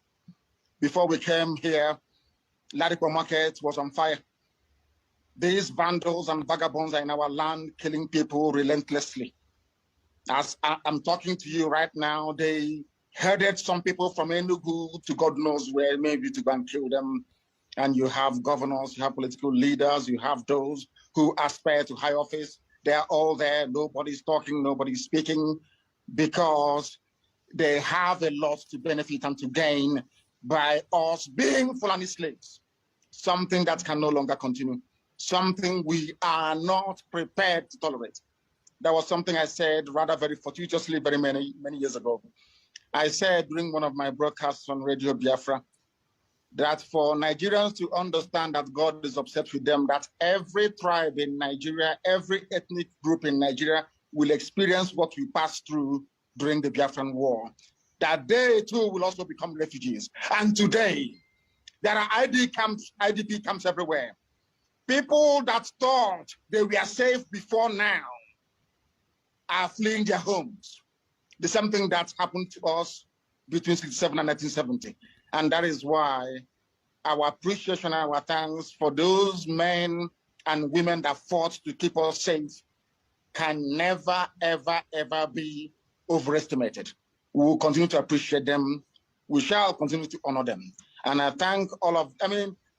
Before we came here, Ladipo Market was on fire. These vandals and vagabonds are in our land, killing people relentlessly. As I'm talking to you right now, they herded some people from Enugu to God knows where, maybe to go and kill them. And you have governors, you have political leaders, you have those who aspire to high office. They're all there. Nobody's talking, nobody's speaking, because they have a lot to benefit and to gain by us being Fulani slaves. Something that can no longer continue. Something we are not prepared to tolerate. That was something I said rather very fortuitously very many years ago. I said during one of my broadcasts on Radio Biafra that for Nigerians to understand that God is upset with them, that every tribe in Nigeria, every ethnic group in Nigeria will experience what we passed through during the Biafran War, that they too will also become refugees. And today, there are IDP camps everywhere. People that thought they were safe before now are fleeing their homes. The same thing that happened to us between 67 and 1970. And that is why our appreciation and our thanks for those men and women that fought to keep us safe can never, ever, ever be overestimated. We will continue to appreciate them. We shall continue to honor them. And I thank all of,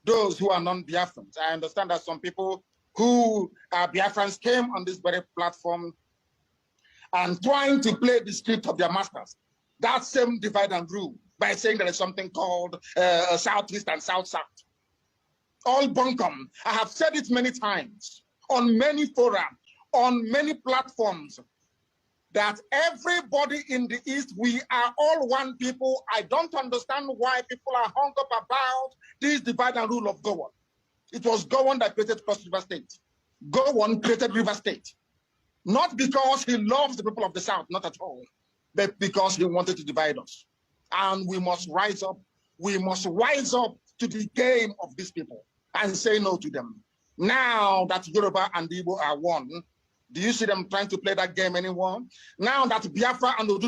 those who are non-Biafrans. I understand that some people who are Biafrans came on this very platform and trying to play the script of their masters. That same divide and rule by saying there is something called Southeast and South-South. All bunkum. I have said it many times on many fora, on many platforms, that everybody in the East, we are all one people. I don't understand why people are hung up about this divide and rule of Govt. It was Govt that created Cross River State. Govt created River State. Not because he loves the people of the South, not at all, but because he wanted to divide us. And we must rise up. We must rise up to the game of these people and say no to them. Now that Yoruba and Igbo are one, do you see them trying to play that game anymore? Now that Biafra and Odudu